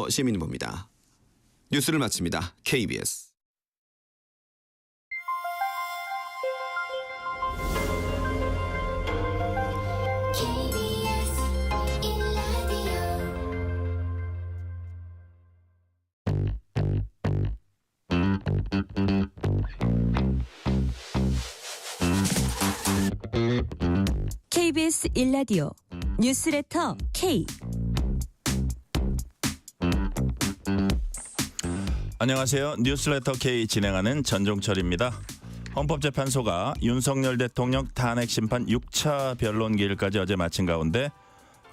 시민이 봅니다. 뉴스를 마칩니다. KBS. KBS 1라디오 뉴스레터 K. 안녕하세요. 뉴스레터 K 진행하는 전종철입니다. 헌법재판소가 윤석열 대통령 탄핵심판 6차 변론기일까지 어제 마친 가운데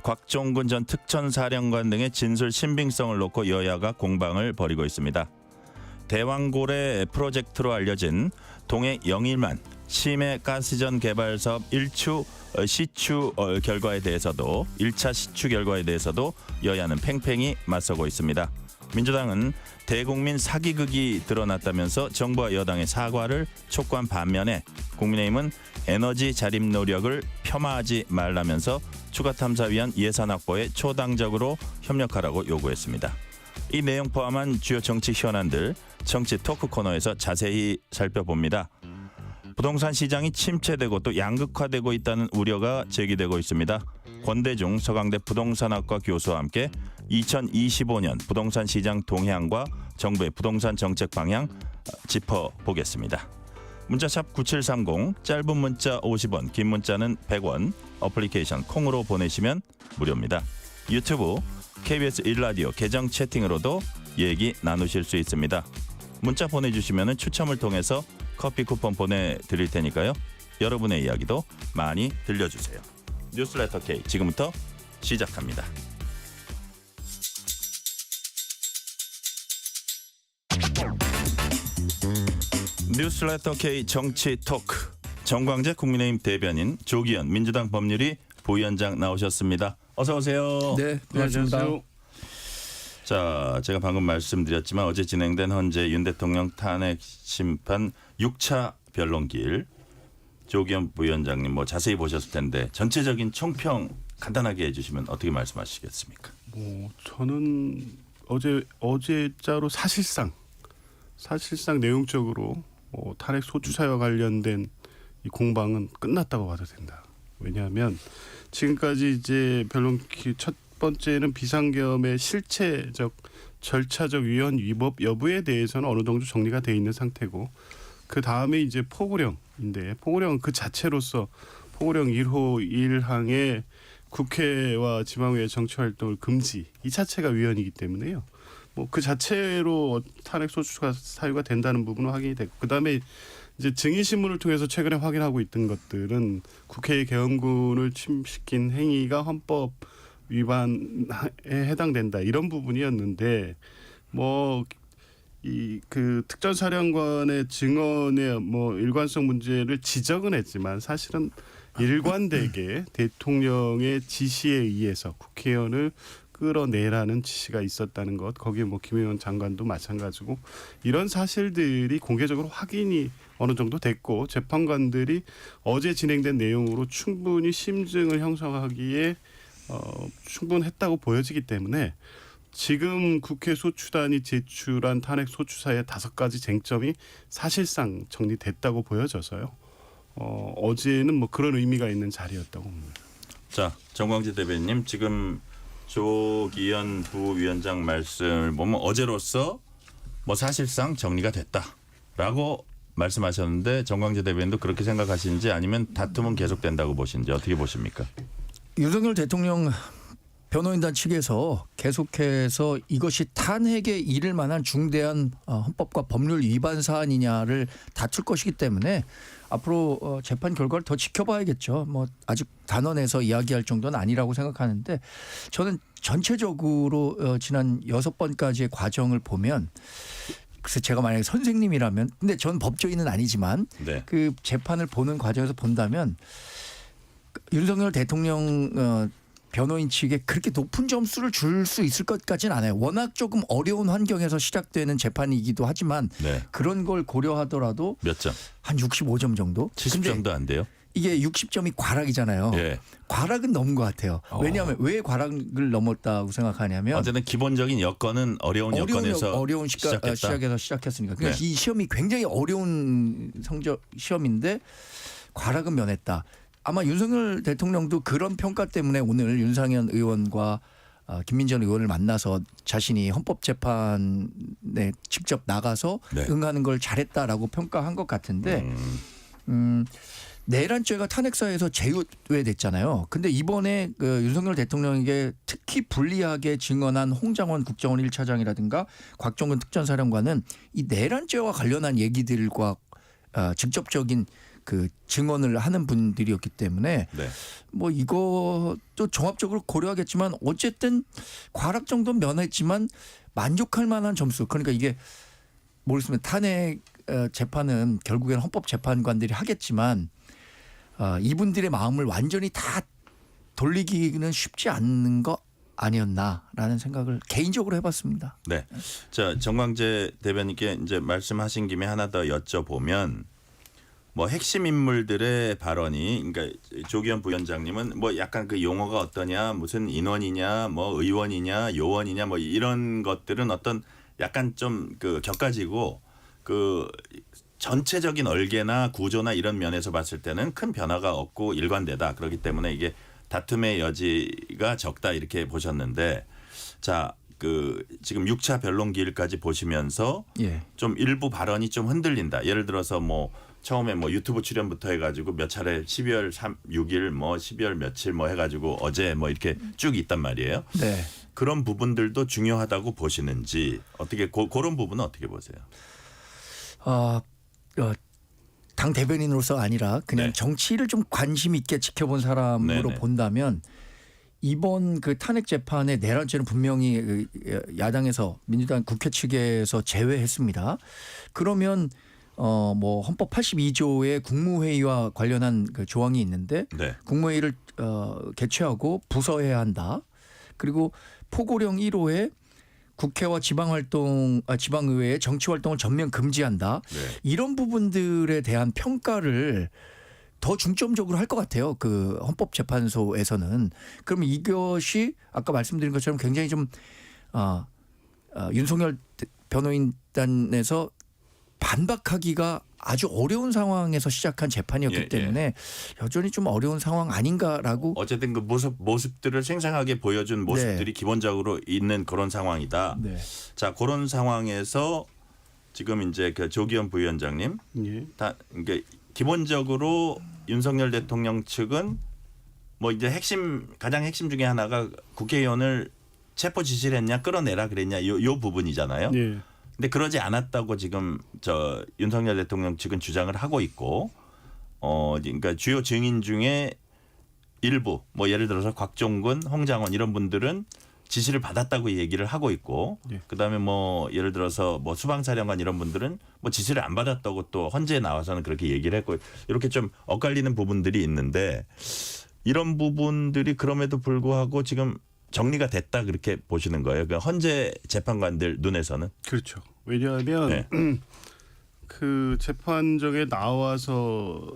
곽종근 전 특전사령관 등의 진술 신빙성을 놓고 여야가 공방을 벌이고 있습니다. 대왕고래 프로젝트로 알려진 동해 영일만 심해 가스전 개발 사업 1추 시추 결과에 대해서도 1차 시추 결과에 대해서도 여야는 팽팽히 맞서고 있습니다. 민주당은 대국민 사기극이 드러났다면서 정부와 여당의 사과를 촉구한 반면에 국민의힘은 에너지 자립 노력을 폄하하지 말라면서 추가 탐사 위한 예산 확보에 초당적으로 협력하라고 요구했습니다. 이 내용 포함한 주요 정치 현안들 정치 토크 코너에서 자세히 살펴봅니다. 부동산 시장이 침체되고 또 양극화되고 있다는 우려가 제기되고 있습니다. 권대중 서강대 부동산학과 교수와 함께 2025년 부동산 시장 동향과 정부의 부동산 정책 방향 짚어보겠습니다. 문자샵 9730, 짧은 문자 50원, 긴 문자는 100원, 어플리케이션 콩으로 보내시면 무료입니다. 유튜브 KBS 1라디오 계정 채팅으로도 얘기 나누실 수 있습니다. 문자 보내주시면 추첨을 통해서 커피 쿠폰 보내드릴 테니까요. 여러분의 이야기도 많이 들려주세요. 뉴스레터 K 지금부터 시작합니다. 뉴스레터 K 정치 토크 정광재 국민의힘 대변인 조기현 민주당 법률위 부위원장 나오셨습니다. 어서 오세요. 네, 안녕하세요. 자, 제가 방금 말씀드렸지만 어제 진행된 헌재 윤 대통령 탄핵 심판 6차 변론기일 조기현 부위원장님 뭐 자세히 보셨을 텐데 전체적인 총평 간단하게 해주시면 어떻게 말씀하시겠습니까? 저는 어제자로 사실상 내용적으로 탄핵 소추사와 관련된 이 공방은 끝났다고 봐도 된다. 왜냐하면 지금까지 이제 변론기 첫 번째는 비상계엄의 실체적 절차적 위헌 위법 여부에 대해서는 어느 정도 정리가 돼 있는 상태고 그 다음에 이제 포고령인데 포고령은 그 자체로서 포고령 1호 1항의 국회와 지방의회 정치활동을 금지 이 자체가 위헌이기 때문에요. 그 자체로 탄핵 소추가 사유가 된다는 부분은 확인이 됐고 그 다음에 이제 증인 신문을 통해서 최근에 확인하고 있던 것들은 국회의 계엄군을 침입시킨 행위가 헌법 위반에 해당된다 이런 부분이었는데 그 특전사령관의 증언의 일관성 문제를 지적은 했지만 사실은 일관되게 대통령의 지시에 의해서 국회의원을 끌어내라는 지시가 있었다는 것 거기에 김의원 장관도 마찬가지고 이런 사실들이 공개적으로 확인이 어느 정도 됐고 재판관들이 어제 진행된 내용으로 충분히 심증을 형성하기에 충분했다고 보여지기 때문에 지금 국회 소추단이 제출한 탄핵 소추사의 5가지 쟁점이 사실상 정리됐다고 보여져서요. 어제는 그런 의미가 있는 자리였다고 봅니다. 자, 정광재 대변인님 지금 조기현 부위원장 말씀을 보면 어제로서 사실상 정리가 됐다라고 말씀하셨는데 정광재 대변인도 그렇게 생각하시는지 아니면 다툼은 계속된다고 보시는지 어떻게 보십니까? 윤석열 대통령 변호인단 측에서 계속해서 이것이 탄핵에 이를 만한 중대한 헌법과 법률 위반 사안이냐를 다툴 것이기 때문에 앞으로 재판 결과를 더 지켜봐야겠죠. 아직 단언해서 이야기할 정도는 아니라고 생각하는데 저는 전체적으로 지난 6번까지의 과정을 보면 그래서 제가 만약에 선생님이라면 근데 전 법조인은 아니지만 네. 그 재판을 보는 과정에서 본다면 윤석열 대통령 변호인 측에 그렇게 높은 점수를 줄 수 있을 것 같지는 않아요. 워낙 조금 어려운 환경에서 시작되는 재판이기도 하지만 네. 그런 걸 고려하더라도 몇 점? 한 65점 정도? 70점도 안 돼요? 이게 60점이 과락이잖아요. 예. 과락은 넘은 것 같아요. 왜냐하면 왜 과락을 넘었다고 생각하냐면 어쨌든 기본적인 여건은 어려운 여건에서 어려운 시작했다. 시작에서 시작했으니까. 그러니까 네. 이 시험이 굉장히 어려운 성적 시험인데 과락은 면했다. 아마 윤석열 대통령도 그런 평가 때문에 오늘 윤상현 의원과 김민전 의원을 만나서 자신이 헌법재판에 직접 나가서 네. 응하는 걸 잘했다라고 평가한 것 같은데 내란죄가 탄핵사에서 제외됐잖아요. 근데 이번에 그 윤석열 대통령에게 특히 불리하게 증언한 홍장원 국정원 1차장이라든가 곽종근 특전사령관은 이 내란죄와 관련한 얘기들과 직접적인 그 증언을 하는 분들이었기 때문에 네. 뭐 이것도 종합적으로 고려하겠지만 어쨌든 과락 정도는 면했지만 만족할 만한 점수. 그러니까 이게 모르겠으면 탄핵 재판은 결국에는 헌법재판관들이 하겠지만 이분들의 마음을 완전히 다 돌리기는 쉽지 않는 거 아니었나라는 생각을 개인적으로 해봤습니다. 네. 자, 정광재 대변인께 이제 말씀하신 김에 하나 더 여쭤보면 뭐 핵심 인물들의 발언이 그러니까 조기현 부위원장님은 뭐 약간 그 용어가 어떠냐 무슨 인원이냐 뭐 의원이냐 요원이냐 뭐 이런 것들은 어떤 약간 좀 그 격가지고 그 전체적인 얼개나 구조나 이런 면에서 봤을 때는 큰 변화가 없고 일관되다. 그렇기 때문에 이게 다툼의 여지가 적다 이렇게 보셨는데 자, 그 지금 6차 변론 기일까지 보시면서 예. 좀 일부 발언이 좀 흔들린다. 예를 들어서 뭐 처음에 뭐 유튜브 출연부터 해가지고 몇 차례 12월 6일 뭐 12월 며칠 뭐 해가지고 어제 뭐 이렇게 쭉 있단 말이에요. 네. 그런 부분들도 중요하다고 보시는지 어떻게 그런 부분은 어떻게 보세요? 당 대변인으로서 아니라 그냥 네. 정치를 좀 관심 있게 지켜본 사람으로 네네. 본다면 이번 그 탄핵 재판의 내란죄는 분명히 그 야당에서 민주당 국회 측에서 제외했습니다. 그러면 뭐 헌법 82조의 국무회의와 관련한 그 조항이 있는데 네. 국무회의를 개최하고 부서해야 한다. 그리고 포고령 1호에 국회와 지방의회의 정치활동을 전면 금지한다. 네. 이런 부분들에 대한 평가를 더 중점적으로 할 것 같아요. 그 헌법재판소에서는. 그러면 이것이 아까 말씀드린 것처럼 굉장히 좀 윤석열 변호인단에서 반박하기가 아주 어려운 상황에서 시작한 재판이었기 예, 때문에 여전히 좀 어려운 상황 아닌가라고. 어쨌든 그 모습들을 생생하게 보여준 모습들이 기본적으로 있는 그런 상황이다. 네. 자, 그런 상황에서 지금 이제 그 조기현 부위원장님 예. 이게 기본적으로 윤석열 대통령 측은 뭐 이제 가장 핵심 중에 하나가 국회의원을 체포 지시를 했냐 끌어내라 그랬냐 요 부분이잖아요. 예. 근데 그러지 않았다고 지금 저 윤석열 대통령 측은 주장을 하고 있고 그러니까 주요 증인 중에 일부 뭐 예를 들어서 곽종근, 홍장원 이런 분들은 지시를 받았다고 얘기를 하고 있고 예. 그다음에 뭐 예를 들어서 뭐 수방사령관 이런 분들은 뭐 지시를 안 받았다고 또 헌재에 나와서는 그렇게 얘기를 했고 이렇게 좀 엇갈리는 부분들이 있는데 이런 부분들이 그럼에도 불구하고 지금 정리가 됐다 그렇게 보시는 거예요. 그러니까 헌재 재판관들 눈에서는. 그렇죠. 왜냐하면 네. 그 재판정에 나와서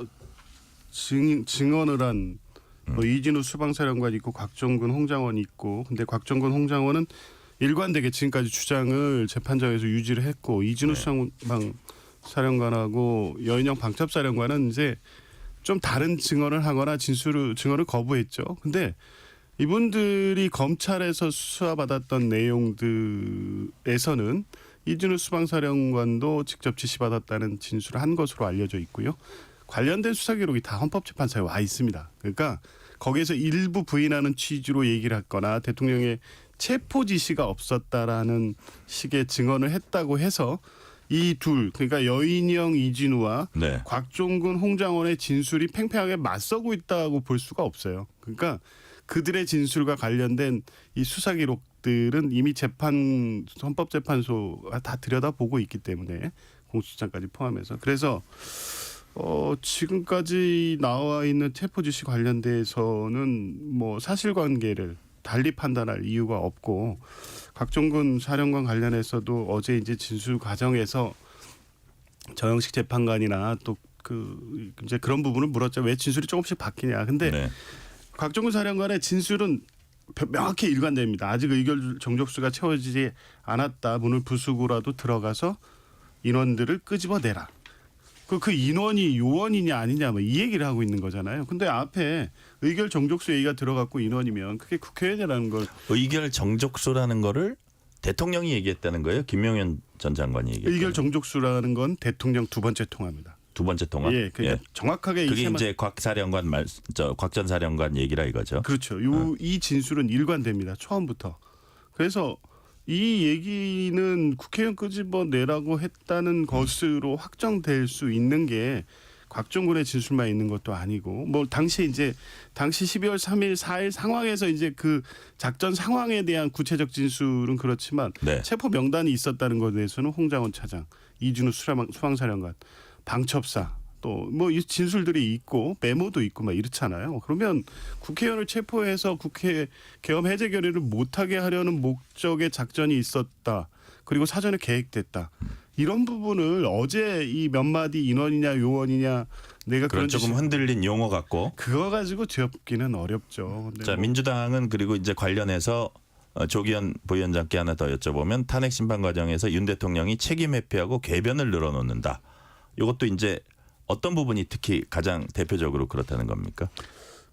증언을 한 뭐 이진우 수방사령관 있고 곽종근, 홍장원 있고 근데 곽종근, 홍장원은 일관되게 지금까지 주장을 재판정에서 유지를 했고 이진우 수방사령관하고 여인영 방첩사령관은 이제 좀 다른 증언을 하거나 증언을 거부했죠. 근데 이분들이 검찰에서 수사받았던 내용들에서는 이진우 수방사령관도 직접 지시받았다는 진술을 한 것으로 알려져 있고요. 관련된 수사 기록이 다 헌법재판소에 와 있습니다. 그러니까 거기에서 일부 부인하는 취지로 얘기를 했거나 대통령의 체포 지시가 없었다라는 식의 증언을 했다고 해서 이 둘 그러니까 여인영, 이진우와 네. 곽종근, 홍장원의 진술이 팽팽하게 맞서고 있다고 볼 수가 없어요. 그러니까 그들의 진술과 관련된 이 수사 기록들은 이미 헌법재판소가 다 들여다보고 있기 때문에 공수처장까지 포함해서 그래서 지금까지 나와 있는 체포 지시 관련돼서는 뭐 사실관계를 달리 판단할 이유가 없고 곽종근 사령관 관련해서도 어제 이제 진술 과정에서 저형식 재판관이나 또 이제 그런 부분을 물었죠. 왜 진술이 조금씩 바뀌냐. 근데 네. 곽종근 사령관의 진술은 명확히 일관됩니다. 아직 의결 정족수가 채워지지 않았다. 문을 부수고라도 들어가서 인원들을 끄집어내라. 그 인원이 요원이냐 아니냐 뭐 이 얘기를 하고 있는 거잖아요. 근데 앞에 의결 정족수 얘기가 들어갔고 인원이면 그게 국회의원이라는 걸 의결 정족수라는 거를 대통령이 얘기했다는 거예요? 김명현 전 장관이 얘기했어요. 의결 정족수라는 건 대통령 두 번째 통화입니다. 두 번째 통화. 예, 그러니까 정확하게 그게 이세만 이제 곽 전 사령관 얘기라 이거죠. 그렇죠. 이 진술은 일관됩니다. 처음부터. 그래서 이 얘기는 국회의원 끄집어내라고 했다는 것으로 확정될 수 있는 게 곽종근의 진술만 있는 것도 아니고 뭐 당시 12월 3일 4일 상황에서 이제 그 작전 상황에 대한 구체적 진술은 그렇지만 네. 체포 명단이 있었다는 것에 대해서는 홍장원 차장, 이준우 수방사령관, 방첩사 또 뭐 이 진술들이 있고 메모도 있고 막 이렇잖아요. 그러면 국회의원을 체포해서 국회 계엄 해제 결의를 못하게 하려는 목적의 작전이 있었다. 그리고 사전에 계획됐다. 이런 부분을 어제 이 몇 마디 인원이냐 요원이냐 내가 그런 그런 조금 흔들린 용어 같고. 그거 가지고 뒤엎기는 어렵죠. 근데 자, 뭐 민주당은 그리고 이제 관련해서 조기현 부위원장께 하나 더 여쭤보면 탄핵 심판 과정에서 윤 대통령이 책임 회피하고 궤변을 늘어놓는다. 이것도 이제 어떤 부분이 특히 가장 대표적으로 그렇다는 겁니까?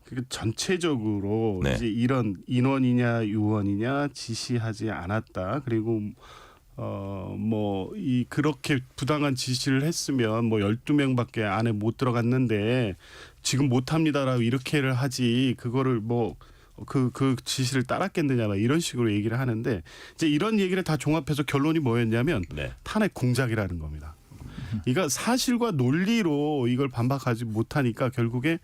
그 전체적으로 네. 이제 이런 인원이냐 요원이냐 지시하지 않았다. 그리고 뭐 이 그렇게 부당한 지시를 했으면 뭐 12명밖에 안에 못 들어갔는데 지금 못 합니다라고 이렇게를 하지 그거를 뭐 그 지시를 따랐겠느냐 막 이런 식으로 얘기를 하는데 이제 이런 얘기를 다 종합해서 결론이 뭐였냐면 네. 탄핵 공작이라는 겁니다. 이거 사실과 논리로 이걸 반박하지 못하니까 결국에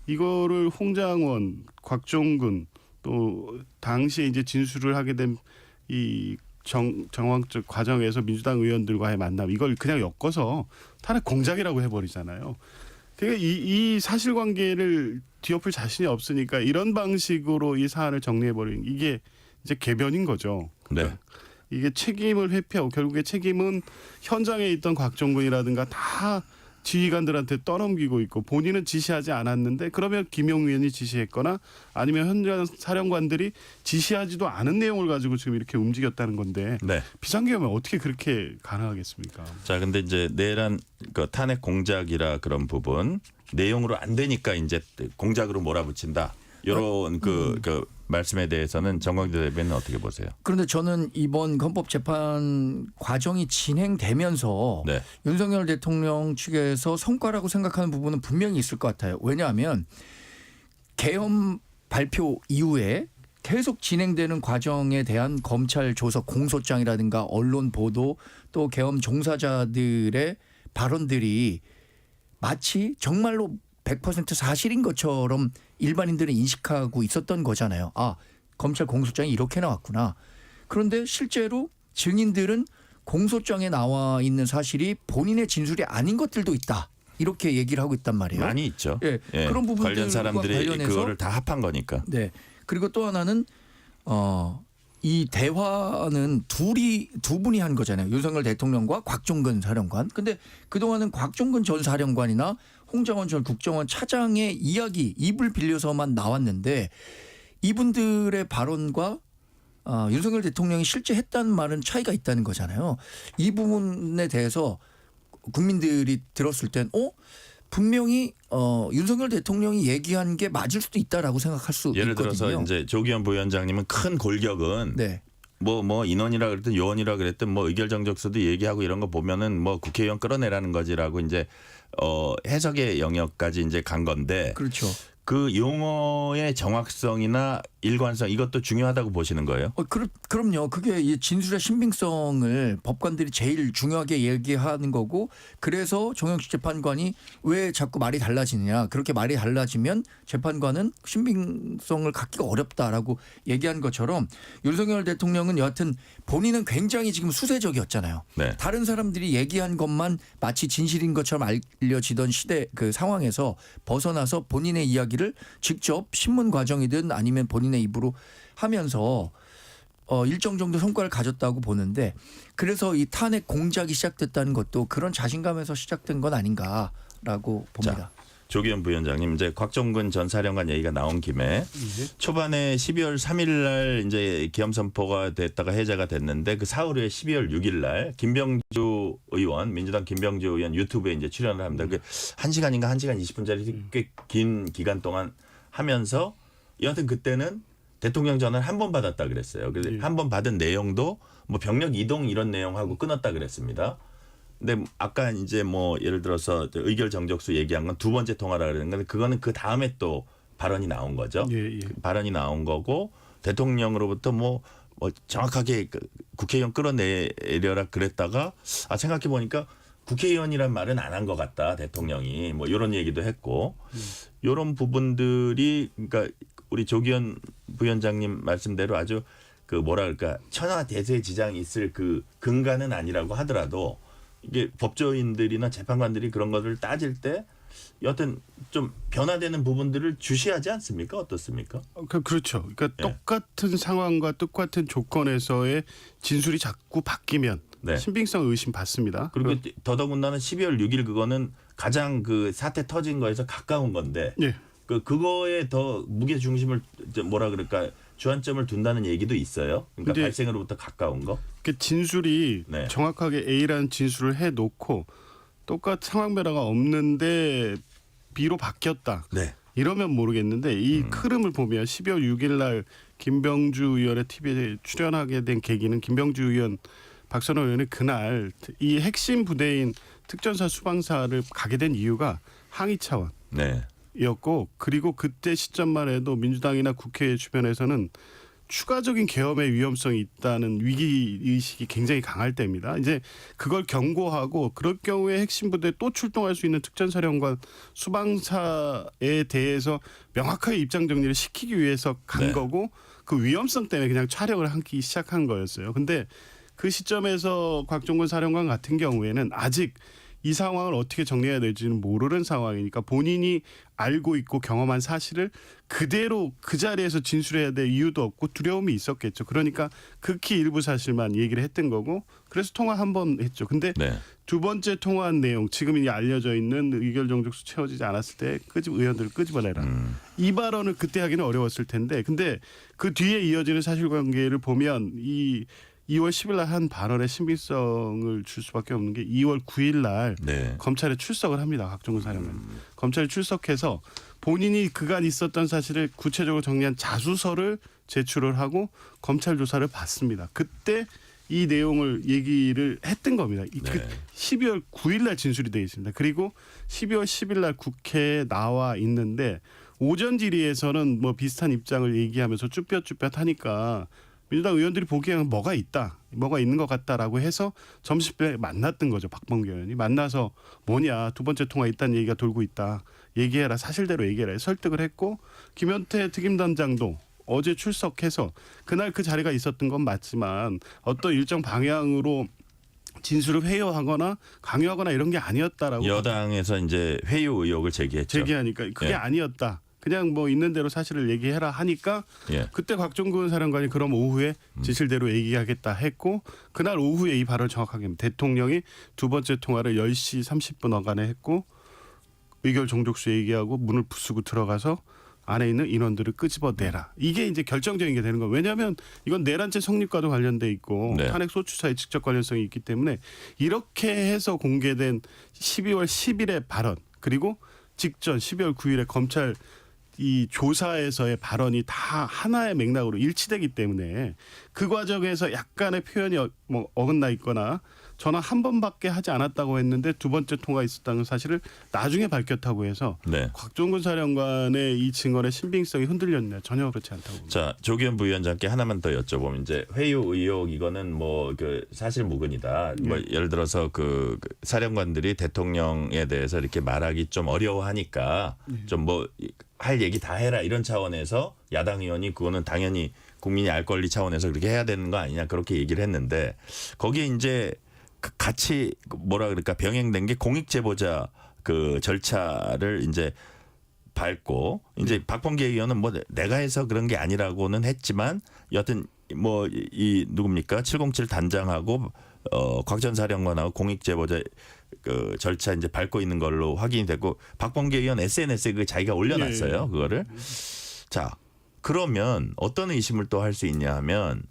이거를 홍장원, 곽종근 또 당시에 이제 진술을 하게 된 이 정황적 과정에서 민주당 의원들과의 만남 이걸 그냥 엮어서 탄핵 공작이라고 해버리잖아요. 그러니까 이 사실관계를 뒤엎을 자신이 없으니까 이런 방식으로 이 사안을 정리해버리는 이게 이제 궤변인 거죠. 네. 이게 책임을 회피하고 결국에 책임은 현장에 있던 곽종근이라든가 다 지휘관들한테 떠넘기고 있고 본인은 지시하지 않았는데 그러면 김용 의원이 지시했거나 아니면 현장 사령관들이 지시하지도 않은 내용을 가지고 지금 이렇게 움직였다는 건데 네. 비상계엄이 어떻게 그렇게 가능하겠습니까? 자, 근데 이제 내란 그 탄핵 공작이라 그런 부분 내용으로 안 되니까 이제 공작으로 몰아붙인다. 이런 그 말씀에 대해서는 정광재 대변인은 어떻게 보세요? 그런데 저는 이번 헌법재판 과정이 진행되면서 네. 윤석열 대통령 측에서 성과라고 생각하는 부분은 분명히 있을 것 같아요. 왜냐하면 계엄 발표 이후에 계속 진행되는 과정에 대한 검찰 조사 공소장이라든가 언론 보도 또 계엄 종사자들의 발언들이 마치 정말로 100% 사실인 것처럼 일반인들은 인식하고 있었던 거잖아요. 아, 검찰 공소장이 이렇게 나왔구나. 그런데 실제로 증인들은 공소장에 나와 있는 사실이 본인의 진술이 아닌 것들도 있다. 이렇게 얘기를 하고 있단 말이에요. 많이 있죠. 예, 그런 부분들과 관련 사람들이 관련해서 그거를 다 합한 거니까. 네. 그리고 또 하나는 이 대화는 두 분이 한 거잖아요. 윤석열 대통령과 곽종근 사령관. 근데 그동안은 곽종근 전 사령관이나 홍장원 전 국정원 차장의 이야기 입을 빌려서만 나왔는데 이분들의 발언과 윤석열 대통령이 실제 했다는 말은 차이가 있다는 거잖아요. 이 부분에 대해서 국민들이 들었을 땐 분명히 윤석열 대통령이 얘기한 게 맞을 수도 있다라고 생각할 수 예를 있거든요. 들어서 이제 조기현 부위원장님은 큰 골격은 네. 뭐 인원이라 그랬든 요원이라 그랬든 뭐 의결 정적수도 얘기하고 이런 거 보면은 뭐 국회의원 끌어내라는 거지라고 이제 해석의 영역까지 이제 간 건데 그렇죠. 그 용어의 정확성이나 일관성 이것도 중요하다고 보시는 거예요? 그럼요. 그게 이 진술의 신빙성을 법관들이 제일 중요하게 얘기하는 거고 그래서 정영식 재판관이 왜 자꾸 말이 달라지느냐. 그렇게 말이 달라지면 재판관은 신빙성을 갖기가 어렵다라고 얘기한 것처럼 윤석열 대통령은 여하튼 본인은 굉장히 지금 수세적이었잖아요. 네. 다른 사람들이 얘기한 것만 마치 진실인 것처럼 알려지던 시대 그 상황에서 벗어나서 본인의 이야기를 직접 신문 과정이든 아니면 본인의 입으로 하면서 일정 정도 성과를 가졌다고 보는데 그래서 이 탄핵 공작이 시작됐다는 것도 그런 자신감에서 시작된 건 아닌가 있다라고 봅니다. 조기현 부위원장님, 이제 곽종근 전 사령관 얘기가 나온 김에 초반에 12월 3일 날 이제 기엄 선포가 됐다가 해제가 됐는데 그 사흘 후에 12월 6일 날 김병주 의원, 민주당 김병주 의원 유튜브에 이제 출연을 합니다. 그 1시간인가 1시간 20분짜리 꽤 긴 기간 동안 하면서 여하튼 그때는 대통령 전화를 한 번 받았다 그랬어요. 그래서 한 번 받은 내용도 뭐 병력 이동 이런 내용하고 끊었다 그랬습니다. 근데 아까 이제 뭐 예를 들어서 의결 정적수 얘기한 건 두 번째 통화라 그러는 건데 그거는 그 다음에 또 발언이 나온 거죠. 예. 발언이 나온 거고 대통령으로부터 뭐 정확하게 국회의원 끌어내려라 그랬다가 생각해 보니까 국회의원이란 말은 안 한 것 같다 대통령이 뭐 이런 얘기도 했고 이런 부분들이 그러니까 우리 조기현 부위원장님 말씀대로 아주 그 뭐라 그럴까 천하 대세에 지장이 있을 그 근간은 아니라고 하더라도 이게 법조인들이나 재판관들이 그런 것을 따질 때 여하튼 좀 변화되는 부분들을 주시하지 않습니까? 어떻습니까? 그렇죠. 그러니까 예. 똑같은 상황과 똑같은 조건에서의 진술이 자꾸 바뀌면 네. 신빙성 의심 받습니다. 그리고 더더군다나 12월 6일 그거는 가장 그 사태 터진 거에서 가까운 건데 예. 그거에 더 무게 중심을 뭐라 그럴까 주안점을 둔다는 얘기도 있어요. 그러니까 근데 발생으로부터 가까운 거. 그 진술이 네. 정확하게 A라는 진술을 해놓고 똑같 상황 변화가 없는데 B로 바뀌었다. 네. 이러면 모르겠는데 이 흐름을 보면 12월 6일 날 김병주 의원의 TV에 출연하게 된 계기는 김병주 의원, 박선호 의원이 그날 이 핵심 부대인 특전사 수방사를 가게 된 이유가 항의 차원. 네. 이었고 그리고 그때 시점만 해도 민주당이나 국회 주변에서는 추가적인 계엄의 위험성이 있다는 위기 의식이 굉장히 강할 때입니다. 이제 그걸 경고하고 그럴 경우에 핵심 부대 또 출동할 수 있는 특전사령관 수방사에 대해서 명확하게 입장 정리를 시키기 위해서 간 네. 거고 그 위험성 때문에 그냥 촬영을 하기 시작한 거였어요. 근데 그 시점에서 곽종근 사령관 같은 경우에는 아직 이 상황을 어떻게 정리해야 될지는 모르는 상황이니까 본인이 알고 있고 경험한 사실을 그대로 그 자리에서 진술해야 될 이유도 없고 두려움이 있었겠죠. 그러니까 극히 일부 사실만 얘기를 했던 거고 그래서 통화 한 번 했죠. 근데 네. 두 번째 통화한 내용 지금 이제 알려져 있는 의결 정족수 채워지지 않았을 때 의원들을 끄집어내라. 이 발언을 그때 하기는 어려웠을 텐데 근데 그 뒤에 이어지는 사실관계를 보면 이 2월 10일 날 한 발언의 신빙성을 줄 수밖에 없는 게 2월 9일 날 네. 검찰에 출석을 합니다. 곽종근 사령관. 검찰에 출석해서 본인이 그간 있었던 사실을 구체적으로 정리한 자수서를 제출을 하고 검찰 조사를 받습니다. 그때 이 내용을 얘기를 했던 겁니다. 그 12월 9일 날 진술이 되어 있습니다. 그리고 12월 10일 날 국회에 나와 있는데 오전 질의에서는 뭐 비슷한 입장을 얘기하면서 쭈뼛쭈뼛 하니까 민주당 의원들이 보기에는 뭐가 있는 것 같다라고 해서 점심때 만났던 거죠. 박범계 의원이 만나서 뭐냐 두 번째 통화 있다는 얘기가 돌고 있다. 얘기해라 사실대로 얘기해라 설득을 했고 김현태 특임단장도 어제 출석해서 그날 그 자리가 있었던 건 맞지만 어떤 일정 방향으로 진술을 회유하거나 강요하거나 이런 게 아니었다라고 여당에서 이제 회유 의혹을 제기했죠. 제기하니까 그게 예. 아니었다. 그냥 뭐 있는 대로 사실을 얘기해라 하니까 예. 그때 곽종근 사령관이 그럼 오후에 지실대로 얘기하겠다 했고 그날 오후에 이 발언을 정확하게 대통령이 두 번째 통화를 10시 30분 어간에 했고 의결 종족수 얘기하고 문을 부수고 들어가서 안에 있는 인원들을 끄집어내라. 이게 이제 결정적인 게 되는 거예요. 왜냐하면 이건 내란죄 성립과도 관련돼 있고 네. 탄핵 소추사에 직접 관련성이 있기 때문에 이렇게 해서 공개된 12월 10일의 발언 그리고 직전 12월 9일에 검찰 이 조사에서의 발언이 다 하나의 맥락으로 일치되기 때문에 그 과정에서 약간의 표현이 뭐 어긋나 있거나 전화 한 번밖에 하지 않았다고 했는데 두 번째 통화 있었다는 사실을 나중에 밝혔다고 해서 네. 곽종근 사령관의 이 증언의 신빙성이 흔들렸냐 전혀 그렇지 않다고 봅니다. 자, 조기현 부위원장께 하나만 더 여쭤보면 이제 회유 의혹 이거는 뭐 그 사실 무근이다. 뭐 예를 들어서 그 사령관들이 대통령에 대해서 이렇게 말하기 좀 어려워하니까 좀 뭐 할 얘기 다 해라 이런 차원에서 야당 의원이 그거는 당연히 국민이 알 권리 차원에서 그렇게 해야 되는 거 아니냐 그렇게 얘기를 했는데 거기에 이제 같이 뭐라 그럴까 병행된 게 공익제보자 그 절차를 이제 밟고 이제 박범계 의원은 뭐 내가 해서 그런 게 아니라고는 했지만 여하튼 뭐 이 누굽니까 707 단장하고 곽 전 사령관하고 공익제보자 그 절차 이제 밟고 있는 걸로 확인이 됐고 박범계 의원 SNS에 그 자기가 올려놨어요. 그거를. 자 그러면 어떤 의심을 또 할 수 있냐 하면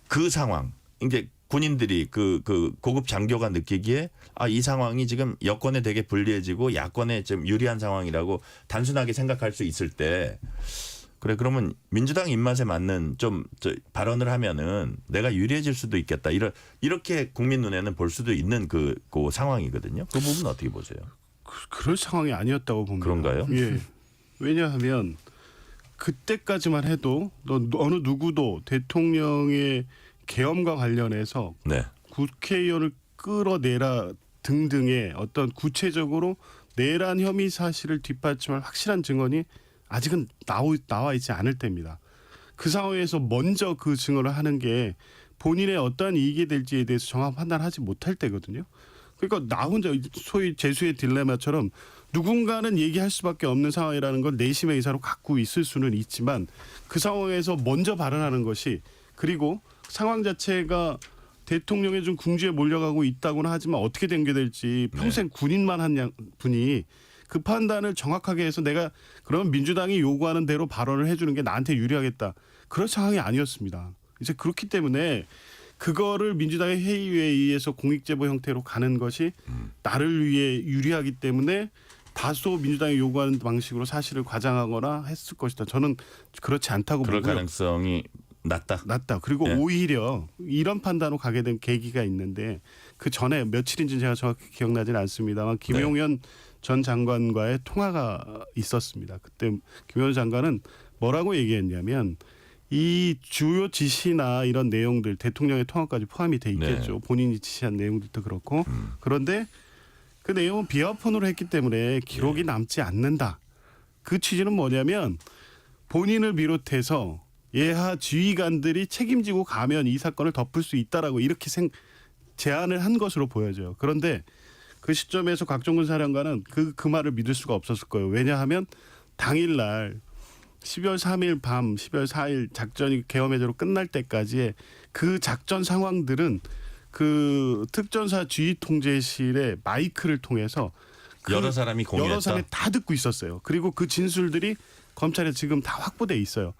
그 상황 이제 군인들이 그 고급 장교가 느끼기에 이 상황이 지금 여권에 되게 불리해지고 야권에 좀 유리한 상황이라고 단순하게 생각할 수 있을 때 그래 그러면 민주당 입맛에 맞는 좀 발언을 하면은 내가 유리해질 수도 있겠다 이렇게 국민 눈에는 볼 수도 있는 그 상황이거든요. 그 부분 어떻게 보세요? 그럴 상황이 아니었다고 봅니다. 그런가요? 예. 왜냐하면 그때까지만 해도 어느 누구도 대통령의 계엄과 관련해서 네. 국회의원을 끌어내라 등등의 어떤 구체적으로 내란 혐의 사실을 뒷받침할 확실한 증언이 아직은 나와 있지 않을 때입니다. 그 상황에서 먼저 그 증언을 하는 게 본인의 어떠한 이익이 될지에 대해서 정확한 판단하지 못할 때거든요. 그러니까 나 혼자 소위 재수의 딜레마처럼 누군가는 얘기할 수밖에 없는 상황이라는 걸 내심의 의사로 갖고 있을 수는 있지만 그 상황에서 먼저 발언하는 것이 그리고 상황 자체가 대통령의 좀 궁지에 몰려가고 있다고는 하지만 어떻게 된게 평생 군인만 한 분이 그 판단을 정확하게 해서 내가 그러면 민주당이 요구하는 대로 발언을 해주는 게 나한테 유리하겠다. 그런 상황이 아니었습니다. 이제 그렇기 때문에 그거를 민주당의 회의에 의해서 공익제보 형태로 가는 것이 나를 위해 유리하기 때문에 다소 민주당이 요구하는 방식으로 사실을 과장하거나 했을 것이다. 저는 그렇지 않다고 그럴 보고요. 가능성이 낮다. 그리고 네. 오히려 이런 판단으로 가게 된 계기가 있는데 그 전에 며칠인지 제가 정확히 기억나지는 않습니다만 김용현 전 장관과의 통화가 있었습니다. 그때 김용현 장관은 뭐라고 얘기했냐면 이 주요 지시나 이런 내용들 대통령의 통화까지 포함이 돼 있겠죠. 본인이 지시한 내용들도 그렇고 그런데 그 내용은 비화폰으로 했기 때문에 기록이 남지 않는다. 그 취지는 뭐냐면 본인을 비롯해서 예하 지휘관들이 책임지고 가면 이 사건을 덮을 수 있다라고 이렇게 제안을 한 것으로 보여져요. 그런데 그 시점에서 곽종근 사령관은 그 말을 믿을 수가 없었을 거예요. 왜냐하면 당일날 12월 3일 밤 12월 4일 작전이 계엄해제로 끝날 때까지의 그 작전 상황들은 그 특전사 지휘 통제실의 마이크를 통해서 여러 사람이 공유했다. 여러 사람이 다 듣고 있었어요. 그리고 그 진술들이 검찰에 지금 다 확보돼 있어요.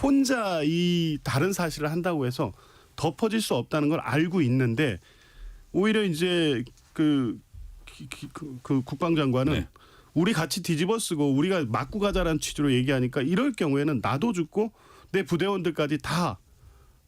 혼자 이 다른 사실을 한다고 해서 덮어질 수 없다는 걸 알고 있는데 오히려 이제 그 국방장관은 네. 우리 같이 뒤집어쓰고 우리가 맞고 가자라는 취지로 얘기하니까 이럴 경우에는 나도 죽고 내 부대원들까지 다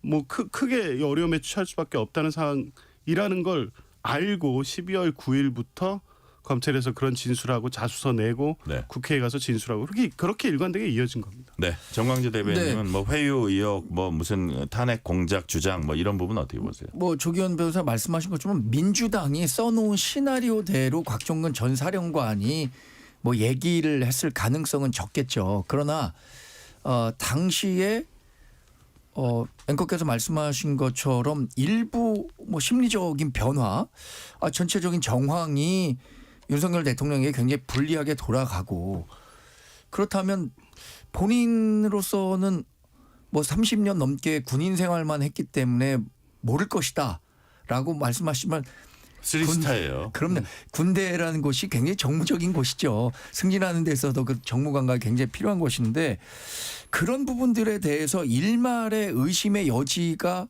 뭐 크게 어려움에 처할 수밖에 없다는 상황이라는 걸 알고 12월 9일부터 검찰에서 그런 진술하고 자수서 내고 국회에 가서 진술하고 그렇게 일관되게 이어진 겁니다. 네, 정광재 대변인은 뭐 회유 의혹, 뭐 무슨 탄핵 공작 주장, 뭐 이런 부분 어떻게 보세요? 뭐 조기현 변호사 말씀하신 것처럼 민주당이 써놓은 시나리오대로 곽종근 전 사령관이 뭐 얘기를 했을 가능성은 적겠죠. 그러나 당시에 앵커께서 말씀하신 것처럼 일부 뭐 심리적인 변화, 전체적인 정황이 윤석열 대통령에게 굉장히 불리하게 돌아가고 그렇다면 본인으로서는 뭐 30년 넘게 군인 생활만 했기 때문에 모를 것이다라고 말씀하시면 쓰리스타예요. 그럼요. 군대라는 곳이 굉장히 정무적인 곳이죠. 승진하는 데 있어서 그 정무 감각이 굉장히 필요한 곳인데 그런 부분들에 대해서 일말의 의심의 여지가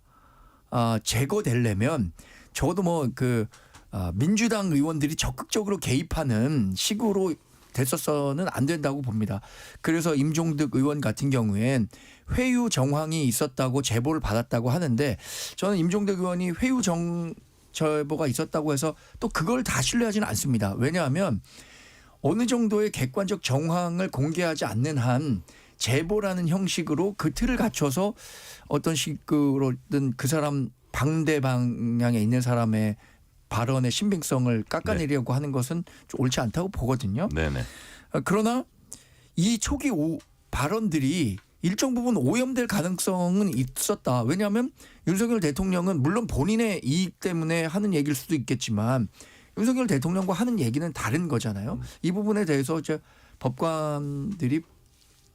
제거되려면 적어도 뭐 민주당 의원들이 적극적으로 개입하는 식으로 됐었어는 안 된다고 봅니다. 그래서 임종득 의원 같은 경우엔 회유 정황이 있었다고 제보를 받았다고 하는데 저는 임종득 의원이 회유 제보가 있었다고 해서 또 그걸 다 신뢰하지는 않습니다. 왜냐하면 어느 정도의 객관적 정황을 공개하지 않는 한 제보라는 형식으로 그 틀을 갖춰서 어떤 식으로든 그 사람 방대 방향에 있는 사람의 발언의 신빙성을 깎아내리려고 하는 것은 좀 옳지 않다고 보거든요. 네네. 그러나 이 초기 발언들이 일정 부분 오염될 가능성은 있었다. 왜냐하면 윤석열 대통령은 물론 본인의 이익 때문에 하는 얘기일 수도 있겠지만 윤석열 대통령과 하는 얘기는 다른 거잖아요. 이 부분에 대해서 이제 법관들이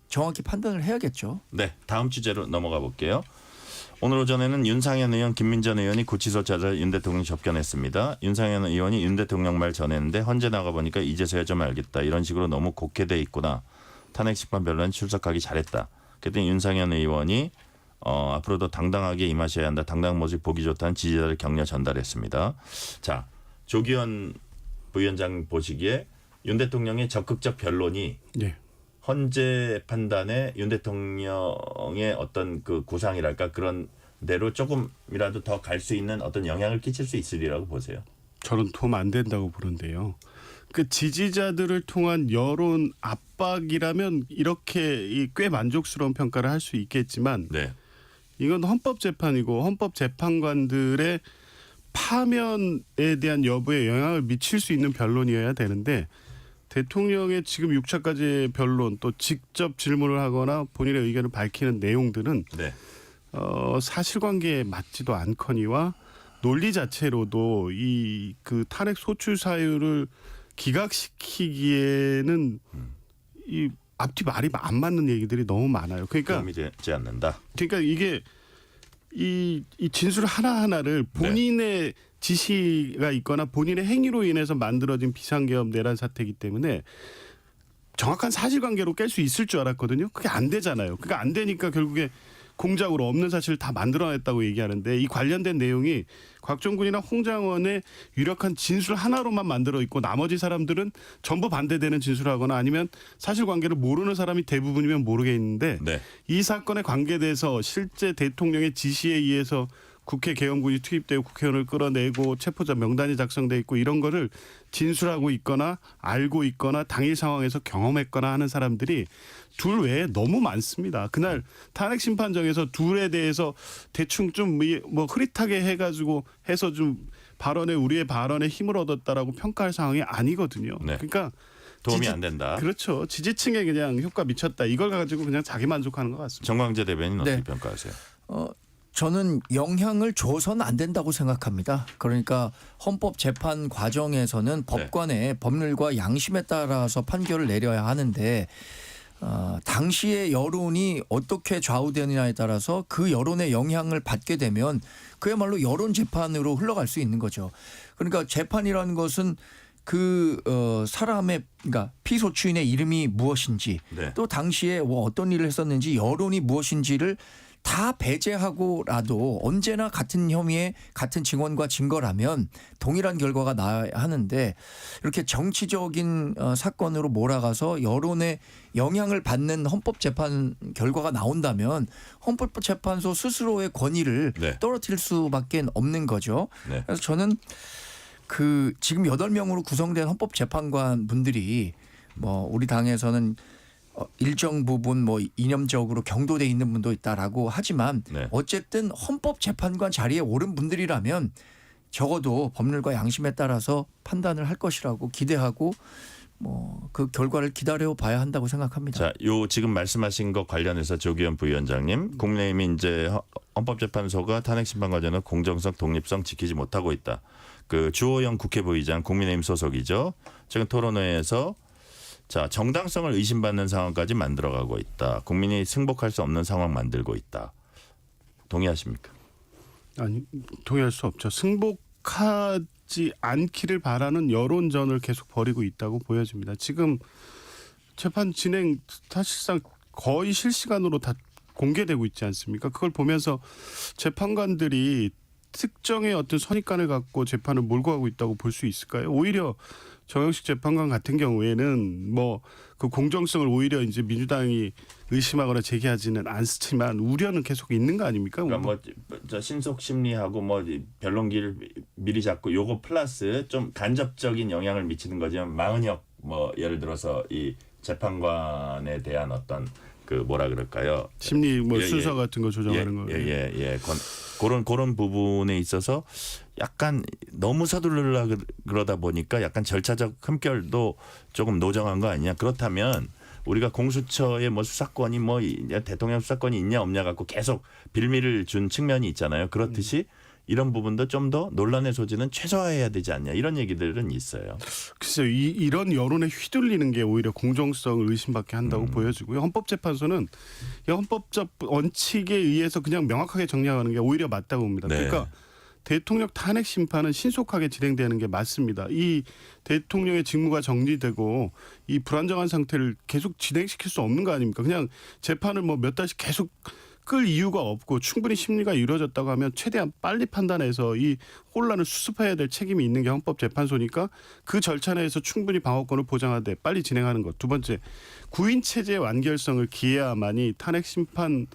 정확히 판단을 해야겠죠. 네, 다음 주제로 넘어가 볼게요. 오늘 오전에는 윤상현 의원, 김민전 의원이 구치소 찾아 윤 대통령 접견했습니다. 윤상현 의원이 윤 대통령 말 전했는데 헌재 나가보니까 이제서야 좀 알겠다. 이런 식으로 너무 곡해돼 있구나. 탄핵심판 변론에 출석하기 잘했다. 그랬더니 윤상현 의원이 앞으로도 당당하게 임하셔야 한다. 당당한 모습 보기 좋다는 지지자들 격려 전달했습니다. 자, 조기현 부위원장 보시기에 윤 대통령의 적극적 변론이 예. 헌재 판단에 윤 대통령의 어떤 그 구상이랄까 그런 대로 조금이라도 더 갈 수 있는 어떤 영향을 끼칠 수 있으리라고 보세요. 저는 도움 안 된다고 보는데요. 그 지지자들을 통한 여론 압박이라면 이렇게 꽤 만족스러운 평가를 할 수 있겠지만 네. 이건 헌법재판이고 헌법재판관들의 파면에 대한 여부에 영향을 미칠 수 있는 변론이어야 되는데 대통령의 지금 6차까지의 변론 또 직접 질문을 하거나 본인의 의견을 밝히는 내용들은 네. 사실관계에 맞지도 않거니와 논리 자체로도 이 그 탄핵 소추 사유를 기각시키기에는 이 앞뒤 말이 안 맞는 얘기들이 너무 많아요. 그러니까 도움이 되지 않는다. 이게 이 진술 하나하나를 본인의 지시가 있거나 본인의 행위로 인해서 만들어진 비상계엄 내란 사태이기 때문에 정확한 사실관계로 깰 수 있을 줄 알았거든요. 그게 안 되잖아요. 그게 안 되니까 결국에 공작으로 없는 사실을 다 만들어냈다고 얘기하는데 이 관련된 내용이 곽종군이나 홍장원의 유력한 진술 하나로만 만들어 있고 나머지 사람들은 전부 반대되는 진술을 하거나 아니면 사실관계를 모르는 사람이 대부분이면 모르겠는데 네. 이 사건에 관계돼서 실제 대통령의 지시에 의해서 국회 계엄군이 투입되고 국회의원을 끌어내고 체포자 명단이 작성돼 있고 이런 거를 진술하고 있거나 알고 있거나 당일 상황에서 경험했거나 하는 사람들이 둘 외에 너무 많습니다. 그날 탄핵 심판정에서 둘에 대해서 대충 좀 뭐 흐릿하게 해가지고 해서 좀 우리의 발언에 힘을 얻었다라고 평가할 상황이 아니거든요. 네. 그러니까 도움이 안 된다. 그렇죠. 지지층에 그냥 효과 미쳤다. 이걸 가지고 그냥 자기 만족하는 것 같습니다. 정광재 대변인 어떻게 네. 평가하세요? 저는 영향을 줘서는 안 된다고 생각합니다. 그러니까 헌법재판 과정에서는 법관의 법률과 양심에 따라서 판결을 내려야 하는데 당시의 여론이 어떻게 좌우되느냐에 따라서 그 여론의 영향을 받게 되면 그야말로 여론 재판으로 흘러갈 수 있는 거죠. 그러니까 재판이라는 것은 그 사람의 그러니까 피소추인의 이름이 무엇인지 네. 또 당시에 뭐 어떤 일을 했었는지 여론이 무엇인지를 다 배제하고라도 언제나 같은 혐의에 같은 증언과 증거라면 동일한 결과가 나야 하는데 이렇게 정치적인 사건으로 몰아가서 여론에 영향을 받는 헌법재판 결과가 나온다면 헌법재판소 스스로의 권위를 네. 떨어뜨릴 수밖에 없는 거죠. 네. 그래서 저는 그 지금 8명으로 구성된 헌법재판관 분들이 뭐 우리 당에서는 일정 부분 뭐 이념적으로 경도돼 있는 분도 있다라고 하지만 네. 어쨌든 헌법재판관 자리에 오른 분들이라면 적어도 법률과 양심에 따라서 판단을 할 것이라고 기대하고 뭐 그 결과를 기다려 봐야 한다고 생각합니다. 자, 요 지금 말씀하신 것 관련해서 조기현 부위원장님, 국민의힘이 이제 헌법재판소가 탄핵심판 과정의 공정성, 독립성 지키지 못하고 있다. 그 주호영 국회부의장 국민의힘 소속이죠. 최근 토론회에서 자, 정당성을 의심받는 상황까지 만들어가고 있다. 국민이 승복할 수 없는 상황 만들고 있다. 동의하십니까? 아니 동의할 수 없죠. 승복하지 않기를 바라는 여론전을 계속 벌이고 있다고 보여집니다. 지금 재판 진행 사실상 거의 실시간으로 다 공개되고 있지 않습니까? 그걸 보면서 재판관들이 특정의 어떤 선입관을 갖고 재판을 몰고 가고 있다고 볼 수 있을까요? 오히려 정영식 재판관 같은 경우에는 뭐 그 공정성을 오히려 이제 민주당이 의심하거나 제기하지는 않지만 우려는 계속 있는 거 아닙니까? 그러니까 뭐 신속 심리하고 뭐 변론기를 미리 잡고 요거 플러스 좀 간접적인 영향을 미치는 거지만 마은혁 뭐 예를 들어서 이 재판관에 대한 어떤 그 뭐라 그럴까요? 심리 뭐 순서 같은 거 조정하는 거. 그런 부분에 있어서 약간 너무 서두르려 그러다 보니까 약간 절차적 흠결도 조금 노정한 거 아니냐. 그렇다면 우리가 공수처의 뭐 수사권이 뭐 대통령 수사권이 있냐 없냐 갖고 계속 빌미를 준 측면이 있잖아요. 그렇듯이 이런 부분도 좀 더 논란의 소지는 최소화해야 되지 않냐 이런 얘기들은 있어요. 글쎄요. 이런 여론에 휘둘리는 게 오히려 공정성을 의심받게 한다고 보여지고요. 헌법재판소는 이 헌법적 원칙에 의해서 그냥 명확하게 정리하는 게 오히려 맞다고 봅니다. 네. 그러니까 대통령 탄핵 심판은 신속하게 진행되는 게 맞습니다. 이 대통령의 직무가 정지되고 이 불안정한 상태를 계속 진행시킬 수 없는 거 아닙니까? 그냥 재판을 뭐 몇 달씩 계속 끌 이유가 없고 충분히 심리가 이루어졌다고 하면 최대한 빨리 판단해서 이 혼란을 수습해야 될 책임이 있는 게 헌법재판소니까 그 절차 내에서 충분히 방어권을 보장하되 빨리 진행하는 것. 두 번째, 구인 체제의 완결성을 기해야만이 탄핵 심판에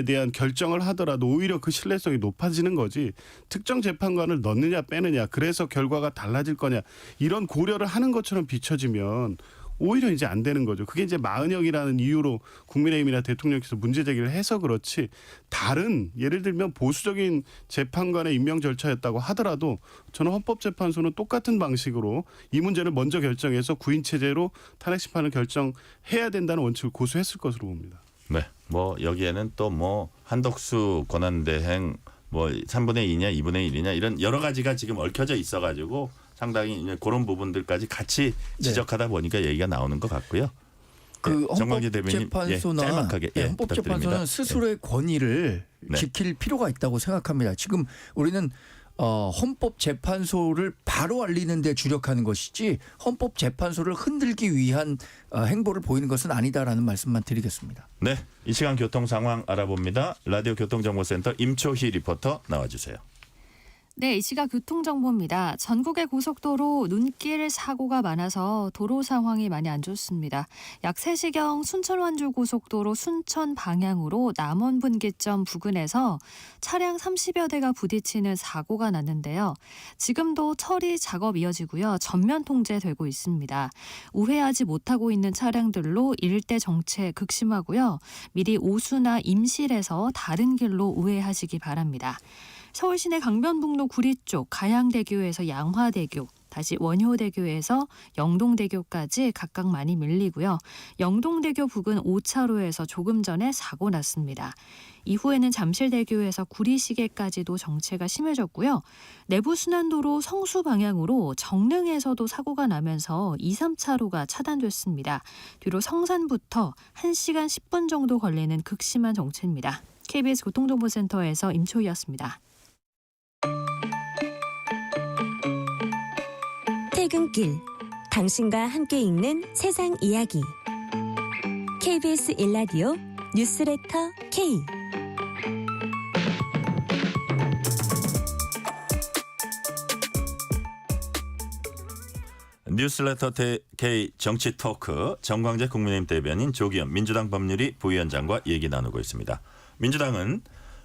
대한 결정을 하더라도 오히려 그 신뢰성이 높아지는 거지 특정 재판관을 넣느냐 빼느냐 그래서 결과가 달라질 거냐 이런 고려를 하는 것처럼 비춰지면 오히려 이제 안 되는 거죠. 그게 이제 마은영이라는 이유로 국민의힘이나 대통령께서 문제 제기를 해서 그렇지 다른 예를 들면 보수적인 재판관의 임명 절차였다고 하더라도 저는 헌법재판소는 똑같은 방식으로 이 문제를 먼저 결정해서 구인 체제로 탄핵 심판을 결정해야 된다는 원칙을 고수했을 것으로 봅니다. 네, 뭐 여기에는 또 뭐 한덕수 권한대행 뭐 3분의 2냐 2분의 1이냐 이런 여러 가지가 지금 얽혀져 있어가지고 상당히 이제 그런 부분들까지 같이 지적하다 보니까 얘기가 나오는 것 같고요. 그 정광재 대변인 헌법재판소나 짤막하게 헌법재판소는 부탁드립니다. 스스로의 권위를 네. 지킬 필요가 있다고 생각합니다. 지금 우리는 헌법재판소를 바로 알리는 데 주력하는 것이지 헌법재판소를 흔들기 위한 행보를 보이는 것은 아니다라는 말씀만 드리겠습니다. 네, 이 시간 교통 상황 알아봅니다. 라디오 교통정보센터 임초희 리포터 나와주세요. 네, 이 시각 교통정보입니다. 전국의 고속도로 눈길 사고가 많아서 도로 상황이 많이 안 좋습니다. 약 3시경 순천-완주-고속도로 순천 방향으로 남원분기점 부근에서 차량 30여 대가 부딪히는 사고가 났는데요. 지금도 처리 작업 이어지고요. 전면 통제되고 있습니다. 우회하지 못하고 있는 차량들로 일대 정체 극심하고요. 미리 오수나 임실에서 다른 길로 우회하시기 바랍니다. 서울시내 강변북로 구리 쪽 가양대교에서 양화대교, 다시 원효대교에서 영동대교까지 각각 많이 밀리고요. 영동대교 부근 5차로에서 조금 전에 사고 났습니다. 이후에는 잠실대교에서 구리시계까지도 정체가 심해졌고요. 내부순환도로 성수 방향으로 정릉에서도 사고가 나면서 2, 3차로가 차단됐습니다. 뒤로 성산부터 1시간 10분 정도 걸리는 극심한 정체입니다. KBS 교통정보센터에서 임초희였습니다. 퇴근길, 당신과 함께 읽는 세상 이야기. KBS 일라디오 뉴스레터 K. 뉴스레터 K 정치 토크 정광재 국민의힘 대변인 조기현 민주당 법률위 부위원장과 얘기 나누고 있습니다. 민주당은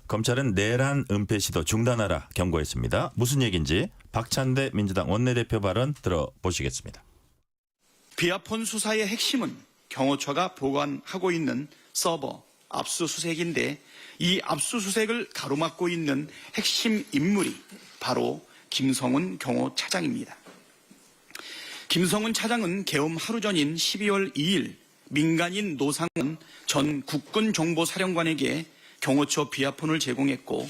검찰은 내란 은폐 시도 중단하라 경고했습니다. 무슨 얘기인지 박찬대 민주당 원내대표 발언 들어보시겠습니다. 비아폰 수사의 핵심은 경호처가 보관하고 있는 서버 압수수색인데 이 압수수색을 가로막고 있는 핵심 인물이 바로 김성훈 경호차장입니다. 김성훈 차장은 계엄 하루 전인 12월 2일 민간인 노상원 전 국군정보사령관에게 경호처 비아폰을 제공했고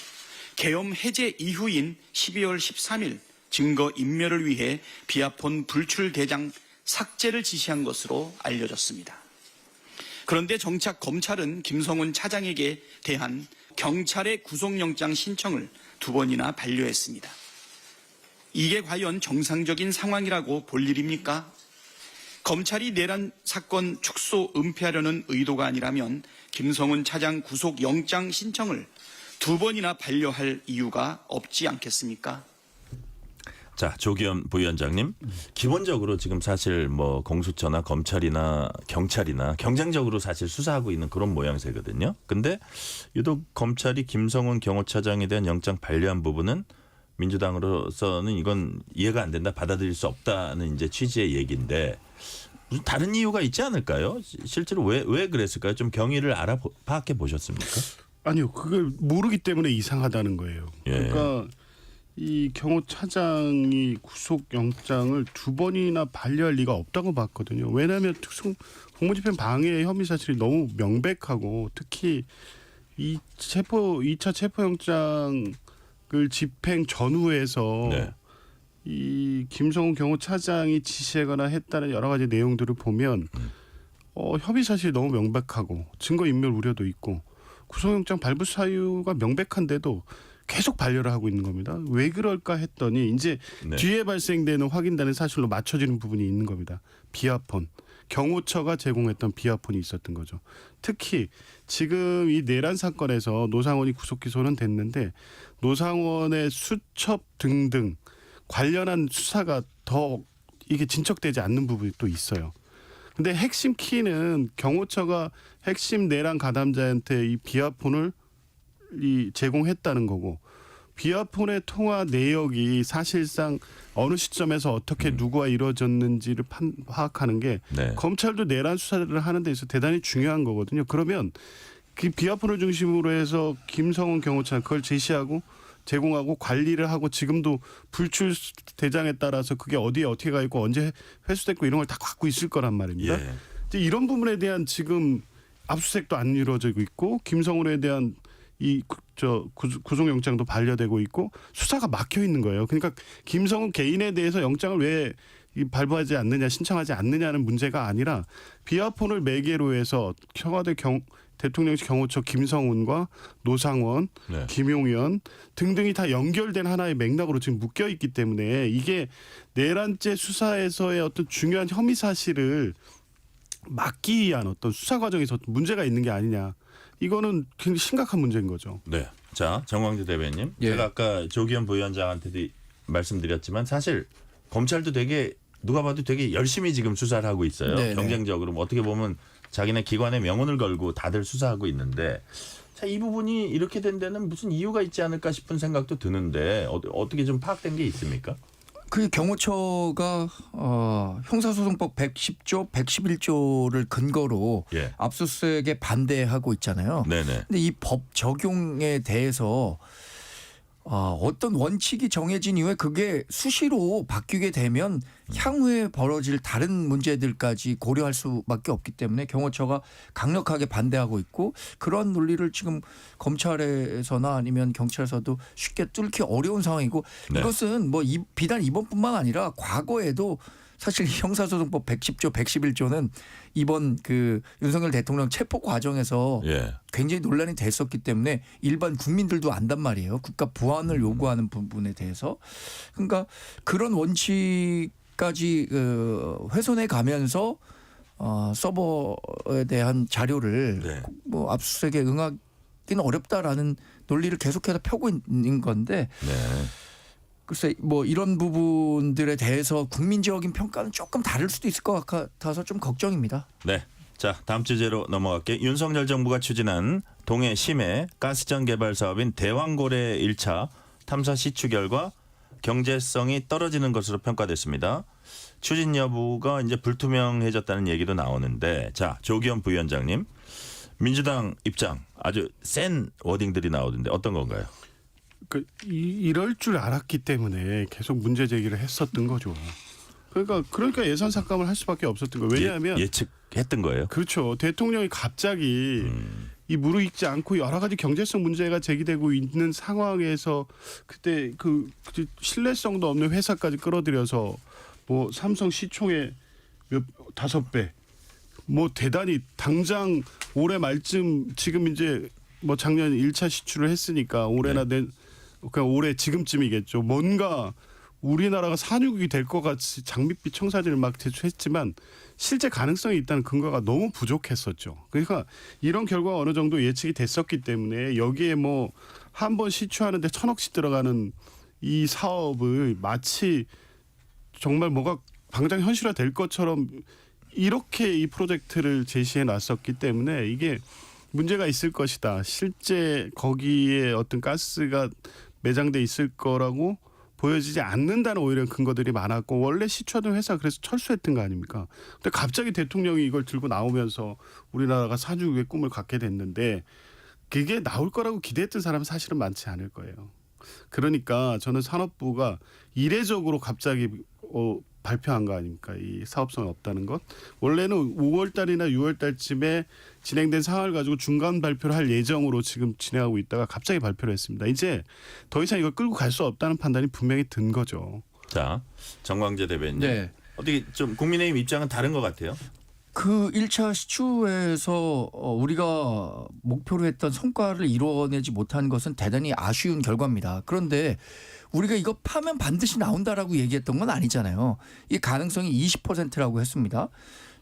계엄 해제 이후인 12월 13일 증거 인멸을 위해 비아폰 불출 대장 삭제를 지시한 것으로 알려졌습니다. 그런데 정작 검찰은 김성훈 차장에게 대한 경찰의 구속영장 신청을 2번이나 반려했습니다. 이게 과연 정상적인 상황이라고 볼 일입니까? 검찰이 내란 사건 축소 은폐하려는 의도가 아니라면 김성훈 차장 구속영장 신청을 2번이나 반려할 이유가 없지 않겠습니까? 자, 조기현 부위원장님, 기본적으로 지금 사실 뭐 공수처나 검찰이나 경찰이나 경쟁적으로 사실 수사하고 있는 그런 모양새거든요. 근데 유독 검찰이 김성훈 경호차장에 대한 영장 반려한 부분은 민주당으로서는 이건 이해가 안 된다, 받아들일 수 없다는 이제 취지의 얘기인데 무슨 다른 이유가 있지 않을까요? 실제로 왜 그랬을까요? 좀 경위를 파악해 보셨습니까? 아니요, 그걸 모르기 때문에 이상하다는 거예요. 예. 그러니까 이 경호차장이 구속영장을 2번이나 반려할 리가 없다고 봤거든요. 왜냐하면 특수 공무집행 방해 혐의 사실이 너무 명백하고 특히 이 2차 체포영장 집행 전후에서 네. 이 김성훈 경호차장이 지시하거나 했다는 여러 가지 내용들을 보면 협의 사실이 너무 명백하고 증거 인멸 우려도 있고 구속영장 발부 사유가 명백한데도 계속 반려를 하고 있는 겁니다. 왜 그럴까 했더니 이제 네. 뒤에 발생되는 확인되는 사실로 맞춰지는 부분이 있는 겁니다. 비아폰. 경호처가 제공했던 비아폰이 있었던 거죠. 특히 지금 이 내란 사건에서 노상원이 구속 기소는 됐는데 노상원의 수첩 등등 관련한 수사가 더 이게 진척되지 않는 부분이 또 있어요. 근데 핵심 키는 경호처가 핵심 내란 가담자한테 이 비아폰을 제공했다는 거고 비아폰의 통화 내역이 사실상 어느 시점에서 어떻게 누구와 이루어졌는지를 파악하는 게 네. 검찰도 내란 수사를 하는 데 있어서 대단히 중요한 거거든요. 그러면 그 비아폰을 중심으로 해서 김성훈 경호처는 그걸 제시하고 제공하고 관리를 하고 지금도 불출 대장에 따라서 그게 어디에 어떻게 가 있고 언제 회수됐고 이런 걸 다 갖고 있을 거란 말입니다. 예. 이제 이런 부분에 대한 지금 압수수색도 안 이루어지고 있고 김성훈에 대한 이 구속영장도 반려되고 있고 수사가 막혀 있는 거예요. 그러니까 김성훈 개인에 대해서 영장을 왜 발부하지 않느냐 신청하지 않느냐는 문제가 아니라 비아폰을 매개로 해서 청와대 대통령실 경호처 김성훈과 노상원, 네. 김용현 등등이 다 연결된 하나의 맥락으로 지금 묶여 있기 때문에 이게 내란죄 수사에서의 어떤 중요한 혐의 사실을 막기 위한 어떤 수사 과정에서 문제가 있는 게 아니냐. 이거는 굉장히 심각한 문제인 거죠. 네. 자, 정광재 대변인. 예. 제가 아까 조기현 부위원장한테도 말씀드렸지만 사실 검찰도 되게 누가 봐도 되게 열심히 지금 수사를 하고 있어요. 네네. 경쟁적으로 뭐 어떻게 보면 자기네 기관의 명운을 걸고 다들 수사하고 있는데 자, 이 부분이 이렇게 된 데는 무슨 이유가 있지 않을까 싶은 생각도 드는데 어떻게 좀 파악된 게 있습니까? 그 경호처가 형사소송법 110조, 111조를 근거로 예. 압수수색에 반대하고 있잖아요. 네네. 근데 이 법 적용에 대해서 어떤 원칙이 정해진 이후에 그게 수시로 바뀌게 되면 향후에 벌어질 다른 문제들까지 고려할 수밖에 없기 때문에 경호처가 강력하게 반대하고 있고 그런 논리를 지금 검찰에서나 아니면 경찰에서도 쉽게 뚫기 어려운 상황이고 네. 이것은 뭐 비단 이번뿐만 아니라 과거에도 사실 형사소송법 110조, 111조는 이번 그 윤석열 대통령 체포 과정에서 예. 굉장히 논란이 됐었기 때문에 일반 국민들도 안단 말이에요. 국가 보안을 요구하는 부분에 대해서. 그러니까 그런 원칙까지 훼손해 가면서 서버에 대한 자료를 네. 뭐 압수수색에 응하기는 어렵다라는 논리를 계속해서 펴고 있는 건데 네. 글쎄 뭐 이런 부분들에 대해서 국민적인 평가는 조금 다를 수도 있을 것 같아서 좀 걱정입니다. 네. 자, 다음 주제로 넘어갈게요. 윤석열 정부가 추진한 동해 심해 가스전 개발 사업인 대왕고래 1차 탐사 시추 결과 경제성이 떨어지는 것으로 평가됐습니다. 추진 여부가 이제 불투명해졌다는 얘기도 나오는데 자, 조기현 부위원장님 민주당 입장 아주 센 워딩들이 나오던데 어떤 건가요? 이럴 줄 알았기 때문에 계속 문제 제기를 했었던 거죠. 그러니까 예산 삭감을 할 수밖에 없었던 거예요. 왜냐하면 예측했던 거예요. 그렇죠. 대통령이 갑자기 이 무르익지 않고 여러 가지 경제성 문제가 제기되고 있는 상황에서 그때 그 신뢰성도 없는 회사까지 끌어들여서 뭐 삼성 시총의 5배 뭐 대단히 당장 올해 말쯤 지금 이제 뭐 작년 1차 시추를 했으니까 올해나 그러니까 올해 지금쯤이겠죠. 뭔가 우리나라가 산유국이 될 것 같이 장밋빛 청사진을 막 제출했지만 실제 가능성이 있다는 근거가 너무 부족했었죠. 그러니까 이런 결과가 어느 정도 예측이 됐었기 때문에 여기에 뭐 한 번 시추하는데 1,000억씩 들어가는 이 사업을 마치 정말 뭐가 당장 현실화될 것처럼 이렇게 이 프로젝트를 제시해 놨었기 때문에 이게 문제가 있을 것이다. 실제 거기에 어떤 가스가 매장돼 있을 거라고 보여지지 않는다는 오히려 근거들이 많았고 원래 시추하던 회사가 그래서 철수했던 거 아닙니까? 근데 갑자기 대통령이 이걸 들고 나오면서 우리나라가 산유국의 꿈을 갖게 됐는데 그게 나올 거라고 기대했던 사람은 사실은 많지 않을 거예요. 그러니까 저는 산업부가 이례적으로 갑자기 발표한 거 아닙니까? 이 사업성이 없다는 것. 원래는 5월 달이나 6월 달쯤에 진행된 상황을 가지고 중간 발표를 할 예정으로 지금 진행하고 있다가 갑자기 발표를 했습니다. 이제 더 이상 이걸 끌고 갈 수 없다는 판단이 분명히 든 거죠. 자, 정광재 대변인. 네. 어떻게 좀 국민의힘 입장은 다른 것 같아요? 그 1차 시추에서 우리가 목표로 했던 성과를 이루어내지 못한 것은 대단히 아쉬운 결과입니다. 그런데 우리가 이거 파면 반드시 나온다라고 얘기했던 건 아니잖아요. 이 가능성이 20%라고 했습니다.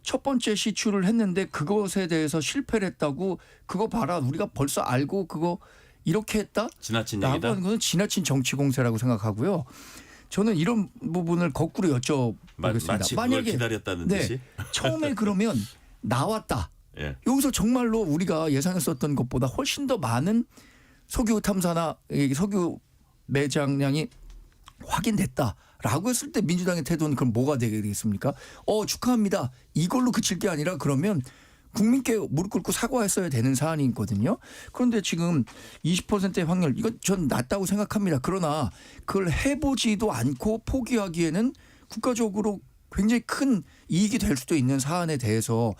첫 번째 시추를 했는데 그것에 대해서 실패를 했다고 그거 봐라 우리가 벌써 알고 그거 이렇게 했다? 지나친 라고 얘기다. 하는 것은 지나친 정치 공세라고 생각하고요. 저는 이런 부분을 거꾸로 여쭤보겠습니다. 마치 그걸 기다렸다는 네, 듯이. 처음에 그러면 나왔다. 예. 여기서 정말로 우리가 예상했었던 것보다 훨씬 더 많은 석유 탐사나 이 석유 매장량이 확인됐다라고 했을 때 민주당의 태도는 그럼 뭐가 되겠습니까? 축하합니다. 이걸로 그칠 게 아니라 그러면 국민께 무릎 꿇고 사과했어야 되는 사안이거든요. 그런데 지금 20%의 확률 이건 전 낮다고 생각합니다. 그러나 그걸 해보지도 않고 포기하기에는 국가적으로 굉장히 큰 이익이 될 수도 있는 사안에 대해서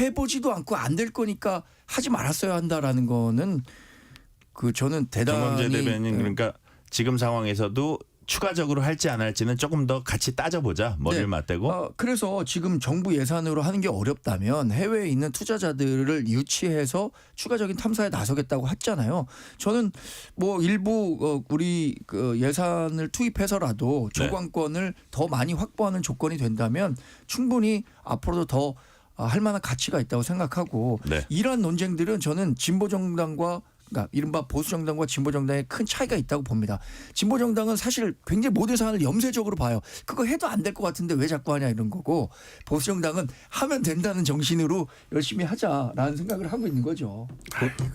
해보지도 않고 안 될 거니까 하지 말았어야 한다라는 거는 그 저는 대단히 정광재 대변인 그러니까 지금 상황에서도 추가적으로 할지 안 할지는 조금 더 같이 따져보자. 머리를 네. 맞대고. 그래서 지금 정부 예산으로 하는 게 어렵다면 해외에 있는 투자자들을 유치해서 추가적인 탐사에 나서겠다고 했잖아요. 저는 뭐 일부 우리 그 예산을 투입해서라도 네. 조광권을 더 많이 확보하는 조건이 된다면 충분히 앞으로도 더 할 만한 가치가 있다고 생각하고 네. 이러한 논쟁들은 저는 진보 정당과 그러니까 이른바 보수 정당과 진보 정당에 큰 차이가 있다고 봅니다. 진보 정당은 사실 굉장히 모든 사안을 염세적으로 봐요. 그거 해도 안 될 것 같은데 왜 자꾸 하냐 이런 거고 보수 정당은 하면 된다는 정신으로 열심히 하자라는 생각을 하고 있는 거죠.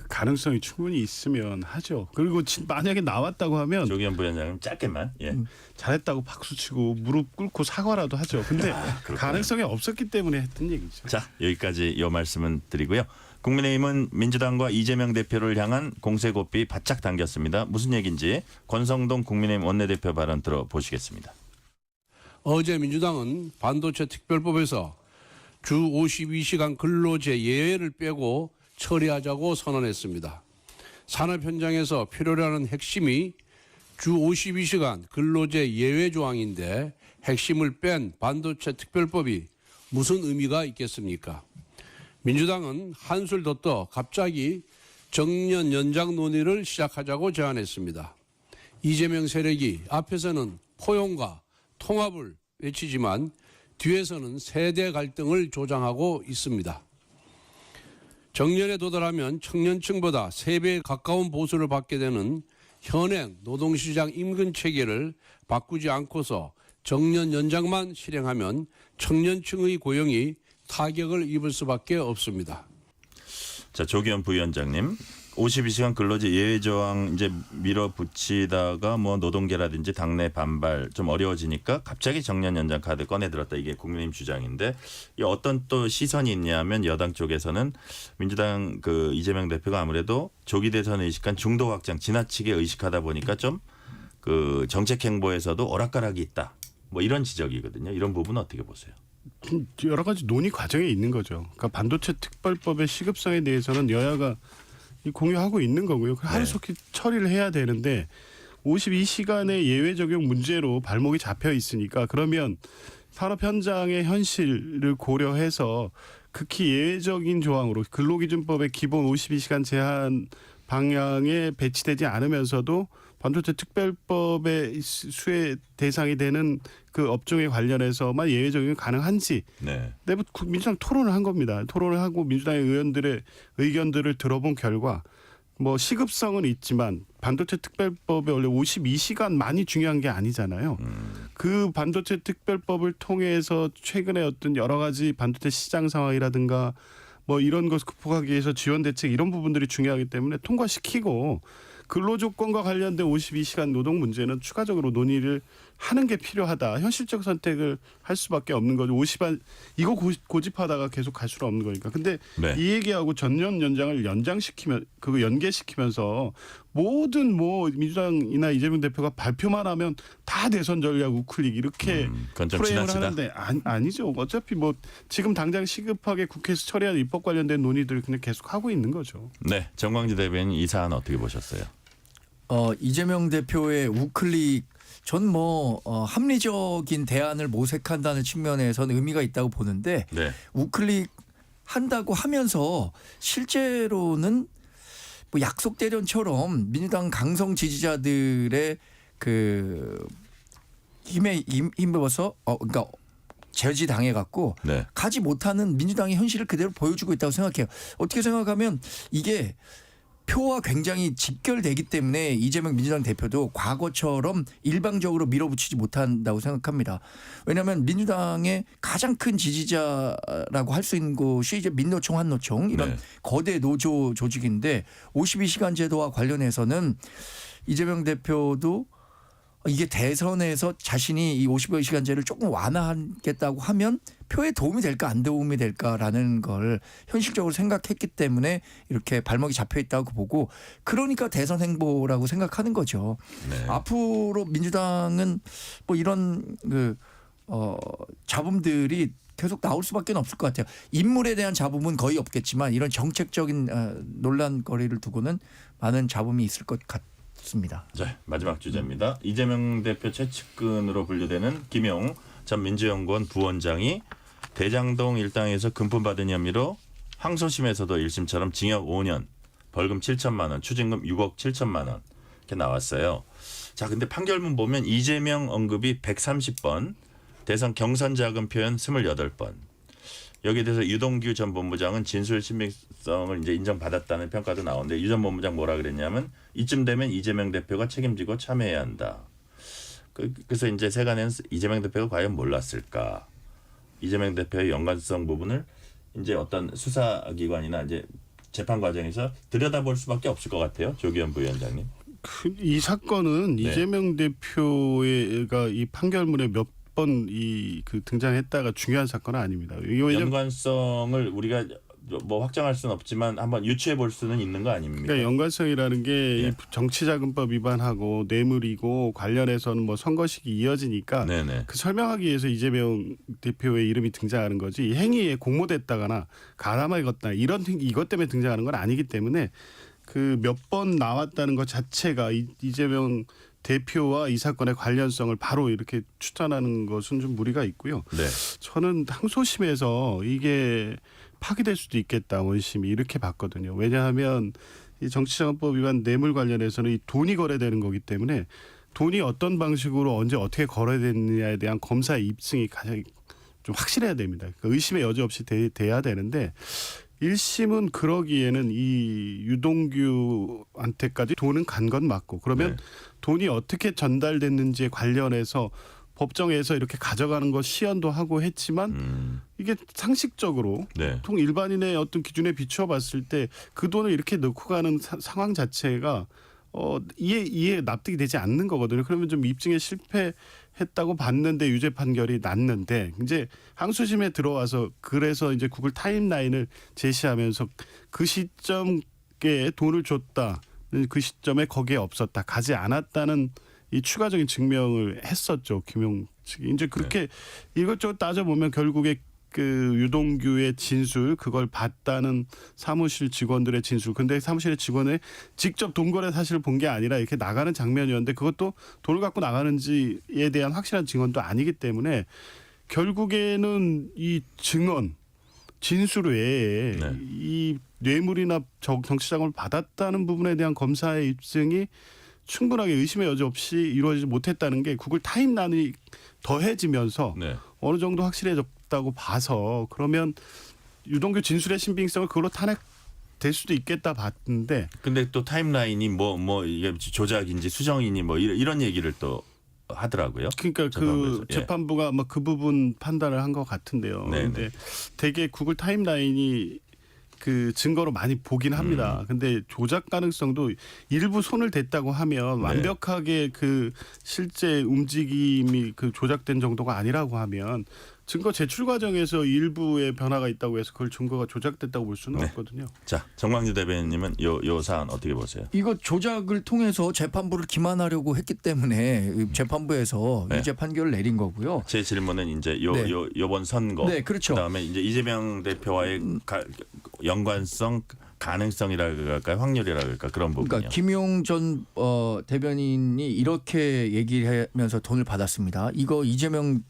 가능성이 충분히 있으면 하죠. 그리고 만약에 나왔다고 하면 조기현 부위원장님 짧게만. 예. 잘했다고 박수치고 무릎 꿇고 사과라도 하죠. 근데 가능성이 없었기 때문에 했던 얘기죠. 자, 여기까지 이 말씀은 드리고요. 국민의힘은 민주당과 이재명 대표를 향한 공세 고삐 바짝 당겼습니다. 무슨 얘기인지 권성동 국민의힘 원내대표 발언 들어보시겠습니다. 어제 민주당은 반도체 특별법에서 주 52시간 근로제 예외를 빼고 처리하자고 선언했습니다. 산업 현장에서 필요로 하는 핵심이 주 52시간 근로제 예외 조항인데 핵심을 뺀 반도체 특별법이 무슨 의미가 있겠습니까? 민주당은 한술 더 떠 갑자기 정년 연장 논의를 시작하자고 제안했습니다. 이재명 세력이 앞에서는 포용과 통합을 외치지만 뒤에서는 세대 갈등을 조장하고 있습니다. 정년에 도달하면 청년층보다 3배 가까운 보수를 받게 되는 현행 노동시장 임금 체계를 바꾸지 않고서 정년 연장만 실행하면 청년층의 고용이 타격을 입을 수밖에 없습니다. 자, 조기현 부위원장님. 52시간 근로제 예외 조항 이제 밀어붙이다가 뭐 노동계라든지 당내 반발 좀 어려워지니까 갑자기 정년 연장 카드 꺼내들었다. 이게 국민의힘 주장인데 이 어떤 또 시선이 있냐면 여당 쪽에서는 민주당 그 이재명 대표가 아무래도 조기 대선 의식한 중도 확장 지나치게 의식하다 보니까 좀 그 정책 행보에서도 오락가락이 있다. 뭐 이런 지적이거든요. 이런 부분은 어떻게 보세요? 여러 가지 논의 과정에 있는 거죠. 그러니까 반도체 특별법의 시급성에 대해서는 여야가 공유하고 있는 거고요. 하루속히 처리를 해야 되는데 52시간의 예외 적용 문제로 발목이 잡혀 있으니까 그러면 산업 현장의 현실을 고려해서 극히 예외적인 조항으로 근로기준법의 기본 52시간 제한 방향에 배치되지 않으면서도 반도체 특별법의 수혜 대상이 되는 그 업종에 관련해서만 예외 적용이 가능한지 네. 내부 민주당 토론을 한 겁니다. 토론을 하고 민주당의 의원들의 의견들을 들어본 결과 뭐 시급성은 있지만 반도체 특별법에 원래 52시간만이 중요한 게 아니잖아요. 그 반도체 특별법을 통해서 최근에 어떤 여러 가지 반도체 시장 상황이라든가 뭐 이런 것 극복하기 위해서 지원 대책 이런 부분들이 중요하기 때문에 통과시키고 근로조건과 관련된 52시간 노동 문제는 추가적으로 논의를 하는 게 필요하다. 현실적 선택을 할 수밖에 없는 거죠. 50한 이거 고집하다가 계속 갈 수는 없는 거니까. 근데 네. 이 얘기하고 전년 연장을 연장시키면 그거 연계시키면서 모든 뭐 민주당이나 이재명 대표가 발표만 하면 다 대선 전략 우클릭 이렇게 그건 좀 프레임을 지나치다. 하는데 아니죠. 어차피 뭐 지금 당장 시급하게 국회에서 처리할 입법 관련된 논의들을 그냥 계속 하고 있는 거죠. 네, 정광지 대변인 이 사안 어떻게 보셨어요? 이재명 대표의 우클릭 전 뭐 합리적인 대안을 모색한다는 측면에서는 의미가 있다고 보는데 네. 우클릭 한다고 하면서 실제로는 뭐 약속 대련처럼 민주당 강성 지지자들의 그 힘에 힘입어서 그러니까 제지 당해 갖고 네. 가지 못하는 민주당의 현실을 그대로 보여주고 있다고 생각해요. 어떻게 생각하면 이게 표와 굉장히 직결되기 때문에 이재명 민주당 대표도 과거처럼 일방적으로 밀어붙이지 못한다고 생각합니다. 왜냐하면 민주당의 가장 큰 지지자라고 할 수 있는 곳이 이제 민노총, 한노총 이런 네. 거대 노조 조직인데 52시간 제도와 관련해서는 이재명 대표도 이게 대선에서 자신이 이 52시간제를 조금 완화하겠다고 하면 표에 도움이 될까 안 도움이 될까라는 걸 현실적으로 생각했기 때문에 이렇게 발목이 잡혀 있다고 보고 그러니까 대선 행보라고 생각하는 거죠. 네. 앞으로 민주당은 뭐 이런 잡음들이 계속 나올 수밖에 없을 것 같아요. 인물에 대한 잡음은 거의 없겠지만 이런 정책적인 논란거리를 두고는 많은 잡음이 있을 것 같습니다. 자, 마지막 주제입니다. 이재명 대표 최측근으로 분류되는 김용 전 민주연구원 부원장이 대장동 일당에서 금품 받은 혐의로 항소심에서도 1심처럼 징역 5년, 벌금 7천만 원, 추징금 6억 7천만 원 이렇게 나왔어요. 자, 근데 판결문 보면 이재명 언급이 130번, 대선 경선 자금 표현 28번. 여기에 대해서 유동규 전 본부장은 진술 신빙성을 이제 인정받았다는 평가도 나오는데 유 전 본부장 뭐라 그랬냐면 이쯤 되면 이재명 대표가 책임지고 참여해야 한다. 그래서 이제 세간에는 이재명 대표가 과연 몰랐을까? 이재명 대표의 연관성 부분을 이제 어떤 수사기관이나 이제 재판 과정에서 들여다볼 수밖에 없을 것 같아요. 조기현 부위원장님. 이 사건은 네. 이재명 대표가 이 판결문에 몇 번 등장했다가 중요한 사건은 아닙니다. 이게 왜냐면 연관성을 우리가 뭐 확정할 수는 없지만 한번 유추해 볼 수는 있는 거 아닙니까? 그러니까 연관성이라는 게 예. 이 정치자금법 위반하고 뇌물이고 관련해서는 뭐 선거식이 이어지니까 네네. 그 설명하기 위해서 이재명 대표의 이름이 등장하는 거지 이 행위에 공모됐다거나 가담을 걷다 이것 때문에 등장하는 건 아니기 때문에 그 몇 번 나왔다는 것 자체가 이재명 대표와 이 사건의 관련성을 바로 이렇게 추천하는 것은 좀 무리가 있고요. 네. 저는 항소심에서 이게 파기될 수도 있겠다 원심이 이렇게 봤거든요. 왜냐하면 이 정치자금법 위반 뇌물 관련해서는 이 돈이 거래되는 거기 때문에 돈이 어떤 방식으로 언제 어떻게 거래됐느냐에 대한 검사의 입증이 가장 좀 확실해야 됩니다. 그러니까 의심의 여지 없이 돼야 되는데 1심은 그러기에는 이 유동규한테까지 돈은 간 건 맞고 그러면 네. 돈이 어떻게 전달됐는지에 관련해서 법정에서 이렇게 가져가는 거 시연도 하고 했지만 이게 상식적으로 네. 보통 일반인의 어떤 기준에 비추어 봤을 때 그 돈을 이렇게 넣고 가는 상황 자체가 이해 납득이 되지 않는 거거든요. 그러면 좀 입증에 실패했다고 봤는데 유죄 판결이 났는데 이제 항소심에 들어와서 그래서 이제 구글 타임라인을 제시하면서 그 시점에 돈을 줬다. 그 시점에 거기에 없었다. 가지 않았다는 이 추가적인 증명을 했었죠. 김용 측이. 이제 그렇게 이것저것 따져보면 결국에 그 유동규의 진술 그걸 봤다는 사무실 직원들의 진술. 근데 사무실의 직원의 직접 돈거래 사실을 본 게 아니라 이렇게 나가는 장면이었는데 그것도 돈을 갖고 나가는지에 대한 확실한 증언도 아니기 때문에 결국에는 이 증언 진술 외에 네. 이 뇌물이나 정치자금을 받았다는 부분에 대한 검사의 입증이 충분하게 의심의 여지 없이 이루어지지 못했다는 게 구글 타임라인이 더해지면서 네. 어느 정도 확실해졌다고 봐서 그러면 유동규 진술의 신빙성을 그걸로 탄핵될 수도 있겠다 봤는데 근데 또 타임라인이 뭐 이게 조작인지 수정인지 뭐 이런 얘기를 또 하더라고요. 그러니까 재판부에서. 그 예. 재판부가 뭐 그 부분 판단을 한 것 같은데요. 네네. 근데 되게 구글 타임라인이 그 증거로 많이 보긴 합니다. 근데 조작 가능성도 일부 손을 댔다고 하면 네. 완벽하게 그 실제 움직임이 그 조작된 정도가 아니라고 하면 증거 제출 과정에서 일부의 변화가 있다고 해서 그걸 증거가 조작됐다고 볼 수는 네. 없거든요. 자, 정광주 대변인님은 요 사안 어떻게 보세요? 이거 조작을 통해서 재판부를 기만하려고 했기 때문에 재판부에서 네. 유죄 판결을 내린 거고요. 제 질문은 이제 네. 요번 선거, 네, 그렇죠. 그다음에 이제 이재명 대표와의 연관성, 가능성이라고 할까요, 확률이라고 할까 그런 부분이요. 그러니까 김용 전 대변인이 이렇게 얘기를 하면서 돈을 받았습니다. 이거 이재명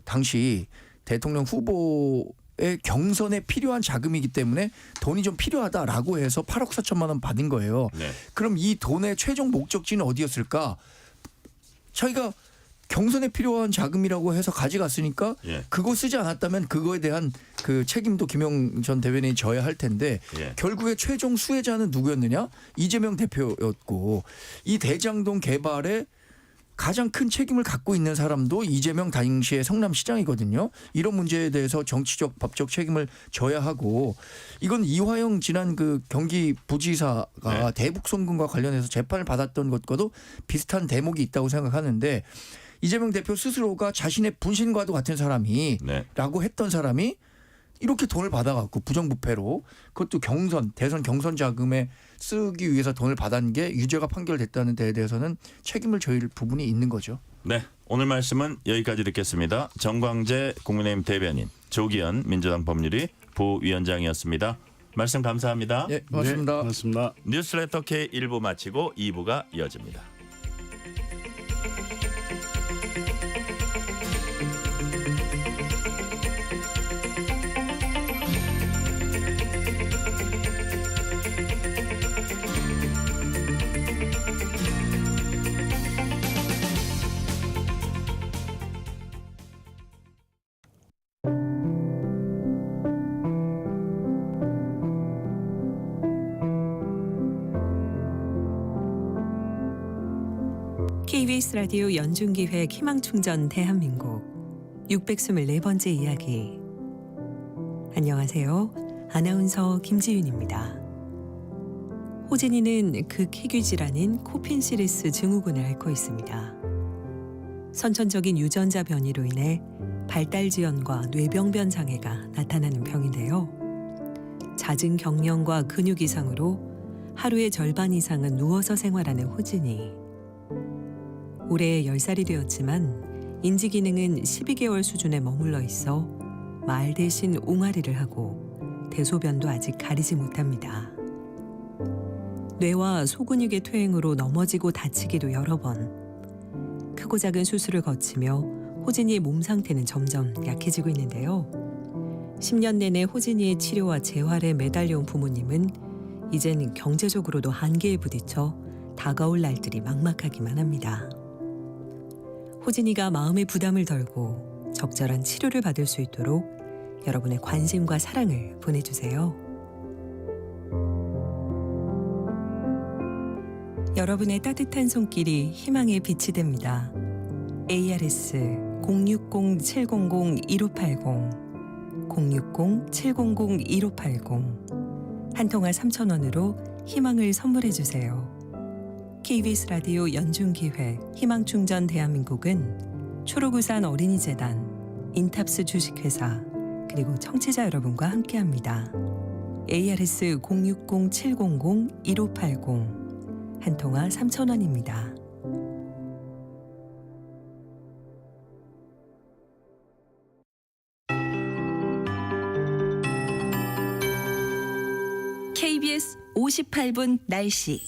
당시 대통령 후보의 경선에 필요한 자금이기 때문에 돈이 좀 필요하다라고 해서 8억 4천만 원 받은 거예요. 네. 그럼 이 돈의 최종 목적지는 어디였을까? 자기가 경선에 필요한 자금이라고 해서 가져갔으니까 예. 그거 쓰지 않았다면 그거에 대한 그 책임도 김용 전 대변인이 져야 할 텐데 예. 결국에 최종 수혜자는 누구였느냐? 이재명 대표였고 이 대장동 개발에 가장 큰 책임을 갖고 있는 사람도 이재명 당시의 성남시장이거든요. 이런 문제에 대해서 정치적 법적 책임을 져야 하고 이건 이화영 지난 그 경기 부지사가 네. 대북 송금과 관련해서 재판을 받았던 것과도 비슷한 대목이 있다고 생각하는데 이재명 대표 스스로가 자신의 분신과도 같은 사람이 네. 라고 했던 사람이 이렇게 돈을 받아갖고 부정부패로 그것도 대선 경선 자금에 쓰기 위해서 돈을 받은 게 유죄가 판결됐다는 데에 대해서는 책임을 져야 부분이 있는 거죠. 네, 오늘 말씀은 여기까지 듣겠습니다. 정광재 국민의힘 대변인, 조기현 민주당 법률위 부위원장이었습니다. 말씀 감사합니다. 예, 고맙습니다. 네, 고맙습니다. 뉴스레터 K 1부 마치고 2부가 이어집니다. KBS 라디오 연중기획 희망충전 대한민국 624번째 이야기. 안녕하세요. 아나운서 김지윤입니다. 호진이는 극희귀질환인 코핀시리스 증후군을 앓고 있습니다. 선천적인 유전자 변이로 인해 발달 지연과 뇌병변 장애가 나타나는 병인데요. 잦은 경련과 근육 이상으로 하루의 절반 이상은 누워서 생활하는 호진이. 올해 10살이 되었지만 인지 기능은 12개월 수준에 머물러 있어 말 대신 옹알이를 하고 대소변도 아직 가리지 못합니다. 뇌와 소근육의 퇴행으로 넘어지고 다치기도 여러 번. 크고 작은 수술을 거치며 호진이의 몸 상태는 점점 약해지고 있는데요. 10년 내내 호진이의 치료와 재활에 매달려온 부모님은 이젠 경제적으로도 한계에 부딪혀 다가올 날들이 막막하기만 합니다. 호진이가 마음의 부담을 덜고 적절한 치료를 받을 수 있도록 여러분의 관심과 사랑을 보내주세요. 여러분의 따뜻한 손길이 희망의 빛이 됩니다. ARS 060-700-1580 060-700-1580 한 통화 3,000원으로 희망을 선물해주세요. KBS 라디오 연중기획 희망충전 대한민국은 초록우산 어린이재단, 인탑스 주식회사 그리고 청취자 여러분과 함께합니다. ARS 060-700-1580 한 통화 3,000원입니다. KBS 58분 날씨.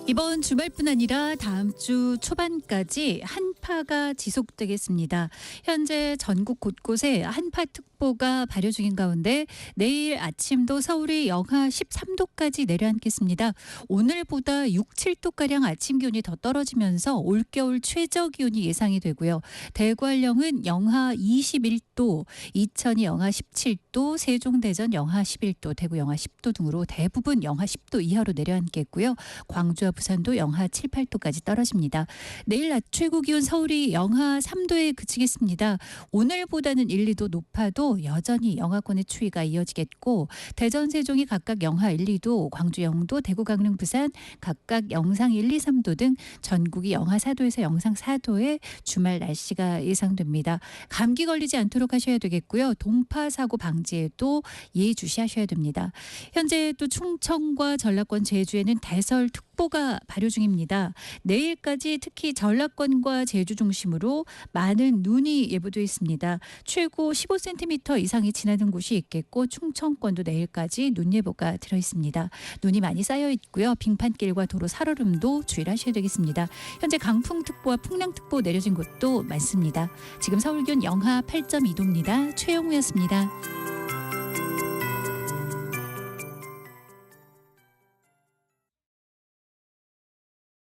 이번 주말뿐 아니라 다음 주 초반까지 한파가 지속되겠습니다. 현재 전국 곳곳에 한파특보가 발효 중인 가운데 내일 아침도 서울이 영하 13도까지 내려앉겠습니다. 오늘보다 6, 7도가량 아침 기온이 더 떨어지면서 올겨울 최저 기온이 예상이 되고요. 대관령은 영하 21도, 이천이 영하 17도, 세종대전 영하 11도, 대구 영하 10도 등으로 대부분 영하 10도 이하로 내려앉겠고요. 광주와 부산도 영하 7, 8도까지 떨어집니다. 내일 낮 최고 기온 서울 서울이 영하 3도에 그치겠습니다. 오늘보다는 1, 2도 높아도 여전히 영하권의 추위가 이어지겠고 대전, 세종이 각각 영하 1, 2도, 광주, 영도, 대구, 강릉, 부산 각각 영상 1, 2, 3도 등 전국이 영하 4도에서 영상 4도의 주말 날씨가 예상됩니다. 감기 걸리지 않도록 하셔야 되겠고요. 동파 사고 방지에도 예의주시하셔야 됩니다. 현재 또 충청과 전라권, 제주에는 대설특보가 발효 중입니다. 내일까지 특히 전라권과 제주 중심으로 많은 눈이 예보돼 있습니다. 최고 15cm 이상이 지나는 곳이 있겠고 충청권도 내일까지 눈 예보가 들어 있습니다. 눈이 많이 쌓여 있고요. 빙판길과 도로 살얼음도 주의를 하셔야 되겠습니다. 현재 강풍특보와 풍랑특보 내려진 곳도 많습니다. 지금 서울 기온 영하 8.2도입니다. 최영우였습니다.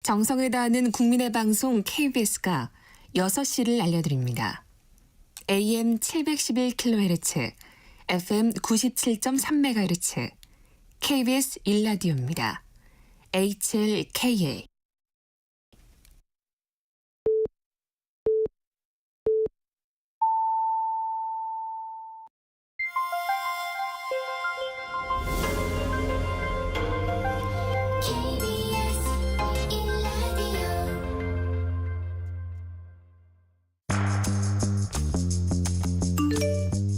정성을 다하는 국민의 방송 KBS가 6시를 알려드립니다. AM 711kHz, FM 97.3MHz, KBS 1라디오입니다. HLKA.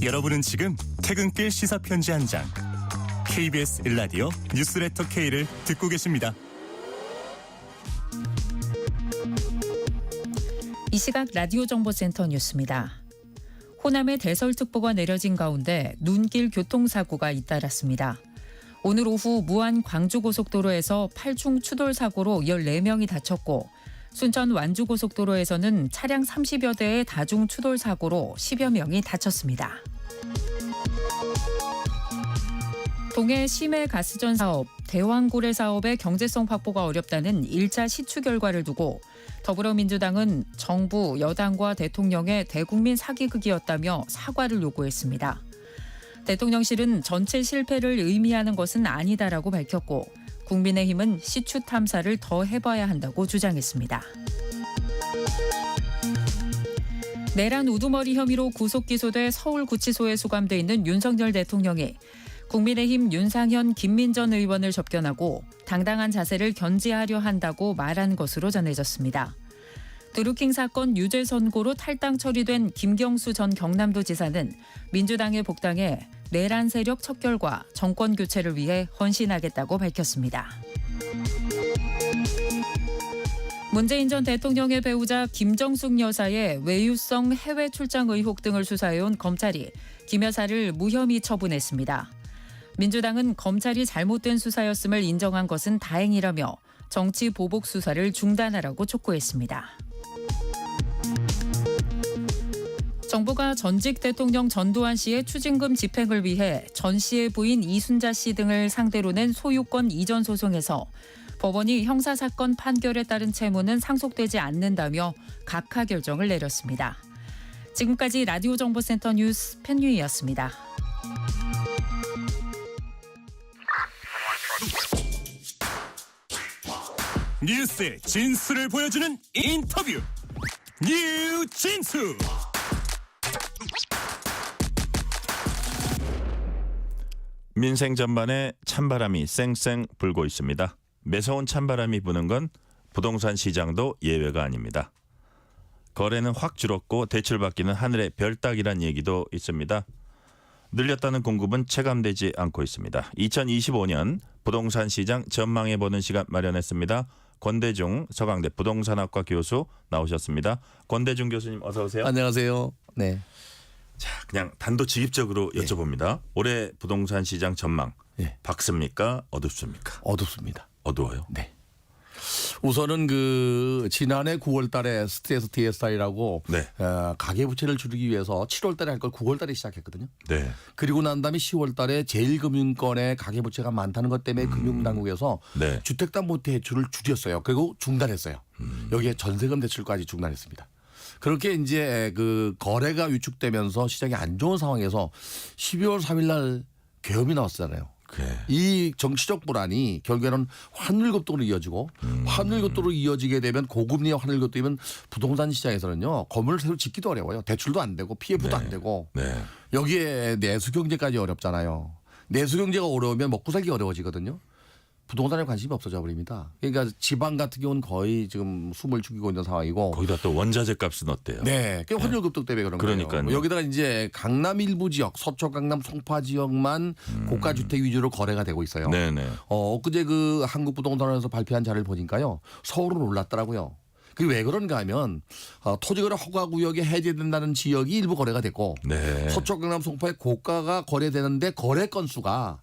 여러분은 지금 퇴근길 시사편지 한 장 KBS 1라디오 뉴스레터 K를 듣고 계십니다. 이 시각 라디오 정보센터 뉴스입니다. 호남에 대설특보가 내려진 가운데 눈길 교통사고가 잇따랐습니다. 오늘 오후 무안 광주고속도로에서 8중 추돌 사고로 14명이 다쳤고 순천 완주고속도로에서는 차량 30여 대의 다중 추돌 사고로 10여 명이 다쳤습니다. 동해 심해 가스전 사업, 대왕고래 사업의 경제성 확보가 어렵다는 1차 시추 결과를 두고 더불어민주당은 정부, 여당과 대통령의 대국민 사기극이었다며 사과를 요구했습니다. 대통령실은 전체 실패를 의미하는 것은 아니다라고 밝혔고 국민의힘은 시추 탐사를 더 해봐야 한다고 주장했습니다. 내란 우두머리 혐의로 구속 기소돼 서울구치소에 수감돼 있는 윤석열 대통령이 국민의힘 윤상현, 김민전 의원을 접견하고 당당한 자세를 견지하려 한다고 말한 것으로 전해졌습니다. 드루킹 사건 유죄 선고로 탈당 처리된 김경수 전 경남도지사는 민주당에 복당해 내란 세력 척결과 정권 교체를 위해 헌신하겠다고 밝혔습니다. 문재인 전 대통령의 배우자 김정숙 여사의 외유성 해외 출장 의혹 등을 수사해온 검찰이 김 여사를 무혐의 처분했습니다. 민주당은 검찰이 잘못된 수사였음을 인정한 것은 다행이라며 정치 보복 수사를 중단하라고 촉구했습니다. 정부가 전직 대통령 전두환 씨의 추징금 집행을 위해 전 씨의 부인 이순자 씨 등을 상대로 낸 소유권 이전 소송에서 법원이 형사사건 판결에 따른 채무는 상속되지 않는다며 각하 결정을 내렸습니다. 지금까지 라디오 정보센터 뉴스 편유희였습니다. 뉴스의 진수를 보여주는 인터뷰 뉴진수. 민생 전반에 찬바람이 쌩쌩 불고 있습니다. 매서운 찬바람이 부는 건 부동산 시장도 예외가 아닙니다. 거래는 확 줄었고 대출받기는 하늘의 별 따기란 얘기도 있습니다. 늘렸다는 공급은 체감되지 않고 있습니다. 2025년 부동산 시장 전망해보는 시간 마련했습니다. 권대중 서강대 부동산학과 교수 나오셨습니다. 권대중 교수님 어서 오세요. 안녕하세요. 네. 자, 그냥 단도직입적으로 여쭤봅니다. 올해 부동산 시장 전망 밝습니까? 어둡습니까? 어둡습니다. 어두워요? 네. 우선은 그 지난해 9월달에 스트레스 DSR이라고 가계부채를 줄이기 위해서 7월달에 할 걸 9월달에 시작했거든요. 네. 그리고 난 다음에 10월달에 제1금융권의 가계부채가 많다는 것 때문에 금융당국에서 주택담보대출을 줄였어요. 그리고 중단했어요. 여기에 전세금 대출까지 중단했습니다. 그렇게 이제 그 거래가 위축되면서 시장이 안 좋은 상황에서 12월 3일 날 계엄이 나왔잖아요. 이 정치적 불안이 결국에는 환율 급등으로 이어지고 환율 급등으로 이어지게 되면 고금리와 환율 급등이면 부동산 시장에서는요 건물을 새로 짓기도 어려워요. 대출도 안 되고 PF도 안 되고 여기에 내수 경제까지 어렵잖아요. 내수 경제가 어려우면 먹고 살기 어려워지거든요. 부동산에 관심이 없어져 버립니다. 그러니까 지방 같은 경우는 거의 지금 숨을 죽이고 있는 상황이고 거기다 또 원자재 값은 어때요? 네, 그 환율 급등 때문에 그런 거예요. 그러니까요. 여기다가 이제 강남 일부 지역, 서초 강남 송파 지역만 고가 주택 위주로 거래가 되고 있어요. 네네. 엊그제 그 한국부동산원에서 발표한 자료를 보니까요, 서울은 올랐더라고요. 그게 왜 그런가 하면 토지거래 허가구역이 해제된다는 지역이 일부 거래가 됐고 서초 강남 송파의 고가가 거래되는데 거래 건수가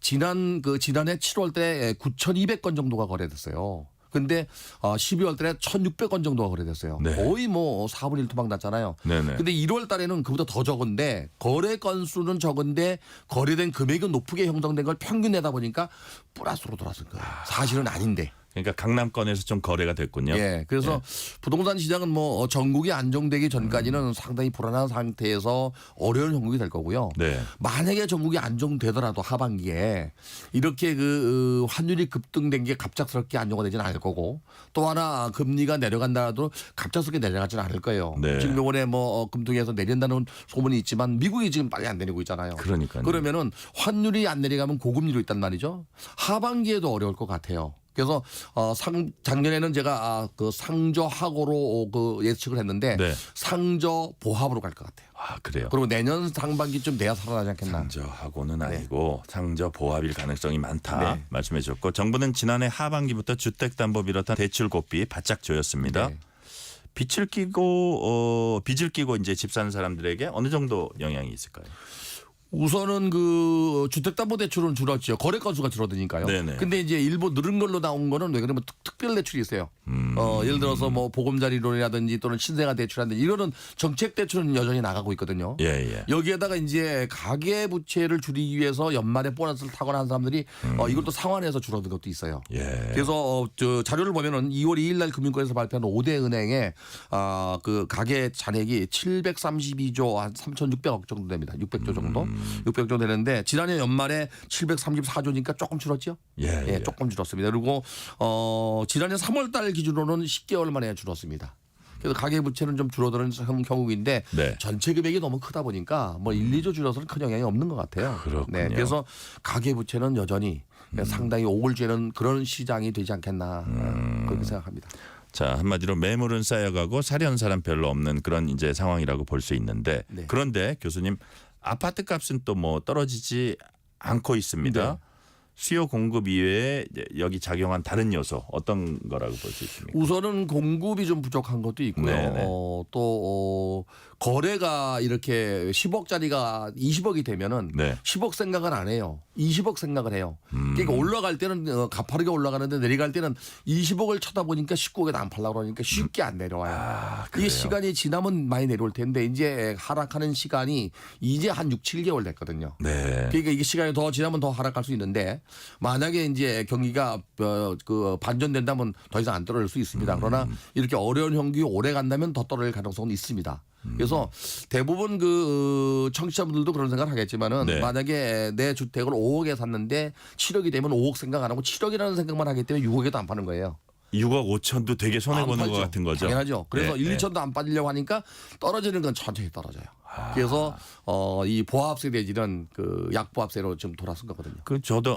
지난해 7월 때 9,200건 정도가 거래됐어요. 근데 12월 달에 1,600건 정도가 거래됐어요. 거의 뭐 4분의 1 토막 났잖아요. 근데 1월 달에는 그보다 더 적은데 거래 건수는 적은데 거래된 금액은 높게 형성된 걸 평균 내다 보니까 플러스로 돌았을 거예요. 사실은 아닌데. 그러니까 강남권에서 좀 거래가 됐군요. 예, 그래서 부동산 시장은 뭐 전국이 안정되기 전까지는 상당히 불안한 상태에서 어려운 형국이 될 거고요. 만약에 전국이 안정되더라도 하반기에 이렇게 그 환율이 급등된 게 갑작스럽게 안정화 되지는 않을 거고 또 하나 금리가 내려간다라도 갑작스럽게 내려가지는 않을 거예요. 지금 이번에 뭐 금통위에서 내린다는 소문이 있지만 미국이 지금 빨리 안 내리고 있잖아요. 그러니까요. 그러면은 환율이 안 내려가면 고금리로 있단 말이죠. 하반기에도 어려울 것 같아요. 그래서 작년에는 제가 그 상저하고로 그 예측을 했는데 상저 보합으로 갈 것 같아요. 아, 그래요? 그리고 내년 상반기쯤 돼야 살아나지 않겠나. 상저하고는 아니고 상저 보합일 가능성이 많다 말씀해 주셨고 정부는 지난해 하반기부터 주택담보 비롯한 대출 고비 바짝 조였습니다. 빚을 끼고 이제 집 사는 사람들에게 어느 정도 영향이 있을까요? 우선은 그 주택담보대출은 줄었죠. 거래 건수가 줄어드니까요. 근데 이제 일부 늘은 걸로 나온 거는 왜 그러면 특별 대출이 있어요. 예를 들어서 뭐 보금자리론이라든지 또는 신생아 대출이라든지 이거는 정책 대출은 여전히 나가고 있거든요. 여기에다가 이제 가계 부채를 줄이기 위해서 연말에 보너스를 타거나 한 사람들이 이것도 상환해서 줄어든 것도 있어요. 그래서 저 자료를 보면은 2월 2일 날 금융권에서 발표한 5대 은행의 그 가계 잔액이 732조 한 3,600억 정도 됩니다. 600조 정도. 600조 정도 되는데 지난해 연말에 734조니까 조금 줄었죠. 조금 줄었습니다. 그리고 지난해 3월 달 기준으로는 10개월 만에 줄었습니다. 그래서 가계부채는 좀 줄어드는 경우인데 전체 금액이 너무 크다 보니까 뭐 1, 2조 줄어서는 큰 영향이 없는 것 같아요. 그래서 가계부채는 여전히 상당히 옥을 쬐는 그런 시장이 되지 않겠나 그렇게 생각합니다. 자, 한마디로 매물은 쌓여가고 사려는 사람 별로 없는 그런 이제 상황이라고 볼 수 있는데 그런데 교수님 아파트 값은 또 뭐 떨어지지 않고 있습니다. 수요 공급 이외에 여기 작용한 다른 요소 어떤 거라고 볼 수 있습니까? 우선은 공급이 좀 부족한 것도 있고요. 또 거래가 이렇게 10억짜리가 20억이 되면은 10억 생각을 안 해요. 20억 생각을 해요. 그러니까 올라갈 때는 가파르게 올라가는데 내려갈 때는 20억을 쳐다보니까 19억에 안 팔려고 그러니까 쉽게 안 내려와요. 이게 시간이 지나면 많이 내려올 텐데 이제 하락하는 시간이 이제 한 6, 7개월 됐거든요. 그러니까 이게 시간이 더 지나면 더 하락할 수 있는데 만약에 이제 경기가 그 반전된다면 더 이상 안 떨어질 수 있습니다. 그러나 이렇게 어려운 형국이 오래 간다면 더 떨어질 가능성은 있습니다. 그래서 대부분 그 청취자분들도 그런 생각을 하겠지만은 만약에 내 주택을 5억에 샀는데 7억이 되면 5억 생각 안 하고 7억이라는 생각만 하기 때문에 6억에도 안 파는 거예요. 6억 5천도 되게 손해보는 것 같은 거죠. 당연하죠. 그래서 1, 2천도 안 빠지려고 하니까 떨어지는 건 천천히 떨어져요. 그래서 이 보합세 대지는 그 약보합세로 좀 돌아선 거거든요.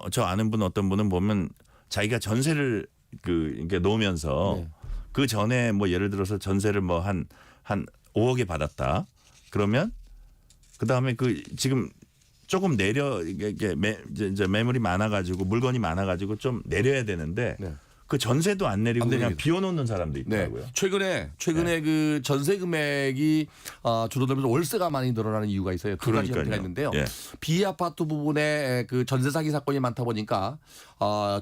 저 아는 분 어떤 분은 보면 자기가 전세를 이렇게 놓으면서 그 전에 뭐 예를 들어서 전세를 뭐 한 5억에 받았다. 그러면 그 다음에 그 지금 조금 이게 매물이 많아가지고 물건이 많아가지고 좀 내려야 되는데 그 전세도 안 내리고 그냥 비워놓는 사람도 있더라고요. 최근에 그 전세 금액이 줄어들면서 월세가 많이 늘어나는 이유가 있어요. 두 가지 형태가 있는데요. 비아파트 부분에 그 전세 사기 사건이 많다 보니까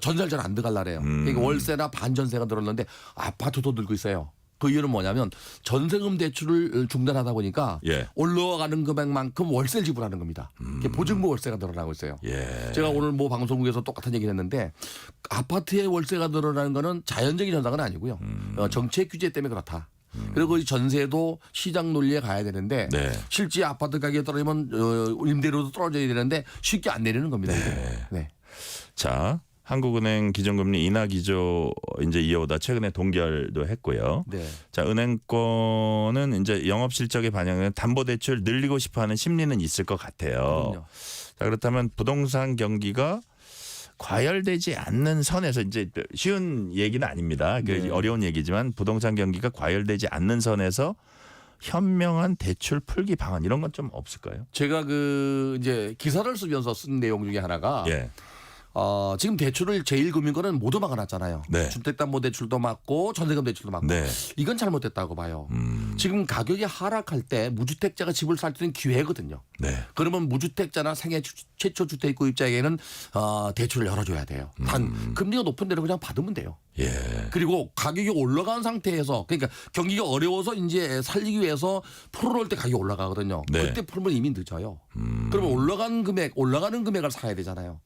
전세를 잘 안 들어갈라래요. 그러니까 월세나 반전세가 늘었는데 아파트도 늘고 있어요. 그 이유는 뭐냐면 전세금 대출을 중단하다 보니까 올라가는 금액만큼 월세를 지불하는 겁니다. 보증부 월세가 늘어나고 있어요. 제가 오늘 뭐 방송국에서 똑같은 얘기를 했는데 아파트의 월세가 늘어나는 거는 자연적인 현상은 아니고요. 정책 규제 때문에 그렇다. 그리고 이 전세도 시장 논리에 가야 되는데 네. 실제 아파트 가격이 떨어지면 임대료도 떨어져야 되는데 쉽게 안 내리는 겁니다. 네. 네. 자, 한국은행 기준금리 인하 기조 이제 이어오다 최근에 동결도 했고요. 네. 자, 은행권은 이제 영업 실적에 반영된 담보 대출 늘리고 싶어하는 심리는 있을 것 같아요. 그럼요. 자, 그렇다면 부동산 경기가 과열되지 않는 선에서 이제 쉬운 얘기는 아닙니다. 네. 어려운 얘기지만 부동산 경기가 과열되지 않는 선에서 현명한 대출 풀기 방안 이런 건 좀 없을까요? 제가 그 이제 기사를 쓰면서 쓴 내용 중에 하나가 예. 지금 대출을 제1금융권은 모두 막아놨잖아요. 네. 주택담보대출도 막고 전세금 대출도 막고. 네. 이건 잘못됐다고 봐요. 지금 가격이 하락할 때 무주택자가 집을 살 수 있는 기회거든요. 네. 그러면 무주택자나 생애 최초 주택 구입자에게는 대출을 열어줘야 돼요. 단 금리가 높은 데로 그냥 받으면 돼요. 예. 그리고 가격이 올라간 상태에서 그러니까 경기가 어려워서 이제 살리기 위해서 풀어놓을 때 가격이 올라가거든요. 네. 그때 풀면 이미 늦어요. 그러면 올라가는 금액을 사야 되잖아요.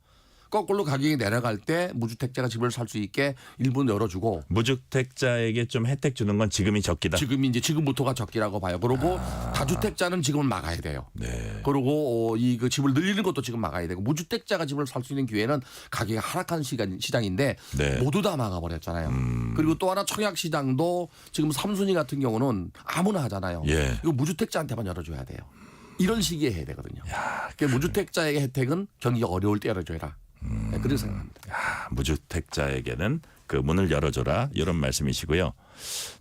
거꾸로 가격이 내려갈 때 무주택자가 집을 살 수 있게 일부는 열어주고 무주택자에게 좀 혜택 주는 건 지금이 적기다. 지금부터가 적기라고 봐요. 그리고 다주택자는 지금은 막아야 돼요. 네. 그리고 그 집을 늘리는 것도 지금 막아야 되고 무주택자가 집을 살 수 있는 기회는 가격이 하락한 시장인데 네. 모두 다 막아버렸잖아요. 그리고 또 하나 청약 시장도 지금 3순위 같은 경우는 아무나 하잖아요. 예. 이거 무주택자한테만 열어줘야 돼요. 이런 시기에 해야 되거든요. 그러니까 무주택자에게 혜택은 경기가 어려울 때 열어줘라. 네, 그렇게 생각합니다. 무주택자에게는 그 문을 열어줘라 이런 말씀이시고요.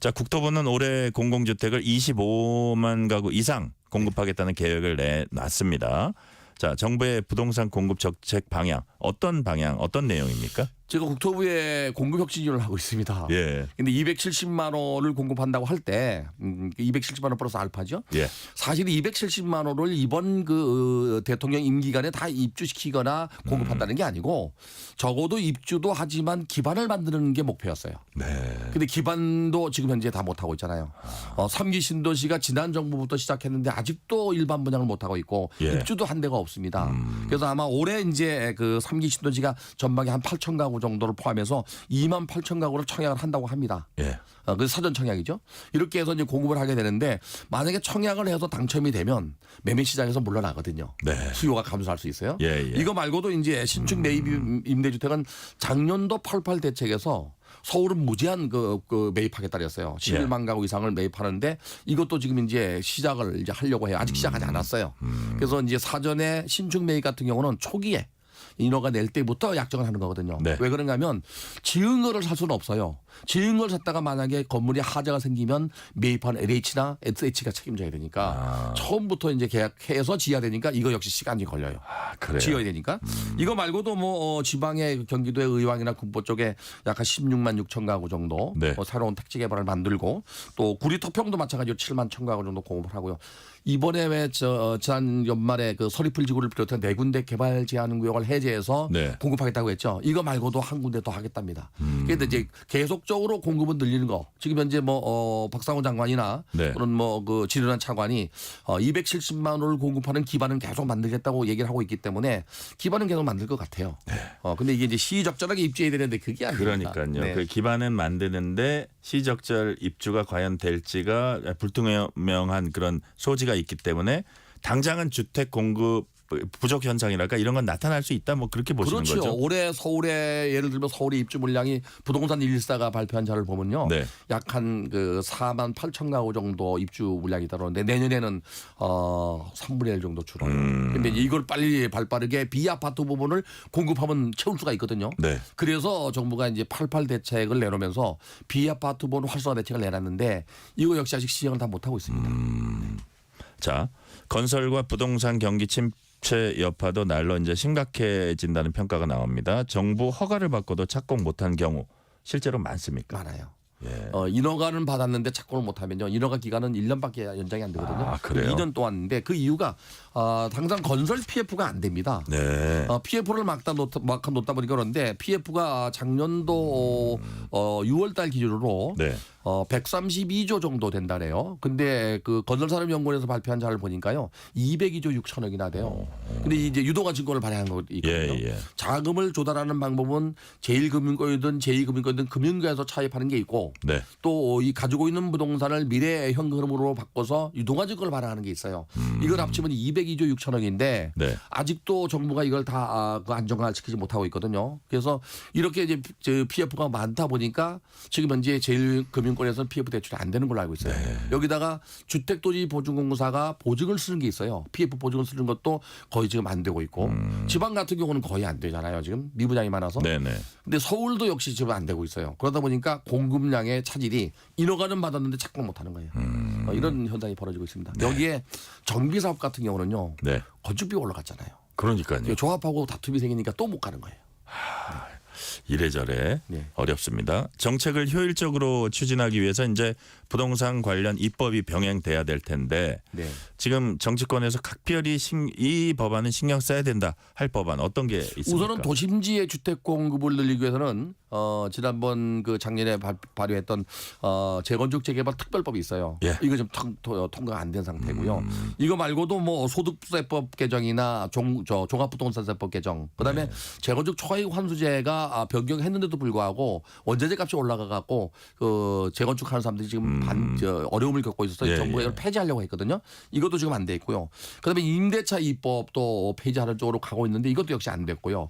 자, 국토부는 올해 공공주택을 25만 가구 이상 공급하겠다는 계획을 내놨습니다. 자, 정부의 부동산 공급 정책 방향 어떤 내용입니까? 제가 국토부에 공급 혁신위를 하고 있습니다. 예. 근데 270만 원을 공급한다고 할 때 270만 원 플러스 알파죠. 예. 사실 270만 원을 이번 그 대통령 임기간에 다 입주시키거나 공급한다는 게 아니고 적어도 입주도 하지만 기반을 만드는 게 목표였어요. 네. 근데 기반도 지금 현재 다 못하고 있잖아요. 3기 신도시가 지난 정부부터 시작했는데 아직도 일반 분양을 못하고 있고 예. 입주도 한 대가 없습니다. 그래서 아마 올해 이제 그 3기 신도시가 전방에 한 8천 가구 정도를 포함해서 2만 8천 가구를 청약을 한다고 합니다. 예. 그 사전 청약이죠. 이렇게 해서 이제 공급을 하게 되는데 만약에 청약을 해서 당첨이 되면 매매 시장에서 물러나거든요. 네. 수요가 감소할 수 있어요. 예. 이거 말고도 이제 신축 매입 임대주택은 작년도 88 대책에서 서울은 무제한 그 매입하겠다 그랬어요. 11만 가구 이상을 매입하는데 이것도 지금 이제 시작을 이제 하려고 해요. 아직 시작하지 않았어요. 그래서 이제 사전에 신축 매입 같은 경우는 초기에 인허가 낼 때부터 약정을 하는 거거든요. 네. 왜 그런가 하면 지은 거를 살 수는 없어요. 지은 걸 샀다가 만약에 건물에 하자가 생기면 매입한 LH나 SH가 책임져야 되니까 처음부터 이제 계약해서 지어야 되니까 이거 역시 시간이 걸려요. 그래요. 지어야 되니까. 이거 말고도 뭐 지방의 경기도의 의왕이나 군포 쪽에 약 한 16만 6천 가구 정도 네. 새로운 택지 개발을 만들고 또 구리 토평도 마찬가지로 7만 1천 가구 정도 공급을 하고요. 이번에 왜 지난 연말에 그 서리풀 지구를 비롯한 네 군데 개발 제한 구역을 해제해서 네. 공급하겠다고 했죠. 이거 말고도 한 군데 더 하겠답니다. 그런데 이제 계속적으로 공급은 늘리는 거. 지금 현재 뭐 박상호 장관이나 네. 또는 뭐 그 지르난 차관이 270만 원을 공급하는 기반은 계속 만들겠다고 얘기를 하고 있기 때문에 기반은 계속 만들 것 같아요. 근데 이게 이제 시적절하게 입주해야 되는데 그게 아니니까. 그러니까요. 네. 그 기반은 만드는데 시적절 입주가 과연 될지가 불투명한 그런 소지가 있기 때문에 당장은 주택 공급 부족 현상이랄까 이런 건 나타날 수 있다 뭐 그렇게 보시는 그렇죠. 거죠. 올해 서울에 예를 들면 서울의 입주 물량이 부동산 114가 발표한 자를 보면요. 네. 약 한 그 4만 8천 가구 정도 입주 물량이 들어오는데 내년에는 3분의 1 정도 줄어요. 근데 이걸 빨리 발빠르게 비아파트 부분을 공급하면 채울 수가 있거든요. 네. 그래서 정부가 이제 88 대책을 내놓으면서 비아파트 부분 활성화 대책을 내놨는데 이거 역시 아직 시행을 다 못하고 있습니다. 자, 건설과 부동산 경기 침체 여파도 날로 이제 심각해진다는 평가가 나옵니다. 정부 허가를 받고도 착공 못한 경우 실제로 많습니까? 많아요. 예. 인허가는 받았는데 착공을 못하면요. 인허가 기간은 1년밖에 연장이 안 되거든요. 아, 그래요? 2년 동안인데 그 이유가 당장 건설 PF가 안 됩니다. 네. PF를 막 놓다 보니까 그런데 PF가 작년도 6월달 기준으로 네. 132조 정도 된다네요. 근데 그 건설산업연구원에서 발표한 자를 보니까요. 202조 6천억이나 돼요. 근데 이제 유동화 증권을 발행한 거 있거든요. 예. 자금을 조달하는 방법은 제1금융권이든 제2금융권이든 금융가에서 차입하는 게 있고 있고 네. 또 이 가지고 있는 부동산을 미래 현금으로 바꿔서 유동화증권을 발행하는 게 있어요. 이걸 합치면 202조 6천억인데 네. 아직도 정부가 이걸 다 안정화시키지 못하고 있거든요. 그래서 이렇게 이제 PF가 많다 보니까 지금 현재 제1금융권에서는 PF 대출이 안 되는 걸로 알고 있어요. 네. 여기다가 주택도시보증공사가 보증을 쓰는 게 있어요. PF 보증을 쓰는 것도 거의 지금 안 되고 있고 지방 같은 경우는 거의 안 되잖아요. 지금 미분양이 많아서. 네네. 근데 서울도 역시 지금 안 되고 있어요. 그러다 보니까 공급량의 차질이 인허가는 받았는데 착각 못하는 거예요. 이런 현상이 벌어지고 있습니다. 네. 여기에 정비 사업 같은 경우는요. 네. 건축비가 올라갔잖아요. 그러니까요. 조합하고 다툼이 생기니까 또 못 가는 거예요. 이래저래 네. 어렵습니다. 정책을 효율적으로 추진하기 위해서 이제 부동산 관련 입법이 병행돼야 될 텐데 네. 지금 정치권에서 각별히 이 법안은 신경 써야 된다 할 법안 어떤 게 있습니까? 우선은 도심지의 주택 공급을 늘리기 위해서는 지난번 그 작년에 발의했던 재건축 재개발 특별법이 있어요. 예. 이거 좀 통과가 안 된 상태고요. 이거 말고도 뭐 소득세법 개정이나 종합부동산세법 개정, 그다음에 재건축 초과이익 환수제가 변경했는데도 불구하고 원자재 값이 올라가 갖고 그 재건축하는 사람들이 지금 어려움을 겪고 있어서 정부가 이걸 폐지하려고 했거든요. 이것도 지금 안 돼 있고요. 그다음에 임대차 입법도 폐지하는 쪽으로 가고 있는데 이것도 역시 안 됐고요.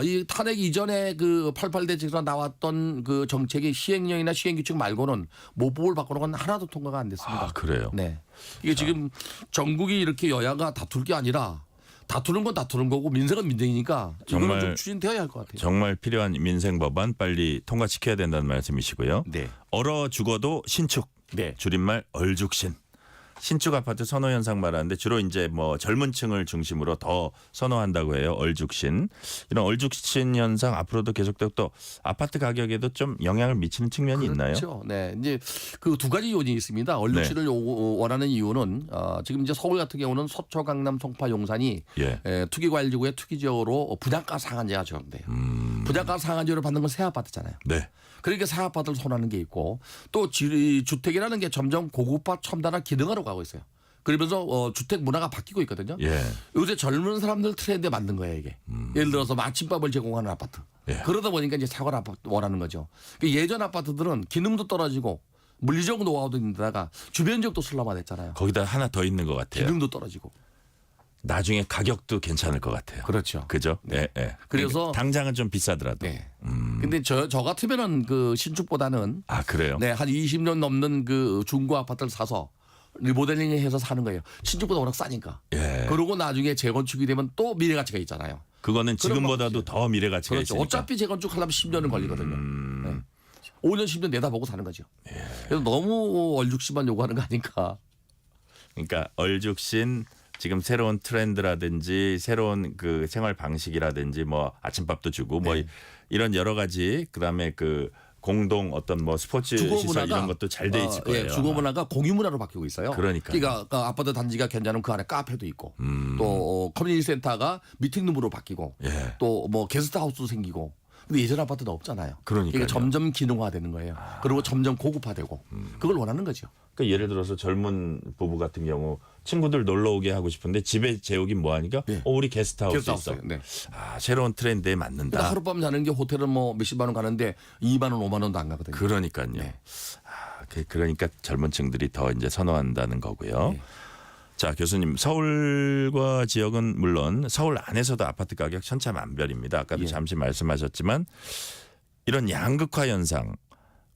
이 탄핵 이전에 그 88대책에서 나왔던 그 정책의 시행령이나 시행규칙 말고는 모법을 바꾸는 건 하나도 통과가 안 됐습니다. 아, 그래요? 네. 이게 지금 전국이 이렇게 여야가 다툴 게 아니라 다투는 건 다투는 거고 민생은 민생이니까 정말 좀 추진되어야 할 것 같아요. 정말 필요한 민생 법안 빨리 통과시켜야 된다는 말씀이시고요. 네. 얼어 죽어도 신축. 네. 줄임말 얼죽신. 신축 아파트 선호 현상 말하는데 주로 이제 뭐 젊은 층을 중심으로 더 선호한다고 해요. 얼죽신. 이런 얼죽신 현상 앞으로도 계속되고 또 아파트 가격에도 좀 영향을 미치는 측면이 있나요? 그렇죠. 네. 이제 그 두 가지 요인이 있습니다. 얼죽신을 원하는 이유는 지금 이제 서울 같은 경우는 서초, 강남, 송파, 용산이 투기과열지구의 투기지역으로 분양가 상한제가 적용돼요. 분양가 상한제를 받는 건 새 아파트잖아요. 네. 그러니까 새 아파트를 선호하는 게 있고 또 주택이라는 게 점점 고급화, 첨단화, 기능화로 가고 있어요. 그러면서 주택 문화가 바뀌고 있거든요. 예. 요새 젊은 사람들 트렌드에 맞는 거예요 이게. 예를 들어서 마침밥을 제공하는 아파트. 그러다 보니까 이제 사과 아파트 원하는 거죠. 예전 아파트들은 기능도 떨어지고 물리적 노하우도 있는데다가 주변 지역도 슬럼화됐잖아요. 거기다 하나 더 있는 것 같아요. 기능도 떨어지고. 나중에 가격도 괜찮을 것 같아요. 그렇죠. 그죠? 네. 네. 그래서 당장은 좀 비싸더라도. 네. 근데 저 같으면은 그 신축보다는 그래요? 네, 한 20년 넘는 그 중고 아파트를 사서 리모델링해서 사는 거예요. 신축보다 워낙 싸니까. 예. 그리고 나중에 재건축이 되면 또 미래 가치가 있잖아요. 그거는 지금보다도 더 미래 가치가 그렇죠. 있으니까. 어차피 재건축하려면 10년은 걸리거든요. 네. 5년 10년 내다보고 사는 거죠. 그래서 너무 얼죽심만 요구하는 거 아닌가. 그러니까 얼죽신 지금 새로운 트렌드라든지 새로운 그 생활 방식이라든지 뭐 아침밥도 주고 뭐 이런 여러 가지 그다음에 그 공동 어떤 뭐 스포츠 시설 이런 것도 잘 돼 있을 거예요. 주거 문화가 공유 문화로 바뀌고 있어요. 그러니까 아파트 단지가 괜찮으면 그 안에 카페도 있고 또 커뮤니티 센터가 미팅룸으로 바뀌고 또 뭐 게스트하우스도 생기고. 근데 예전 아파트는 없잖아요. 그러니까 점점 기능화되는 거예요. 그리고 점점 고급화되고 그걸 원하는 거죠. 그러니까 예를 들어서 젊은 부부 같은 경우 친구들 놀러 오게 하고 싶은데 집에 재우긴 뭐하니까 우리 게스트하우스 있어. 네. 새로운 트렌드에 맞는다. 그러니까 하룻밤 자는 게 호텔은 뭐 몇십만 원 가는데 2만 원, 5만 원도 안 가거든요. 그러니까요. 네. 그러니까 젊은 층들이 더 이제 선호한다는 거고요. 자, 교수님, 서울과 지역은 물론 서울 안에서도 아파트 가격 천차만별입니다. 아까도 잠시 말씀하셨지만 이런 양극화 현상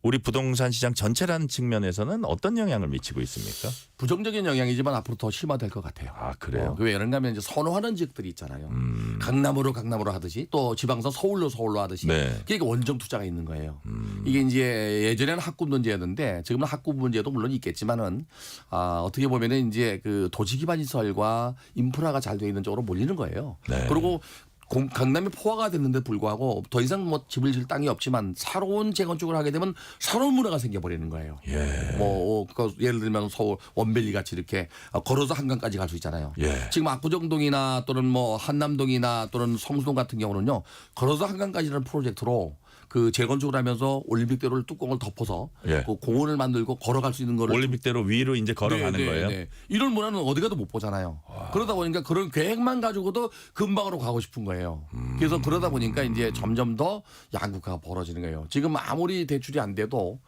우리 부동산 시장 전체라는 측면에서는 어떤 영향을 미치고 있습니까? 부정적인 영향이지만 앞으로 더 심화될 것 같아요. 그래요? 왜 그런가 하면 이제 선호하는 지역들이 있잖아요. 강남으로 하듯이 또 지방서 서울로 하듯이 그러니까 원정 투자가 있는 거예요. 이게 이제 예전에는 학군 문제였는데 지금은 학군 문제도 물론 있겠지만은 어떻게 보면은 이제 그 도시 기반 시설과 인프라가 잘 돼 있는 쪽으로 몰리는 거예요. 그리고 강남이 포화가 됐는데 불구하고 더 이상 뭐 집을 질 땅이 없지만 새로운 재건축을 하게 되면 새로운 문화가 생겨버리는 거예요. 예를 들면 서울 원밸리 같이 이렇게 걸어서 한강까지 갈 수 있잖아요. 지금 압구정동이나 또는 뭐 한남동이나 또는 성수동 같은 경우는요 걸어서 한강까지라는 프로젝트로 그 재건축을 하면서 올림픽대로를 뚜껑을 덮어서 예. 그 공원을 만들고 걸어갈 수 있는 거를 올림픽대로 위로 이제 걸어가는 거예요. 이런 문화는 어디 가도 못 보잖아요. 그러다 보니까 그런 계획만 가지고도 금방으로 가고 싶은 거예요. 그래서 그러다 보니까 이제 점점 더 양극화가 벌어지는 거예요. 지금 아무리 대출이 안 돼도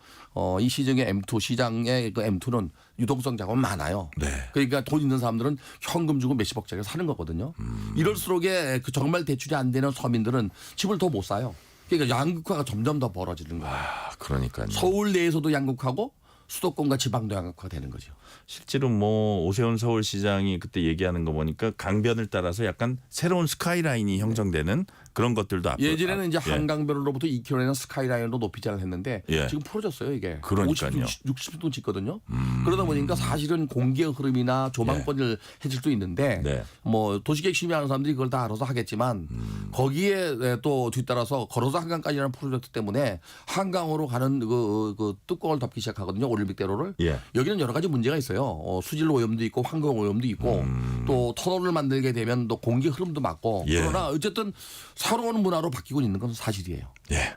이 시장의 M2 시장의 그 M2는 유동성 자금은 많아요. 네. 그러니까 돈 있는 사람들은 현금 주고 몇십억짜리 사는 거거든요. 이럴수록에 그 정말 대출이 안 되는 서민들은 집을 더 못 사요. 그러니까 양극화가 점점 더 벌어지는 거예요. 그러니까요. 서울 내에서도 양극화고 수도권과 지방도 양극화가 되는 거죠. 실제로 뭐 오세훈 서울시장이 그때 얘기하는 거 보니까 강변을 따라서 약간 새로운 스카이라인이 형성되는 그런 것들도 예전에는 이제 예. 한강변으로부터 2km에는 스카이라인으로 높이자를 했는데 예. 지금 풀어졌어요 이게. 그러니까요. 60도 짓거든요. 그러다 보니까 사실은 공기의 흐름이나 조망권을 해줄 수 있는데 네. 뭐 도시계획 심의하는 사람들이 그걸 다 알아서 하겠지만 거기에 또 뒤따라서 걸어서 한강까지라는 프로젝트 때문에 한강으로 가는 그 뚜껑을 덮기 시작하거든요. 올림픽대로를. 예. 여기는 여러 가지 문제가 있어요. 수질 오염도 있고 환경 오염도 있고 또 터널을 만들게 되면 또 공기 흐름도 막고 예. 그러나 어쨌든 새로운 문화로 바뀌고 있는 건 사실이에요. 예.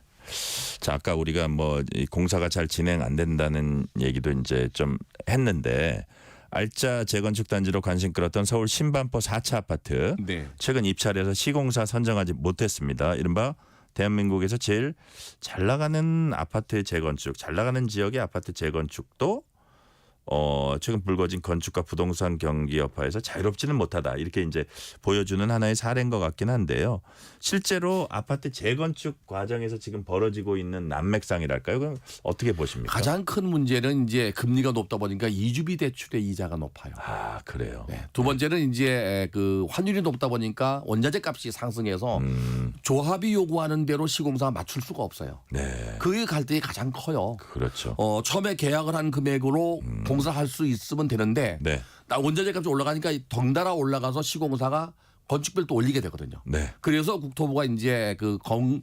자, 아까 우리가 뭐 이 공사가 잘 진행 안 된다는 얘기도 이제 좀 했는데 알짜 재건축 단지로 관심 끌었던 서울 신반포 4차 아파트 네. 최근 입찰에서 시공사 선정하지 못했습니다. 이른바 대한민국에서 제일 잘 나가는 아파트 재건축, 잘 나가는 지역의 아파트 재건축도 최근 불거진 건축과 부동산 경기 여파에서 자유롭지는 못하다 이렇게 이제 보여주는 하나의 사례인 것 같긴 한데요. 실제로 아파트 재건축 과정에서 지금 벌어지고 있는 난맥상이랄까요? 그럼 어떻게 보십니까? 가장 큰 문제는 이제 금리가 높다 보니까 이주비 대출의 이자가 높아요. 아, 그래요. 네. 두 번째는 이제 그 환율이 높다 보니까 원자재 값이 상승해서 조합이 요구하는 대로 시공사가 맞출 수가 없어요. 네. 그게 갈등이 가장 커요. 그렇죠. 처음에 계약을 한 금액으로 공사할 수 있으면 되는데 네. 원자재 값이 올라가니까 덩달아 올라가서 시공사가 건축비를 또 올리게 되거든요. 네. 그래서 국토부가 이제 그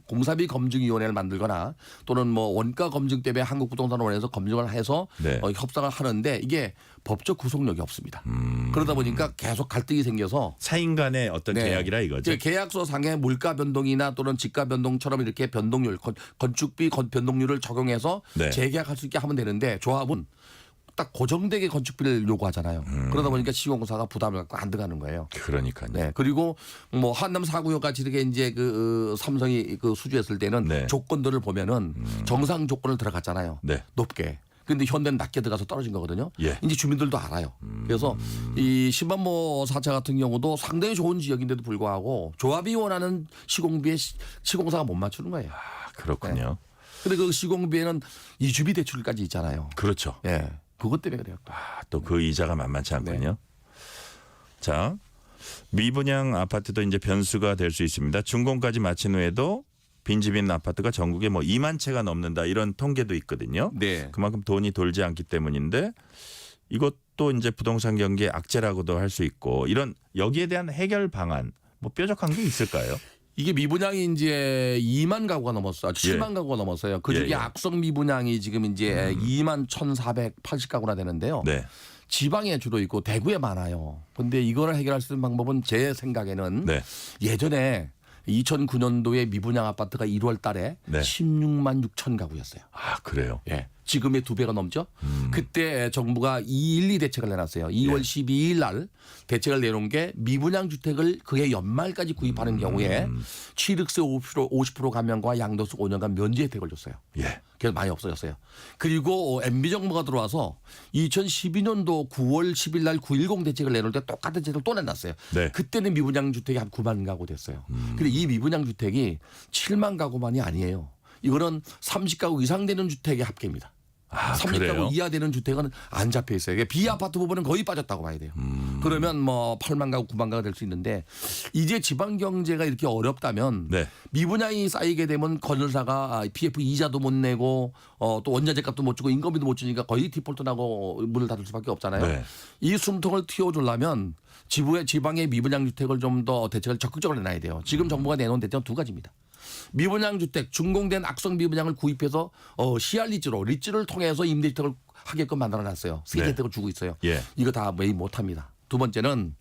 공사비 검증위원회를 만들거나 또는 뭐 원가 검증 때문에 한국부동산원에서 검증을 해서 네. 협상을 하는데 이게 법적 구속력이 없습니다. 그러다 보니까 계속 갈등이 생겨서 사인 간의 어떤 네. 계약이라 이거죠. 계약서 상의 물가 변동이나 또는 지가 변동처럼 이렇게 변동률 건축비 변동률을 적용해서 네. 재계약할 수 있게 하면 되는데 조합은 딱 고정되게 건축비를 요구하잖아요. 그러다 보니까 시공사가 부담을 갖고 안 들어가는 거예요. 그러니까요. 네. 그리고 뭐 한남 4구역 같이 이렇게 이제 그 삼성이 그 수주했을 때는 네. 조건들을 보면은 정상 조건을 들어갔잖아요. 네. 높게. 근데 현대는 낮게 들어가서 떨어진 거거든요. 예. 이제 주민들도 알아요. 그래서 이 신반포 4차 같은 경우도 상당히 좋은 지역인데도 불구하고 조합이 원하는 시공비에 시공사가 못 맞추는 거예요. 아, 그렇군요. 근데 그 시공비에는 이주비 대출까지 있잖아요. 그렇죠. 예. 그것 때문에 그래요. 또 그 이자가 만만치 않군요. 자, 미분양 아파트도 이제 변수가 될 수 있습니다. 준공까지 마친 후에도 빈집인 아파트가 전국에 뭐 2만 채가 넘는다 이런 통계도 있거든요. 네. 그만큼 돈이 돌지 않기 때문인데 이것도 이제 부동산 경기의 악재라고도 할 수 있고 이런 여기에 대한 해결 방안 뭐 뾰족한 게 있을까요? 이게 미분양이 이제 2만 가구가 넘었어요. 7만 가구가 넘었어요. 그중에 예. 악성 미분양이 지금 이제 2만 1,480가구나 되는데요. 네. 지방에 주로 있고 대구에 많아요. 근데 이거를 해결할 수 있는 방법은 제 생각에는 네. 예전에 2009년도에 미분양 아파트가 1월 달에 네. 16만 6천 가구였어요. 아, 그래요. 예. 지금의 2배가 넘죠. 그때 정부가 212 대책을 내놨어요. 2월 12일 날 대책을 내놓은 게 미분양 주택을 그해 연말까지 구입하는 경우에 취득세 50% 감면과 양도세 5년간 면제 혜택을 줬어요. 예. 그래서 많이 없어졌어요. 그리고 MB 정부가 들어와서 2012년도 9월 10일 날 910 대책을 내놓을 때 똑같은 대책을 또 내놨어요. 네. 그때는 미분양 주택이 한 9만 가구 됐어요. 근데 이 미분양 주택이 7만 가구만이 아니에요. 이거는 30가구 이상 되는 주택의 합계입니다. 아, 30가구 그래요? 이하 되는 주택은 안 잡혀 있어요. 이게 비아파트 부분은 거의 빠졌다고 봐야 돼요. 그러면 뭐 8만 가구, 9만 가구가 될 수 있는데 이제 지방 경제가 이렇게 어렵다면 네. 미분양이 쌓이게 되면 건설사가 PF 이자도 못 내고 또 원자재 값도 못 주고 인건비도 못 주니까 거의 디폴트 나고 문을 닫을 수밖에 없잖아요. 네. 이 숨통을 틔워주려면 지방의 미분양 주택을 좀 더 대책을 적극적으로 내놔야 돼요. 지금 정부가 내놓은 대책은 두 가지입니다. 미분양 주택, 준공된 악성 미분양을 구입해서 리즈를 통해서 임대주택을 하게끔 만들어놨어요. 세제 네. 혜택을 주고 있어요. 예. 이거 다 매입 못합니다. 두 번째는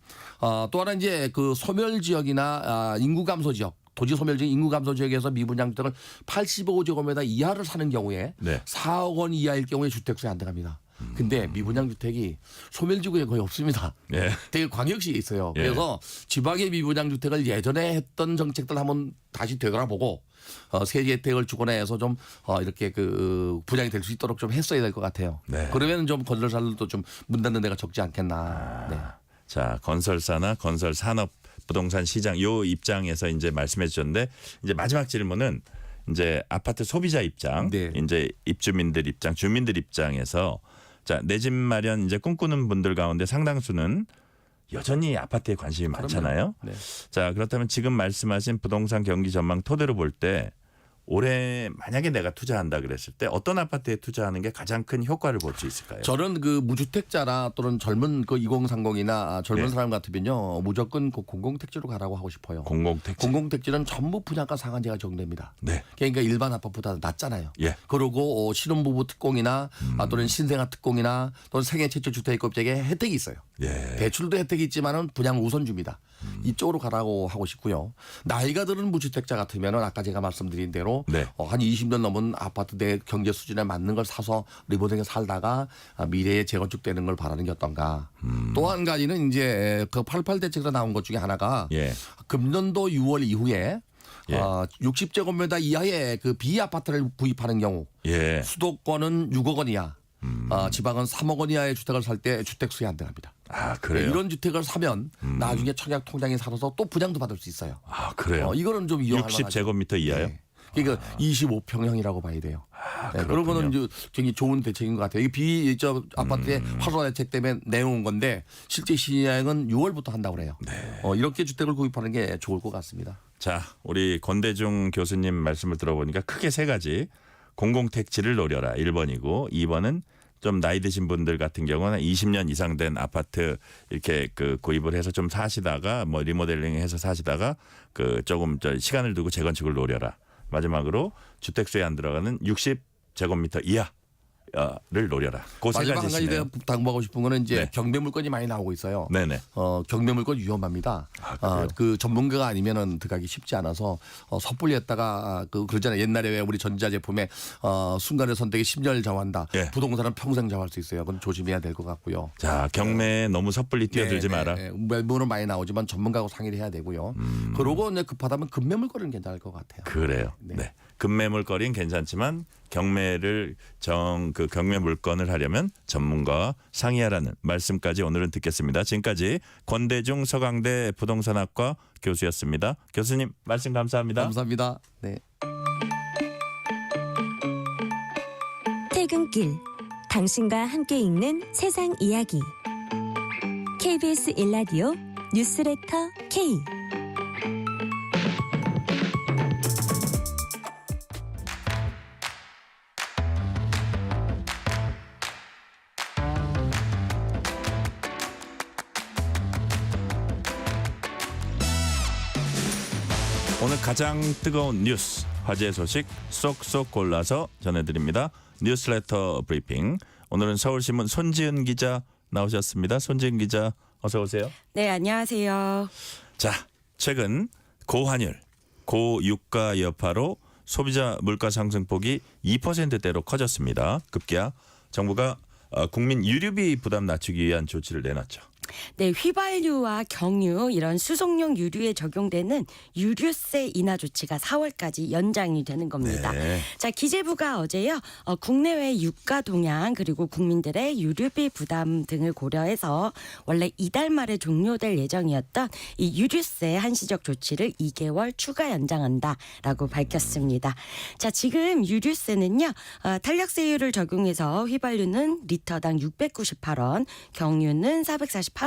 또 하나 이제 그 소멸 지역이나 인구 감소 지역 도시 소멸 중 인구 감소 지역에서 미분양 주택을 85제곱미터 이하를 사는 경우에 네. 4억 원 이하일 경우에 주택수에 안 들어갑니다. 근데 미분양 주택이 소멸지구에 거의 없습니다. 예. 되게 광역시에 있어요. 예. 그래서 지방의 미분양 주택을 예전에 했던 정책들 한번 다시 되돌아보고 세제 혜택을 주거나 해서 좀 이렇게 그 분양이 될 수 있도록 좀 했어야 될 것 같아요. 네. 그러면 좀 건설사들도 좀 문 닫는 데가 적지 않겠나. 네. 자, 건설사나 건설 산업 부동산 시장 요 입장에서 이제 말씀해 주셨는데 이제 마지막 질문은 이제 아파트 소비자 입장, 네. 이제 입주민들 입장, 주민들 입장에서 자, 내 집 마련 이제 꿈꾸는 분들 가운데 상당수는 여전히 아파트에 관심이 많잖아요. 네. 자, 그렇다면 지금 말씀하신 부동산 경기 전망 토대로 볼 때 올해 만약에 내가 투자한다 그랬을 때 어떤 아파트에 투자하는 게 가장 큰 효과를 볼 수 있을까요? 저는 그 무주택자나 또는 젊은 그 2030이나 젊은 네. 사람 같으면요 무조건 그 공공택지로 가라고 하고 싶어요. 공공택지는 전부 분양가 상한제가 적용됩니다. 네. 그러니까 일반 아파트보다 낮잖아요. 예. 그리고 신혼부부 특공이나 또는 신생아 특공이나 또는 생애 최초 주택입주자에게 혜택이 있어요. 예. 대출도 혜택이 있지만은 분양 우선 줍니다. 이쪽으로 가라고 하고 싶고요. 나이가 드는 무주택자 같으면은 아까 제가 말씀드린 대로 네. 한 20년 넘은 아파트 내 경제 수준에 맞는 걸 사서 리모델링 살다가 미래에 재건축되는 걸 바라는 게 어떤가. 또 한 가지는 이제 그 88 대책에서 나온 것 중에 하나가 예. 금년도 6월 이후에 예. 60제곱미터 이하의 그 비아파트를 구입하는 경우 예. 수도권은 6억 원 이하 지방은 3억 원 이하의 주택을 살 때 주택 수혜 안 들어갑니다. 아, 그래요? 이런 주택을 사면 나중에 청약 통장에 살아서 또 분양도 받을 수 있어요. 아, 그래요? 이거는 좀 이용할 만하죠. 60제곱미터 이하요? 네. 그러니까 25평형이라고 봐야 돼요. 네, 그런 그렇군요. 거는 이제 굉장히 좋은 대책인 것 같아요. 이 아파트의 활성화 대책 때문에 내놓은 건데 실제 시행은 6월부터 한다고 그래요. 네. 이렇게 주택을 구입하는 게 좋을 것 같습니다. 자, 우리 권대중 교수님 말씀을 들어보니까 크게 세 가지. 공공택지를 노려라 1번이고 2번은 좀 나이 드신 분들 같은 경우는 20년 이상 된 아파트 이렇게 그 구입을 해서 좀 사시다가 뭐 리모델링해서 사시다가 그 조금 시간을 두고 재건축을 노려라. 마지막으로 주택수에 안 들어가는 60제곱미터 이하를 노려라. 그 세 마지막 한 가지 가지 내가 당부하고 싶은 거는 이제 네. 경매 물건이 많이 나오고 있어요. 네네. 경매 물건 위험합니다. 그래요? 그 전문가가 아니면은 들어가기 쉽지 않아서 섣불리 했다가 그러잖아요. 옛날에 왜 우리 전자제품에 순간의 선택에 10년을 정한다. 예. 부동산은 평생 정할 수 있어요. 그건 조심해야 될 것 같고요. 자, 경매에 너무 섣불리 뛰어들지 마라. 매물은 많이 나오지만 전문가하고 상의를 해야 되고요. 그러고 이제 급하다면 금매 물건은 괜찮을 것 같아요. 그래요. 네. 금매 물건은 괜찮지만 경매를 그 경매 물건을 하려면 전문가와 상의하라는 말씀까지 오늘은 듣겠습니다. 지금까지 권대중 서강대 부동산학과 교수였습니다. 교수님 말씀 감사합니다. 감사합니다. 네. 퇴근길 당신과 함께 읽는 세상 이야기 KBS 1라디오 뉴스레터 K 오늘 가장 뜨거운 뉴스, 화제 소식 쏙쏙 골라서 전해드립니다. 뉴스레터 브리핑. 오늘은 서울신문 손지은 기자 나오셨습니다. 손지은 기자 어서 오세요. 네, 안녕하세요. 자, 최근 고환율, 고유가 여파로 소비자 물가 상승폭이 2%대로 커졌습니다. 급기야 정부가 국민 유류비 부담 낮추기 위한 조치를 내놨죠. 네, 휘발유와 경유 이런 수송용 유류에 적용되는 유류세 인하 조치가 4월까지 연장이 되는 겁니다. 네. 자, 기재부가 어제요 국내외 유가 동향 그리고 국민들의 유류비 부담 등을 고려해서 원래 이달 말에 종료될 예정이었던 이 유류세 한시적 조치를 2개월 추가 연장한다라고 밝혔습니다. 자, 지금 유류세는요 탄력세율을 적용해서 휘발유는 리터당 698원, 경유는 448원이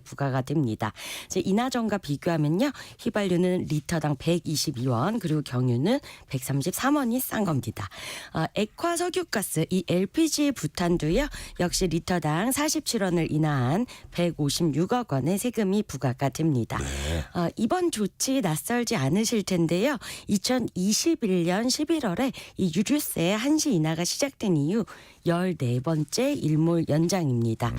부과가 됩니다. 인하 전과 비교하면요, 휘발유는 리터당 122원, 그리고 경유는 133원이 싼 겁니다. 액화 석유가스 이 LPG 부탄도요, 역시 리터당 47원을 인하한 156억 원의 세금이 부과가 됩니다. 이번 조치 낯설지 않으실 텐데요, 2021년 11월에 이 유류세 한시 인하가 시작된 이후 14번째 일몰 연장입니다.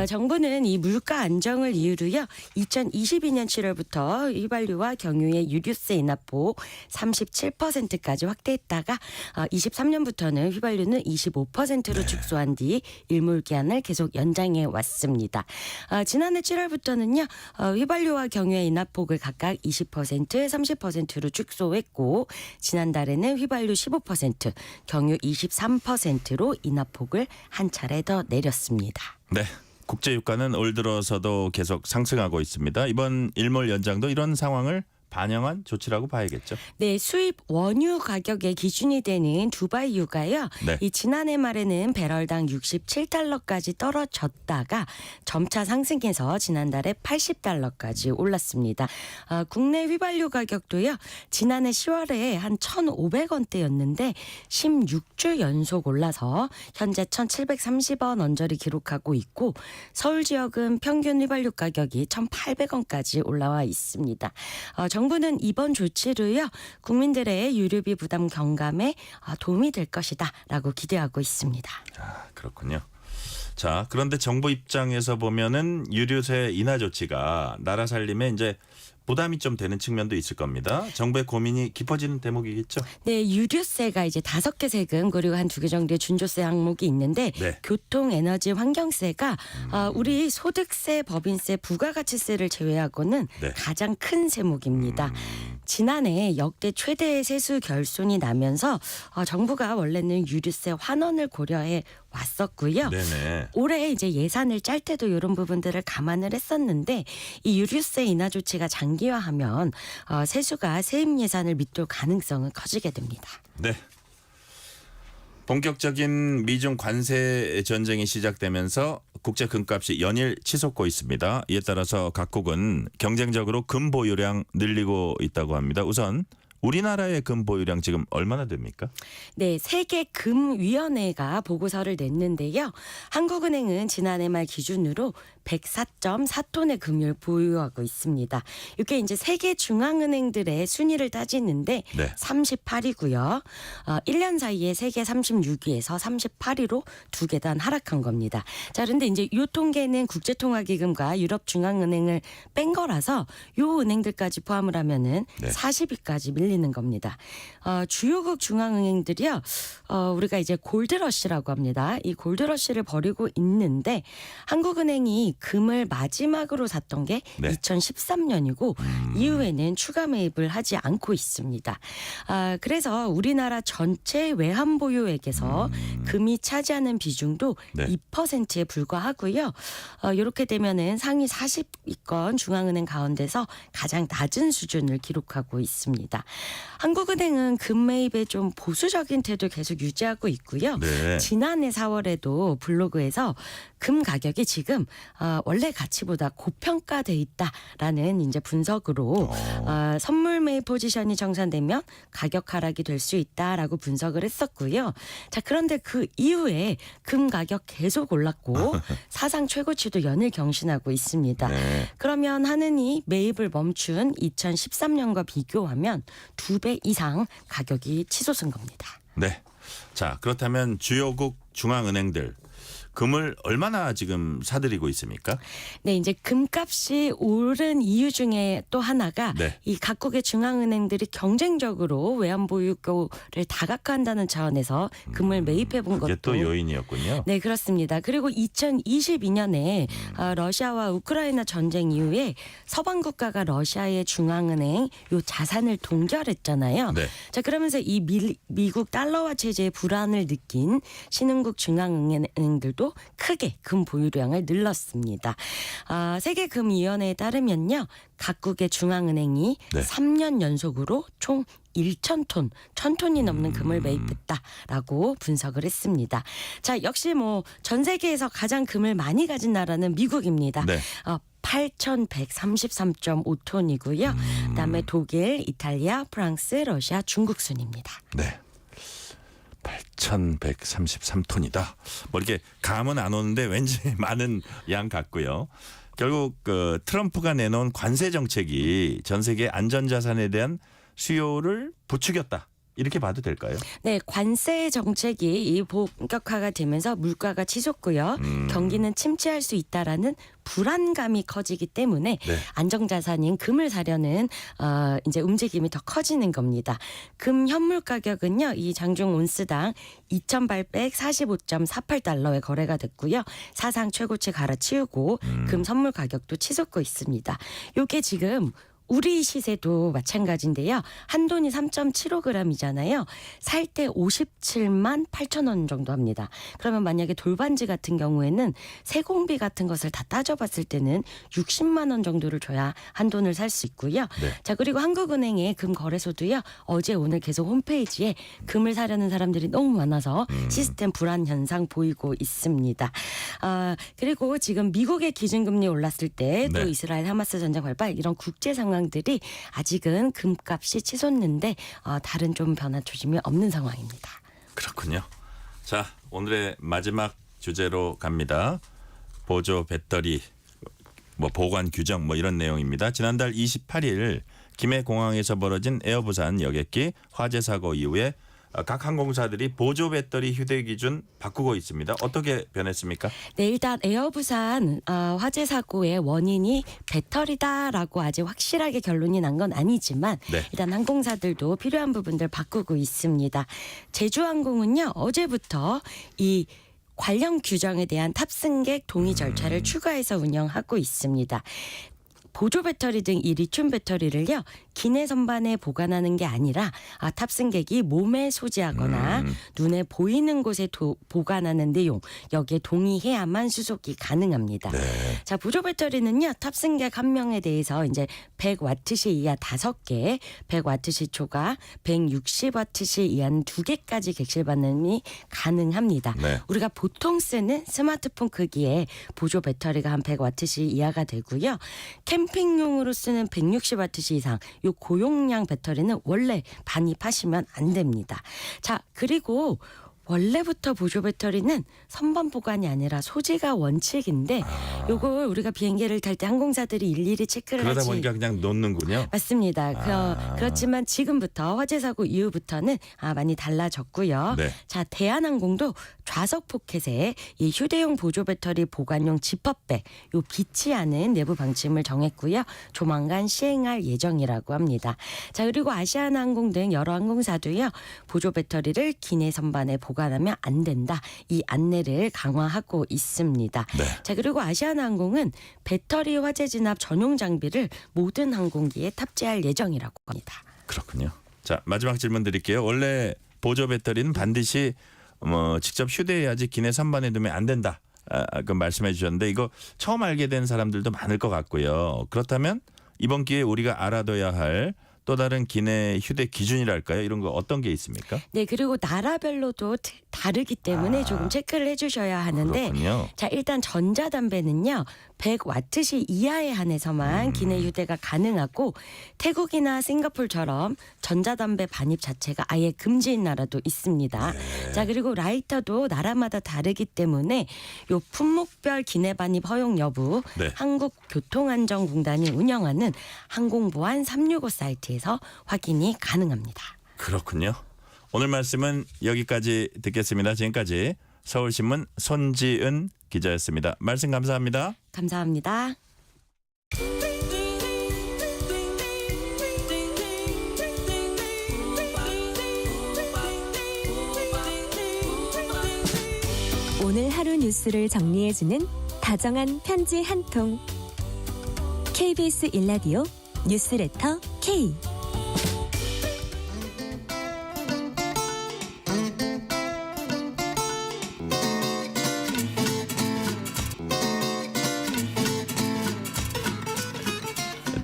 정부는 이 물가 안정을 이유로요. 2022년 7월부터 휘발유와 경유의 유류세 인하폭 37%까지 확대했다가 23년부터는 휘발유는 25%로 축소한 뒤 일몰 기한을 계속 연장해 왔습니다. 지난해 7월부터는요. 휘발유와 경유의 인하폭을 각각 20%, 30%로 축소했고 지난달에는 휘발유 15%, 경유 23%로 인하폭을 한 차례 더 내렸습니다. 네. 국제 유가는 올 들어서도 계속 상승하고 있습니다. 이번 일몰 연장도 이런 상황을 반영한 조치라고 봐야겠죠. 네, 수입 원유 가격의 기준이 되는 두바이 유가요. 네. 이 지난해 말에는 배럴당 67달러까지 떨어졌다가 점차 상승해서 지난달에 80달러까지 올랐습니다. 국내 휘발유 가격도요. 지난해 10월에 한 1,500원대였는데 16주 연속 올라서 현재 1,730원 언저리 기록하고 있고 서울 지역은 평균 휘발유 가격이 1,800원까지 올라와 있습니다. 정부는 이번 조치로요. 국민들의 유류비 부담 경감에 도움이 될 것이다라고 기대하고 있습니다. 그렇군요. 자, 그런데 정부 입장에서 보면은 유류세 인하 조치가 나라 살림에 이제 부담이 좀 되는 측면도 있을 겁니다. 정부의 고민이 깊어지는 대목이겠죠. 네, 유류세가 이제 5개 세금 그리고 한 2개 정도의 준조세 항목이 있는데 네. 교통, 에너지, 환경세가 우리 소득세, 법인세, 부가가치세를 제외하고는 네. 가장 큰 세목입니다. 지난해 역대 최대의 세수 결손이 나면서 정부가 원래는 유류세 환원을 고려해 왔었고요. 네네. 올해 이제 예산을 짤 때도 이런 부분들을 감안을 했었는데 이 유류세 인하 조치가 장기화하면 세수가 세입 예산을 밑돌 가능성은 커지게 됩니다. 네. 본격적인 미중 관세 전쟁이 시작되면서 국제 금값이 연일 치솟고 있습니다. 이에 따라서 각국은 경쟁적으로 금 보유량 늘리고 있다고 합니다. 우선 우리나라의 금 보유량 지금 얼마나 됩니까? 네, 세계금위원회가 보고서를 냈는데요. 한국은행은 지난해 말 기준으로 104.4톤의 금을 보유하고 있습니다. 이게 이제 세계 중앙은행들의 순위를 따지는데 네. 38위고요. 1년 사이에 세계 36위에서 38위로 2계단 하락한 겁니다. 자, 그런데 이제 이 통계는 국제통화기금과 유럽중앙은행을 뺀 거라서 이 은행들까지 포함을 하면은 네. 40위까지 밀리는 겁니다. 주요국 중앙은행들이요. 우리가 이제 골드러시라고 합니다. 이 골드러시를 벌이고 있는데 한국은행이 금을 마지막으로 샀던 게 네. 2013년이고 이후에는 추가 매입을 하지 않고 있습니다. 그래서 우리나라 전체 외환 보유액에서 금이 차지하는 비중도 네. 2%에 불과하고요. 이렇게 되면은 상위 40위권 중앙은행 가운데서 가장 낮은 수준을 기록하고 있습니다. 한국은행은 금 매입에 좀 보수적인 태도 계속 유지하고 있고요. 네. 지난해 4월에도 블로그에서 금 가격이 지금 원래 가치보다 고평가돼 있다라는 이제 분석으로 선물 매입 포지션이 정산되면 가격 하락이 될 수 있다라고 분석을 했었고요. 자, 그런데 그 이후에 금 가격 계속 올랐고 사상 최고치도 연일 경신하고 있습니다. 네. 그러면 하느니 매입을 멈춘 2013년과 비교하면 2배 이상 가격이 치솟은 겁니다. 네. 자, 그렇다면 주요국 중앙은행들 금을 얼마나 지금 사들이고 있습니까? 네, 이제 금값이 오른 이유 중에 또 하나가 네. 이 각국의 중앙은행들이 경쟁적으로 외환보유고를 다각화한다는 차원에서 금을 매입해 본 그게 것도 또 요인이었군요. 네, 그렇습니다. 그리고 2022년에 러시아와 우크라이나 전쟁 이후에 서방 국가가 러시아의 중앙은행 요 자산을 동결했잖아요. 네. 자, 그러면서 이 미국 달러화 체제의 불안을 느낀 신흥국 중앙은행들도 크게 금 보유량을 늘렸습니다. 세계금위원회에 따르면요. 각국의 중앙은행이 네. 3년 연속으로 총 1,000톤, 1,000톤이 넘는 금을 매입했다라고 분석을 했습니다. 자, 역시 뭐 전 세계에서 가장 금을 많이 가진 나라는 미국입니다. 네. 8,133.5톤이고요. 그다음에 독일, 이탈리아, 프랑스, 러시아, 중국 순입니다. 네. 8,133톤이다. 뭐 이렇게 감은 안 오는데 왠지 많은 양 같고요. 결국 그 트럼프가 내놓은 관세 정책이 전 세계 안전자산에 대한 수요를 부추겼다. 이렇게 봐도 될까요? 네, 관세 정책이 이 본격화가 되면서 물가가 치솟고요. 경기는 침체할 수 있다라는 불안감이 커지기 때문에 네. 안정자산인 금을 사려는 이제 움직임이 더 커지는 겁니다. 금 현물 가격은요, 이 장중 온스당 2,845.48달러에 거래가 됐고요. 사상 최고치 갈아치우고 금 선물 가격도 치솟고 있습니다. 요게 지금 우리 시세도 마찬가지인데요. 한 돈이 3.75g이잖아요. 살 때 57만 8천 원 정도 합니다. 그러면 만약에 돌반지 같은 경우에는 세공비 같은 것을 다 따져봤을 때는 60만 원 정도를 줘야 한 돈을 살 수 있고요. 네. 자, 그리고 한국은행의 금 거래소도요. 어제 오늘 계속 홈페이지에 금을 사려는 사람들이 너무 많아서 시스템 불안 현상 보이고 있습니다. 그리고 지금 미국의 기준금리 올랐을 때 또 네. 이스라엘 하마스 전쟁 발발 이런 국제 상황들이 아직은 금값이 치솟는데 다른 좀 변화 조짐이 없는 상황입니다. 그렇군요. 자, 오늘의 마지막 주제로 갑니다. 보조 배터리 보관 규정 이런 내용입니다. 지난달 28일 김해공항에서 벌어진 에어부산 여객기 화재 사고 이후에 각 항공사들이 보조 배터리 휴대 기준 바꾸고 있습니다. 어떻게 변했습니까? 네, 일단 에어부산 화재 사고의 원인이 배터리다라고 아직 확실하게 결론이 난 건 아니지만 네. 일단 항공사들도 필요한 부분들 바꾸고 있습니다. 제주항공은요, 어제부터 이 관련 규정에 대한 탑승객 동의 절차를 추가해서 운영하고 있습니다. 보조 배터리 등 이 리튬 배터리를요, 기내 선반에 보관하는 게 아니라 탑승객이 몸에 소지하거나 눈에 보이는 곳에 보관하는 내용, 여기에 동의해야만 수속이 가능합니다. 네. 자, 보조 배터리는요, 탑승객 한 명에 대해서 이제 100와트시 이하 5개, 100와트시 초과 160와트시 이하는 2개까지 객실 반응이 가능합니다. 네. 우리가 보통 쓰는 스마트폰 크기의 보조 배터리가 한 100와트시 이하가 되고요. 캠핑용으로 쓰는 160와트시 이상 요 고용량 배터리는 원래 반입하시면 안 됩니다. 자, 그리고 원래부터 보조 배터리는 선반 보관이 아니라 소지가 원칙인데 요걸 우리가 비행기를 탈 때 항공사들이 일일이 체크를 그러다 하지. 보니까 그냥 놓는군요. 맞습니다. 그렇지만 지금부터 화재 사고 이후부터는 많이 달라졌고요. 네. 자, 대한항공도 좌석 포켓에 이 휴대용 보조 배터리 보관용 지퍼백 요 비치 않은 내부 방침을 정했고요. 조만간 시행할 예정이라고 합니다. 자, 그리고 아시아나항공 등 여러 항공사도요, 보조 배터리를 기내 선반에 보관하면 안 된다. 이 안내를 강화하고 있습니다. 네. 자, 그리고 아시아나항공은 배터리 화재 진압 전용 장비를 모든 항공기에 탑재할 예정이라고 합니다. 그렇군요. 자, 마지막 질문 드릴게요. 원래 보조 배터리는 반드시 직접 휴대해야지 기내 선반에 두면 안 된다. 그 말씀해 주셨는데 이거 처음 알게 된 사람들도 많을 것 같고요. 그렇다면 이번 기회에 우리가 알아둬야 할 또 다른 기내 휴대 기준이랄까요? 이런 거 어떤 게 있습니까? 네, 그리고 나라별로도 다르기 때문에 조금 체크를 해주셔야 하는데, 그렇군요. 자, 일단 전자담배는요 100와트시 이하에 한해서만 기내 휴대가 가능하고, 태국이나 싱가포르처럼 전자담배 반입 자체가 아예 금지인 나라도 있습니다. 네. 자, 그리고 라이터도 나라마다 다르기 때문에 요 품목별 기내 반입 허용 여부 네. 한국교통안전공단이 운영하는 항공보안 365 사이트에서 확인이 가능합니다. 그렇군요. 오늘 말씀은 여기까지 듣겠습니다. 지금까지 서울신문 손지은 기자였습니다. 말씀 감사합니다. 감사합니다. 오늘 하루 뉴스를 정리해주는 다정한 편지 한 통. KBS 일라디오 뉴스레터 K.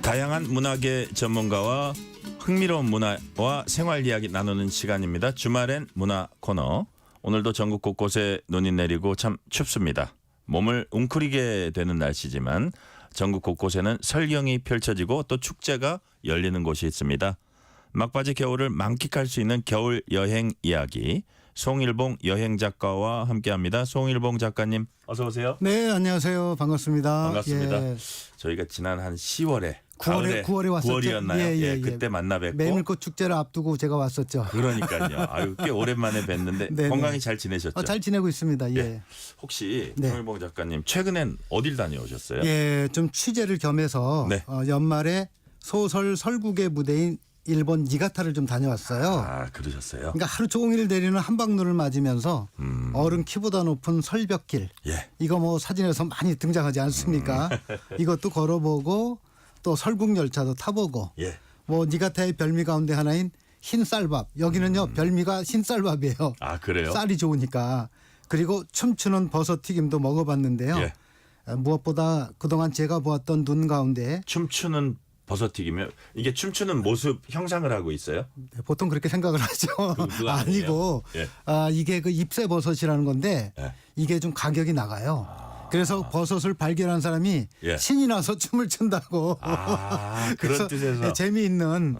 다양한 문화계 전문가와 흥미로운 문화와 생활 이야기 나누는 시간입니다. 주말엔 문화 코너. 오늘도 전국 곳곳에 눈이 내리고 참 춥습니다. 몸을 웅크리게 되는 날씨지만 전국 곳곳에는 설경이 펼쳐지고 또 축제가 열리는 곳이 있습니다. 막바지 겨울을 만끽할 수 있는 겨울 여행 이야기. 송일봉 여행 작가와 함께합니다. 송일봉 작가님 어서 오세요. 네, 안녕하세요. 반갑습니다. 반갑습니다. 예. 저희가 지난 한 10월에 9월에 왔었죠. 9월이었나요? 예. 그때 만나 뵙고 메밀꽃 축제를 앞두고 제가 왔었죠. 그러니까요. 아유, 꽤 오랜만에 뵀는데 네네. 건강히 잘 지내셨죠? 잘 지내고 있습니다. 예. 혹시 네. 송일봉 작가님 최근엔 어딜 다녀오셨어요? 예, 좀 취재를 겸해서 네. 연말에 소설 설국의 무대인 일본 니가타를 좀 다녀왔어요. 아, 그러셨어요? 그러니까 하루 종일 내리는 한방눈을 맞으면서 얼음 키보다 높은 설벽길. 예. 이거 뭐 사진에서 많이 등장하지 않습니까? 이것도 걸어보고 또 설국 열차도 타보고. 예. 뭐 니가타의 별미 가운데 하나인 흰 쌀밥. 여기는요 별미가 흰 쌀밥이에요. 아, 그래요? 쌀이 좋으니까. 그리고 춤추는 버섯 튀김도 먹어봤는데요. 예. 무엇보다 그동안 제가 보았던 눈 가운데 춤추는 버섯튀기면 이게 춤추는 모습 형상을 하고 있어요? 보통 그렇게 생각을 하죠. 그거 아니에요? 아니고 예. 이게 그 잎새 버섯이라는 건데 예. 이게 좀 가격이 나가요. 그래서 버섯을 발견한 사람이 예. 신이 나서 춤을 춘다고. 그런 그래서 뜻에서 재미있는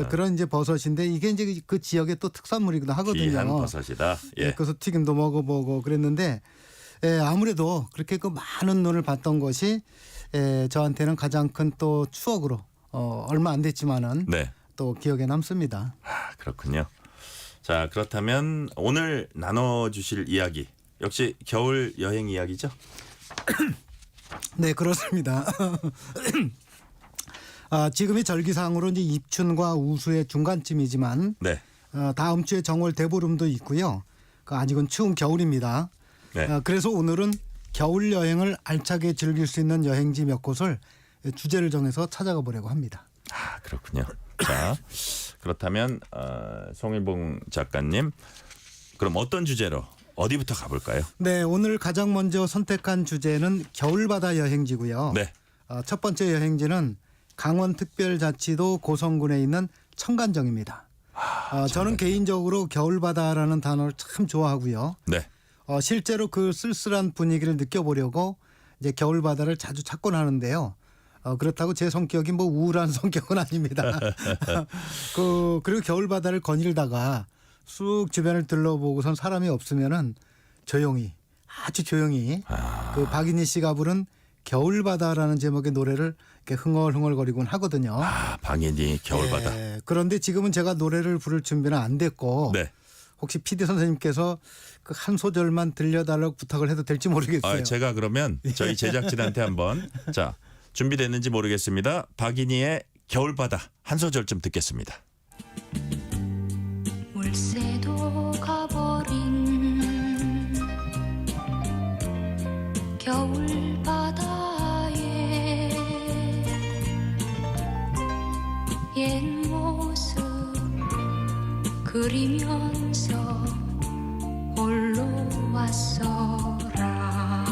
그런 이제 버섯인데 이게 이제 그 지역의 또 특산물이기도 하거든요. 귀한 버섯이다. 예. 그래서 튀김도 먹어보고 그랬는데 아무래도 그렇게 그 많은 눈을 봤던 것이 저한테는 가장 큰 또 추억으로 얼마 안 됐지만은 네. 또 기억에 남습니다. 아, 그렇군요. 자, 그렇다면 오늘 나눠주실 이야기 역시 겨울 여행 이야기죠? 네, 그렇습니다. 지금이 절기상으로 이제 입춘과 우수의 중간쯤이지만 네. 다음 주에 정월 대보름도 있고요. 아직은 추운 겨울입니다. 네. 그래서 오늘은 겨울 여행을 알차게 즐길 수 있는 여행지 몇 곳을 주제를 정해서 찾아가 보려고 합니다. 아, 그렇군요. 자, 그렇다면 송일봉 작가님, 그럼 어떤 주제로 어디부터 가볼까요? 네, 오늘 가장 먼저 선택한 주제는 겨울바다 여행지고요. 네. 첫 번째 여행지는 강원특별자치도 고성군에 있는 청간정입니다. 저는 개인적으로 겨울바다라는 단어를 참 좋아하고요. 네. 실제로 그 쓸쓸한 분위기를 느껴보려고 이제 겨울바다를 자주 찾곤 하는데요. 그렇다고 제 성격이 뭐 우울한 성격은 아닙니다. 그리고 겨울바다를 거닐다가 쑥 주변을 둘러보고선 사람이 없으면은 조용히 아주 조용히 그 박인희 씨가 부른 겨울바다라는 제목의 노래를 이렇게 흥얼흥얼거리곤 하거든요. 박인희 겨울바다. 네, 그런데 지금은 제가 노래를 부를 준비는 안 됐고 네. 혹시 PD 선생님께서 그 한 소절만 들려달라고 부탁을 해도 될지 모르겠어요. 제가 그러면 저희 제작진한테 한번 자 준비됐는지 모르겠습니다. 박인희의 겨울바다 한 소절 좀 듣겠습니다. 물새도 가버린 겨울바다에 옛 모습 그리면서 홀로 왔어라.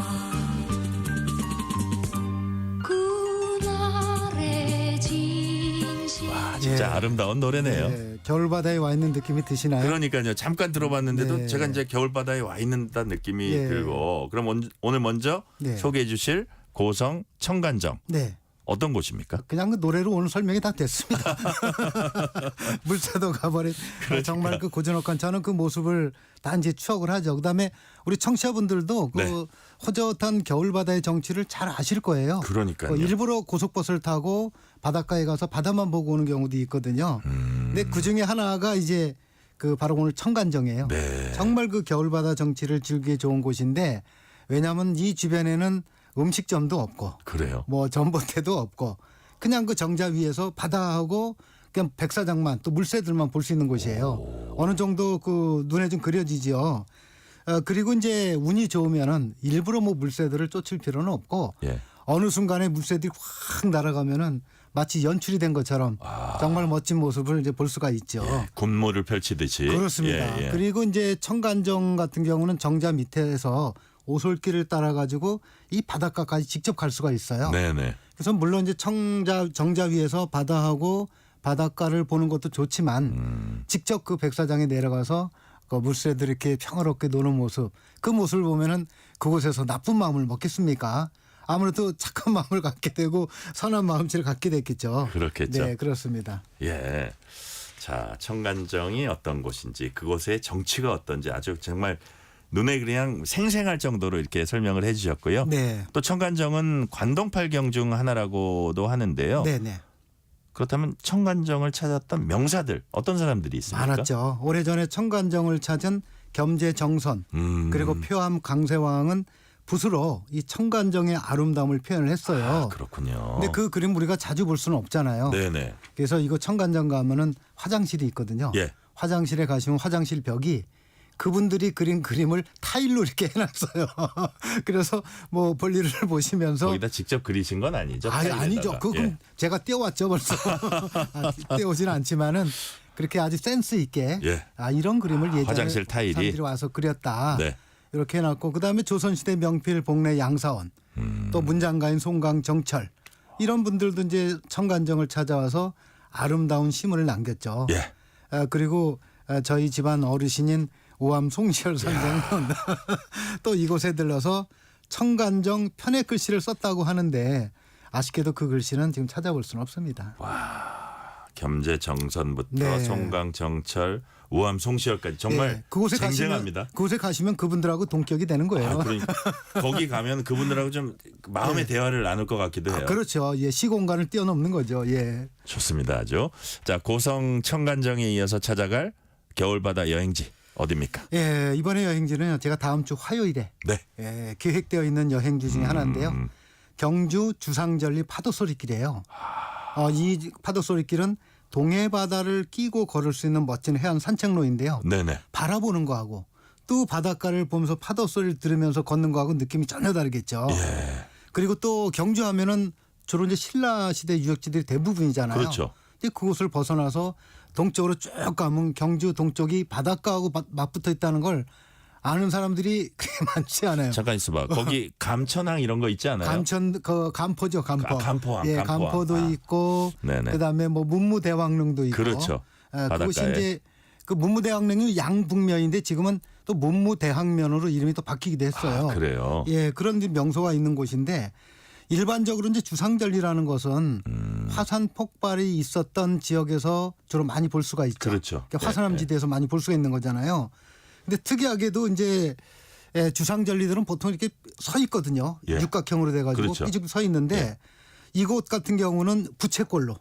그날의 진실. 진짜 아름다운 노래네요. 네, 겨울바다에 와 있는 느낌이 드시나요? 그러니까요. 잠깐 들어봤는데도 네. 제가 이제 겨울바다에 와 있는다는 느낌이 예. 들고 그럼 오늘 먼저 네. 소개해 주실 고성 청간정 네. 어떤 곳입니까? 그냥 그 노래로 오늘 설명이 다 됐습니다. 물새도 가버린 정말 그 고즈넉한 저는 그 모습을 다 이제 추억을 하죠. 그다음에 우리 청취자분들도 그 호젓한 겨울바다의 정취를 잘 아실 거예요. 그러니까요. 일부러 고속버스를 타고 바닷가에 가서 바다만 보고 오는 경우도 있거든요. 근데 그 중에 하나가 이제 그 바로 오늘 청간정이에요. 네. 정말 그 겨울바다 정취를 즐기기 좋은 곳인데 왜냐하면 이 주변에는 음식점도 없고 그래요. 뭐 전봇대도 없고 그냥 그 정자 위에서 바다하고 그냥 백사장만 또 물새들만 볼 수 있는 곳이에요. 어느 정도 그 눈에 좀 그려지죠. 그리고 이제 운이 좋으면은 일부러 뭐 물새들을 쫓을 필요는 없고 어느 순간에 물새들이 확 날아가면은 마치 연출이 된 것처럼 정말 멋진 모습을 이제 볼 수가 있죠. 군무를 펼치듯이. 그렇습니다. 그리고 이제 청간정 같은 경우는 정자 밑에서 오솔길을 따라 가지고 이 바닷가까지 직접 갈 수가 있어요. 네네. 그래서 물론 이제 정자 위에서 바다하고 바닷가를 보는 것도 좋지만 직접 그 백사장에 내려가서 그 물새들 이렇게 평화롭게 노는 모습 그 모습을 보면은 그곳에서 나쁜 마음을 먹겠습니까? 아무래도 착한 마음을 갖게 되고 선한 마음씨를 갖게 됐겠죠. 그렇겠죠. 네, 그렇습니다. 예. 자, 청간정이 어떤 곳인지 그곳의 정치가 어떤지 아주 정말 눈에 그냥 생생할 정도로 이렇게 설명을 해 주셨고요. 네. 또 청간정은 관동팔경 중 하나라고도 하는데요. 네네. 그렇다면 청간정을 찾았던 명사들 어떤 사람들이 있습니까? 많았죠. 오래전에 청간정을 찾은 겸재정선 그리고 표암 강세왕은 붓으로 이 청간정의 아름다움을 표현을 했어요. 아, 그렇군요. 근데 그 그림 우리가 자주 볼 수는 없잖아요. 네네. 그래서 이거 청간정 가면은 화장실이 있거든요. 예. 화장실에 가시면 화장실 벽이 그분들이 그린 그림을 타일로 이렇게 해놨어요. 그래서 뭐 볼일을 보시면서 거기다 직접 그리신 건 아니죠? 아니죠. 그건 예. 제가 떼어왔죠 벌써. 떼어오진 않지만은 그렇게 아주 센스 있게 예. 이런 그림을 예전에 화장실 타일이. 사람들이 와서 그렸다. 네. 이렇게 해놨고 그다음에 조선시대 명필 복내 양사원 또 문장가인 송강정철 이런 분들도 이제 청간정을 찾아와서 아름다운 시문을 남겼죠. 예. 그리고 저희 집안 어르신인 오암 송시열 선생은 또 이곳에 들러서 청간정 편의 글씨를 썼다고 하는데 아쉽게도 그 글씨는 지금 찾아볼 수는 없습니다. 겸재정선부터 네. 송강정철, 우암 송시열까지 정말 네, 그곳에 쟁쟁합니다. 그곳에 가시면 그분들하고 동격이 되는 거예요. 그러니까 거기 가면 그분들하고 좀 마음의 대화를 나눌 것 같기도 해요. 그렇죠. 예, 시공간을 뛰어넘는 거죠. 예. 좋습니다. 아주. 자, 고성 청간정에 이어서 찾아갈 겨울바다 여행지 어디입니까? 예, 이번에 여행지는 제가 다음 주 화요일에 네. 예, 계획되어 있는 여행지 중에 하나인데요. 경주 주상절리 파도소리길이에요. 이 파도소리길은 동해 바다를 끼고 걸을 수 있는 멋진 해안 산책로인데요. 네네. 바라보는 거하고 또 바닷가를 보면서 파도 소리를 들으면서 걷는 거하고 느낌이 전혀 다르겠죠. 예. 그리고 또 경주 하면은 주로 이제 신라 시대 유적지들이 대부분이잖아요. 그렇죠. 근데 그곳을 벗어나서 동쪽으로 쭉 가면 경주 동쪽이 바닷가하고 맞붙어 있다는 걸 아는 사람들이 그렇게 많지 않아요. 잠깐 있어봐. 거기 감천항 이런 거 있지 않아요? 감포죠, 감포. 감포항. 예, 감포항. 감포도 있고, 네네. 그다음에 뭐 문무대왕릉도 있고. 그렇죠. 그것이 바닷가에. 이제 그 문무대왕릉이 양북면인데 지금은 또 문무대항면으로 이름이 또 바뀌기도 했어요. 그래요. 예, 그런 명소가 있는 곳인데 일반적으로 이제 주상절리라는 것은 화산 폭발이 있었던 지역에서 주로 많이 볼 수가 있죠. 그렇죠. 그러니까 화산암지대에서 많이 볼 수가 있는 거잖아요. 근데 특이하게도 이제 주상절리들은 보통 이렇게 서 있거든요. 예. 육각형으로 돼가지고 그렇죠. 삐죽 서 있는데 이곳 같은 경우는 부채꼴로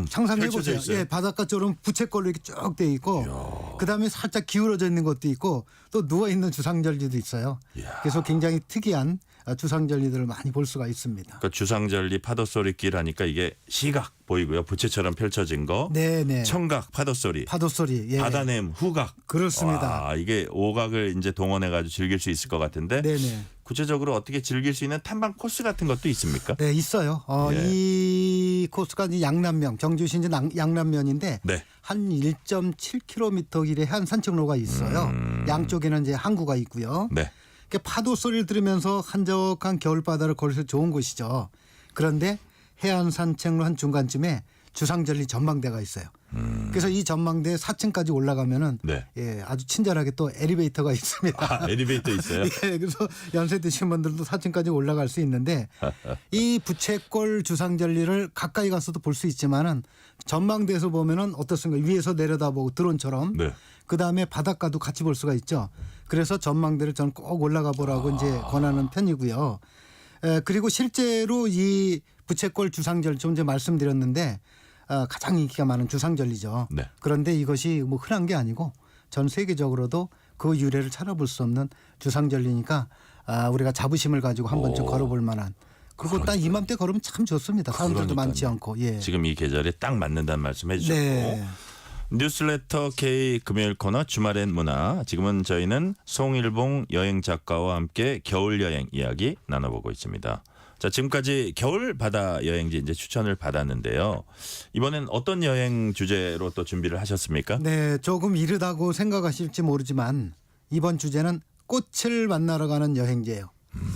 상상해 펼쳐져 보세요. 있어요. 예, 바닷가 쪽으로는 부채꼴로 이렇게 쭉 돼 있고 그다음에 살짝 기울어져 있는 것도 있고 또 누워 있는 주상절리도 있어요. 그래서 굉장히 특이한 주상절리들을 많이 볼 수가 있습니다. 그러니까 주상절리 파도소리길 하니까 이게 시각 보이고요. 부채처럼 펼쳐진 거. 네네. 청각 파도소리. 파도소리. 예. 바다냄 후각. 그렇습니다. 와, 이게 오각을 이제 동원해 가지고 즐길 수 있을 것 같은데. 네네. 구체적으로 어떻게 즐길 수 있는 탐방 코스 같은 것도 있습니까? 네, 있어요. 예. 이 코스가 이제 양남면, 경주시 이제 양남면인데 네. 한 1.7km 길의 해안 산책로가 있어요. 양쪽에는 이제 항구가 있고요. 네. 파도 소리를 들으면서 한적한 겨울바다를 걸을 수 좋은 곳이죠. 그런데 해안 산책로 한 중간쯤에 주상절리 전망대가 있어요. 그래서 이 전망대 4층까지 올라가면은 네. 예, 아주 친절하게 또 엘리베이터가 있습니다. 엘리베이터 있어요? 예, 그래서 연세 드신 분들도 4층까지 올라갈 수 있는데 이 부채꼴 주상절리를 가까이 가서도 볼 수 있지만은 전망대에서 보면은 어떻습니까? 위에서 내려다보고 드론처럼. 네. 그다음에 바닷가도 같이 볼 수가 있죠. 그래서 전망대를 저는 꼭 올라가 보라고 이제 권하는 편이고요. 그리고 실제로 이 부채꼴 주상절리 좀 이제 말씀드렸는데 가장 인기가 많은 주상절리죠. 네. 그런데 이것이 뭐 흔한 게 아니고 전 세계적으로도 그 유래를 찾아볼 수 없는 주상절리니까 우리가 자부심을 가지고 한 번쯤 걸어볼 만한. 그리고 딱 이맘때 걸으면 참 좋습니다. 사람들도 많지 않고. 예. 지금 이 계절에 딱 맞는다는 말씀 해주셨고. 네. 뉴스레터 K 금요일 코너 주말엔 문화. 지금은 저희는 송일봉 여행 작가와 함께 겨울 여행 이야기 나눠보고 있습니다. 자, 지금까지 겨울 바다 여행지 이제 추천을 받았는데요. 이번엔 어떤 여행 주제로 또 준비를 하셨습니까? 네, 조금 이르다고 생각하실지 모르지만 이번 주제는 꽃을 만나러 가는 여행지예요.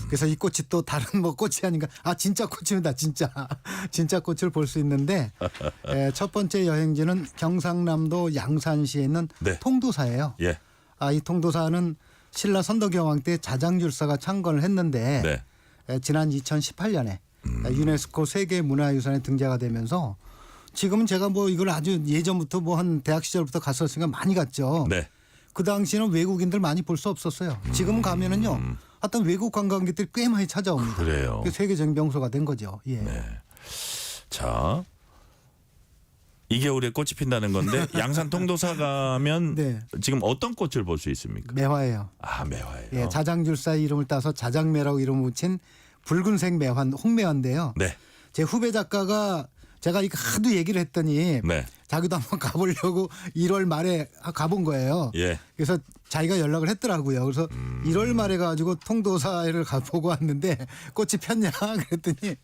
그래서 이 꽃이 또 다른 뭐 꽃이 아닌가? 진짜 꽃입니다. 진짜 꽃을 볼 수 있는데 첫 번째 여행지는 경상남도 양산시에 있는 네. 통도사예요. 예. 이 통도사는 신라 선덕여왕 때 자장줄사가 창건을 했는데 지난 2018년에 유네스코 세계문화유산에 등재가 되면서 지금은 제가 뭐 이걸 아주 예전부터 뭐 한 대학 시절부터 갔었으니까 많이 갔죠. 네. 그 당시에는 외국인들 많이 볼 수 없었어요. 지금 가면은요. 어떤 외국 관광객들이 꽤 많이 찾아옵니다. 그래요. 세계적인 명소가 된 거죠. 예. 네. 자, 이 겨울에 꽃이 핀다는 건데 양산 통도사 가면 네. 지금 어떤 꽃을 볼 수 있습니까? 매화예요. 아, 매화예요. 예, 자장줄사 이름을 따서 자장매라고 이름을 붙인 붉은색 매화, 홍매화인데요. 네. 제 후배 작가가 제가 이거 하도 얘기를 했더니 네. 자기도 한번 가보려고 1월 말에 가본 거예요. 예. 그래서 자기가 연락을 했더라고요. 그래서 1월 말에 가지고 통도사를 가보고 왔는데 꽃이 폈냐 그랬더니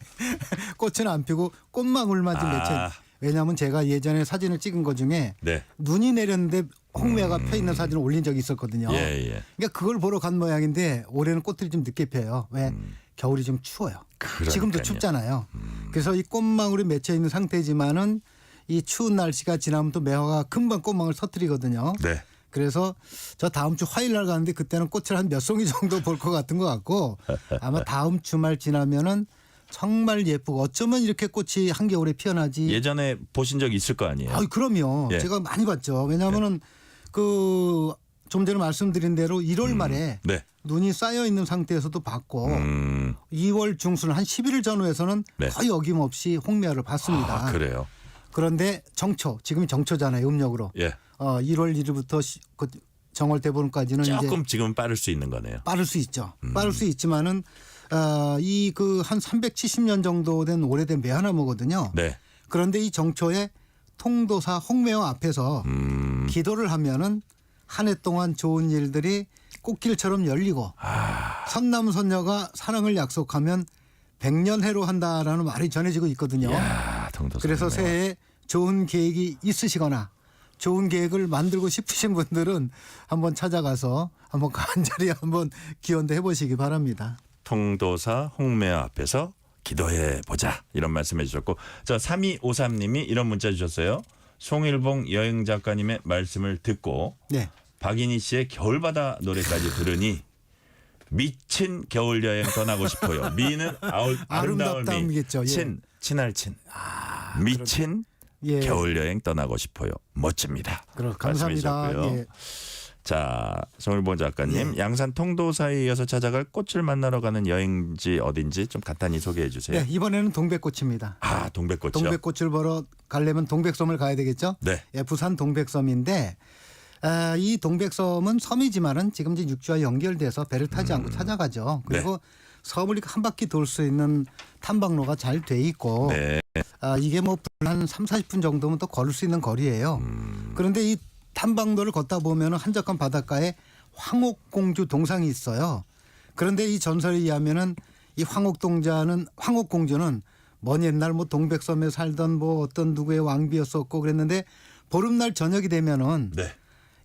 꽃은 안 피고 꽃망울만 좀 맺혀. 왜냐하면 제가 예전에 사진을 찍은 것 중에 네. 눈이 내렸는데 홍매가 펴 있는 사진을 올린 적이 있었거든요. 예. 그러니까 그걸 보러 간 모양인데 올해는 꽃들이 좀 늦게 펴요. 왜? 겨울이 좀 추워요. 그러니까요. 지금도 춥잖아요. 그래서 이 꽃망울이 맺혀 있는 상태지만은 이 추운 날씨가 지나면 또 매화가 금방 꽃망울 터뜨리거든요. 네. 그래서 저 다음 주 화요일 날 가는데 그때는 꽃을 한 몇 송이 정도 볼 것 같은 것 같고 아마 다음 주말 지나면은 정말 예쁘고 어쩌면 이렇게 꽃이 한겨울에 피어나지. 예전에 보신 적 있을 거 아니에요? 그럼요. 예. 제가 많이 봤죠. 왜냐하면은 그 좀 전에 말씀드린 대로 1월 말에 네. 눈이 쌓여 있는 상태에서도 봤고 2월 중순 한 11일 전후에서는 네. 거의 어김없이 홍매화를 봤습니다. 아, 그래요. 그런데 정초, 지금이 정초잖아요. 음력으로. 예. 1월 1일부터 정월 대보름까지는 이제 조금 지금 빠를 수 있는 거네요. 빠를 수 있죠. 빠를 수 있지만은 이 그 한 370년 정도 된 오래된 매화나무거든요. 네. 그런데 이 정초에 통도사 홍매화 앞에서 기도를 하면은 한 해 동안 좋은 일들이 꽃길처럼 열리고 선남 선녀가 사랑을 약속하면 백년해로 한다라는 말이 전해지고 있거든요. 이야, 그래서 새해에 좋은 계획이 있으시거나 좋은 계획을 만들고 싶으신 분들은 한번 찾아가서 한번 간절히 한번 기원도 해보시기 바랍니다. 통도사 홍매화 앞에서 기도해 보자 이런 말씀해 주셨고 자 3253님이 이런 문자 주셨어요. 송일봉 여행 작가님의 말씀을 듣고 네. 박인희 씨의 겨울바다 노래까지 들으니 미친 겨울 여행 떠나고 싶어요. 미는 아름다울 미, 아름답다겠죠. 예. 친할 친. 미친 예. 겨울 여행 떠나고 싶어요. 멋집니다. 감사합니다. 말씀해 주셨고요. 예. 자, 송일봉 작가님, 양산 통도사에 이어서 찾아갈 꽃을 만나러 가는 여행지 어딘지 좀 간단히 소개해 주세요. 네, 이번에는 동백꽃입니다. 아, 동백꽃이요? 동백꽃을 보러 가려면 동백섬을 가야 되겠죠? 네. 예, 부산 동백섬인데 이 동백섬은 섬이지만은 지금 이제 육지와 연결돼서 배를 타지 않고 찾아가죠. 그리고 섬을 이렇게 한 바퀴 돌 수 있는 탐방로가 잘 돼 있고 네. 이게 뭐 한 30-40분 정도면 또 걸을 수 있는 거리예요. 그런데 이 탐방로를 걷다 보면 한적한 바닷가에 황옥공주 동상이 있어요. 그런데 이 전설에 의하면은 이 황옥공주는 먼 옛날 뭐 동백섬에 살던 뭐 어떤 누구의 왕비였었고 그랬는데 보름날 저녁이 되면은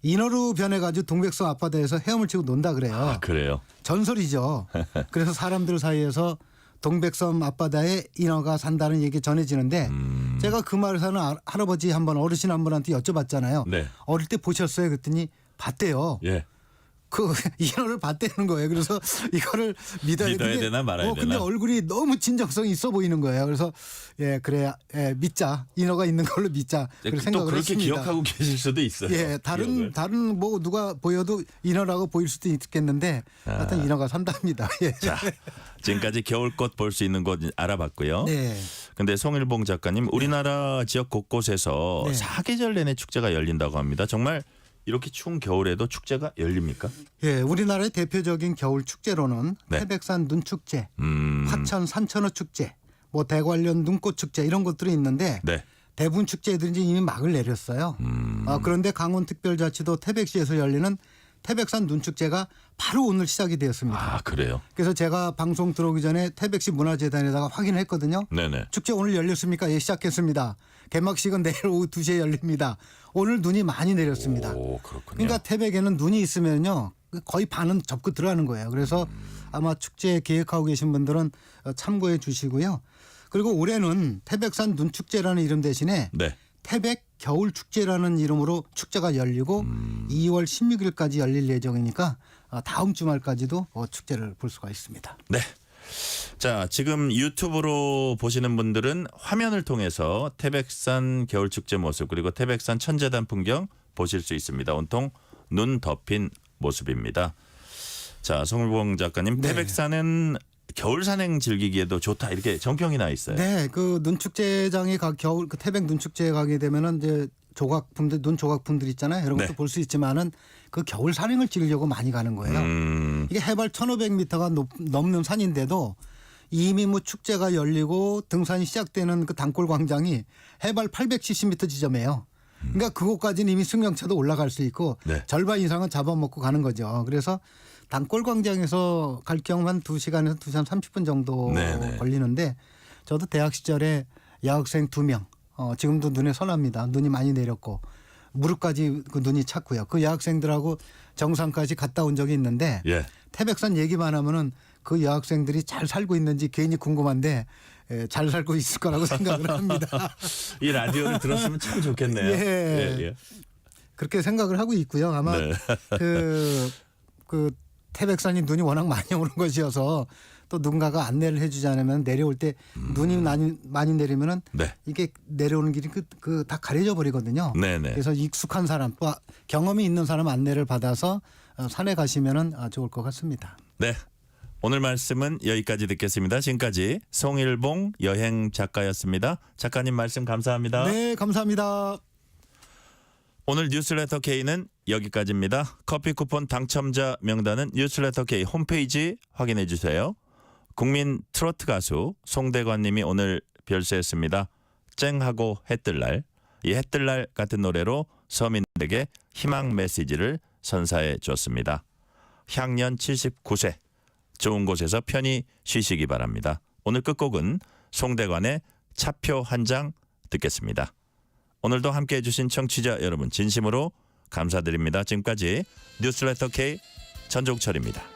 인어로 변해가지고 동백섬 앞바다에서 헤엄을 치고 논다 그래요. 아, 그래요? 전설이죠. 그래서 사람들 사이에서 동백섬 앞바다에 인어가 산다는 얘기 전해지는데 제가 그 말을 사는 할아버지 한번 어르신 한 분한테 여쭤봤잖아요. 네. 어릴 때 보셨어요? 그랬더니 봤대요. 예. 그 인어를 봤다는 거예요. 그래서 이거를 믿어야 되나 말아야 근데 되나? 얼굴이 너무 진정성이 있어 보이는 거예요. 그래서 그래 믿자. 인어가 있는 걸로 믿자. 그렇게 생각을 그렇게 했습니다. 기억하고 계실 수도 있어요. 예, 다른 뭐 누가 보여도 인어라고 보일 수도 있겠는데 하여튼 인어가 산답니다. 예. 자, 지금까지 겨울꽃 볼 수 있는 곳 알아봤고요. 네. 근데 송일봉 작가님 우리나라 지역 곳곳에서 네. 사계절 내내 축제가 열린다고 합니다. 정말 이렇게 추운 겨울에도 축제가 열립니까? 예, 우리나라의 대표적인 겨울 축제로는 네. 태백산 눈축제, 화천 산천어 축제, 뭐 대관령 눈꽃 축제 이런 것들이 있는데 네. 대부분 축제들이 이제 이미 막을 내렸어요. 그런데 강원특별자치도 태백시에서 열리는 태백산 눈축제가 바로 오늘 시작이 되었습니다. 아, 그래요? 그래서 제가 방송 들어오기 전에 태백시 문화재단에다가 확인을 했거든요. 네네. 축제 오늘 열렸습니까? 예, 시작했습니다. 개막식은 내일 오후 2시에 열립니다. 오늘 눈이 많이 내렸습니다. 오, 그렇군요. 그러니까 태백에는 눈이 있으면요 거의 반은 접고 들어가는 거예요. 그래서 아마 축제 계획하고 계신 분들은 참고해 주시고요. 그리고 올해는 태백산 눈축제라는 이름 대신에 태백 겨울축제라는 이름으로 축제가 열리고 2월 16일까지 열릴 예정이니까 다음 주말까지도 축제를 볼 수가 있습니다. 네. 자, 지금 유튜브로 보시는 분들은 화면을 통해서 태백산 겨울축제 모습 그리고 태백산 천재단 풍경 보실 수 있습니다. 온통 눈 덮인 모습입니다. 자, 송일봉 작가님, 태백산은 겨울 산행 즐기기에도 좋다 이렇게 정평이 나 있어요. 네, 그 눈축제장에 겨울 그 태백 눈축제에 가게 되면은 이제 조각품들 눈 조각품들 있잖아요. 이런 것도 네. 볼 수 있지만은 그 겨울 산행을 즐기려고 많이 가는 거예요. 이게 해발 1,500m가 넘는 산인데도 이미 뭐 축제가 열리고 등산이 시작되는 그 단골 광장이 해발 870m 지점이에요. 그러니까 그곳까지는 이미 승용차도 올라갈 수 있고 네. 절반 이상은 잡아먹고 가는 거죠. 그래서 단골 광장에서 갈 경우 한 2시간에서 2시간 30분 정도 네네. 걸리는데 저도 대학 시절에 여학생 2명 지금도 눈에 선합니다. 눈이 많이 내렸고 무릎까지 그 눈이 찼고요. 그 여학생들하고 정상까지 갔다 온 적이 있는데 예. 태백산 얘기만 하면은 그 여학생들이 잘 살고 있는지 괜히 궁금한데 잘 살고 있을 거라고 생각을 합니다. 이 라디오를 들었으면 참 좋겠네요. 예. 그렇게 생각을 하고 있고요. 아마 네. 그 태백산이 눈이 워낙 많이 오는 것이어서 또 누군가가 안내를 해주지 않으면 내려올 때 눈이 많이 내리면은 네. 이게 내려오는 길이 그 다 가려져 버리거든요. 네네. 그래서 익숙한 사람 또 경험이 있는 사람 안내를 받아서 산에 가시면은 좋을 것 같습니다. 네. 오늘 말씀은 여기까지 듣겠습니다. 지금까지 송일봉 여행 작가였습니다. 작가님 말씀 감사합니다. 네, 감사합니다. 오늘 뉴스레터 K는 여기까지입니다. 커피 쿠폰 당첨자 명단은 뉴스레터 K 홈페이지 확인해 주세요. 국민 트로트 가수 송대관 님이 오늘 별세했습니다. 쨍하고 해뜰날. 이 해뜰날 같은 노래로 서민들에게 희망 메시지를 선사해 줬습니다. 향년 79세. 좋은 곳에서 편히 쉬시기 바랍니다. 오늘 끝곡은 송대관의 차표 한 장 듣겠습니다. 오늘도 함께해 주신 청취자 여러분 진심으로 감사드립니다. 지금까지 뉴스레터 K 전종철입니다.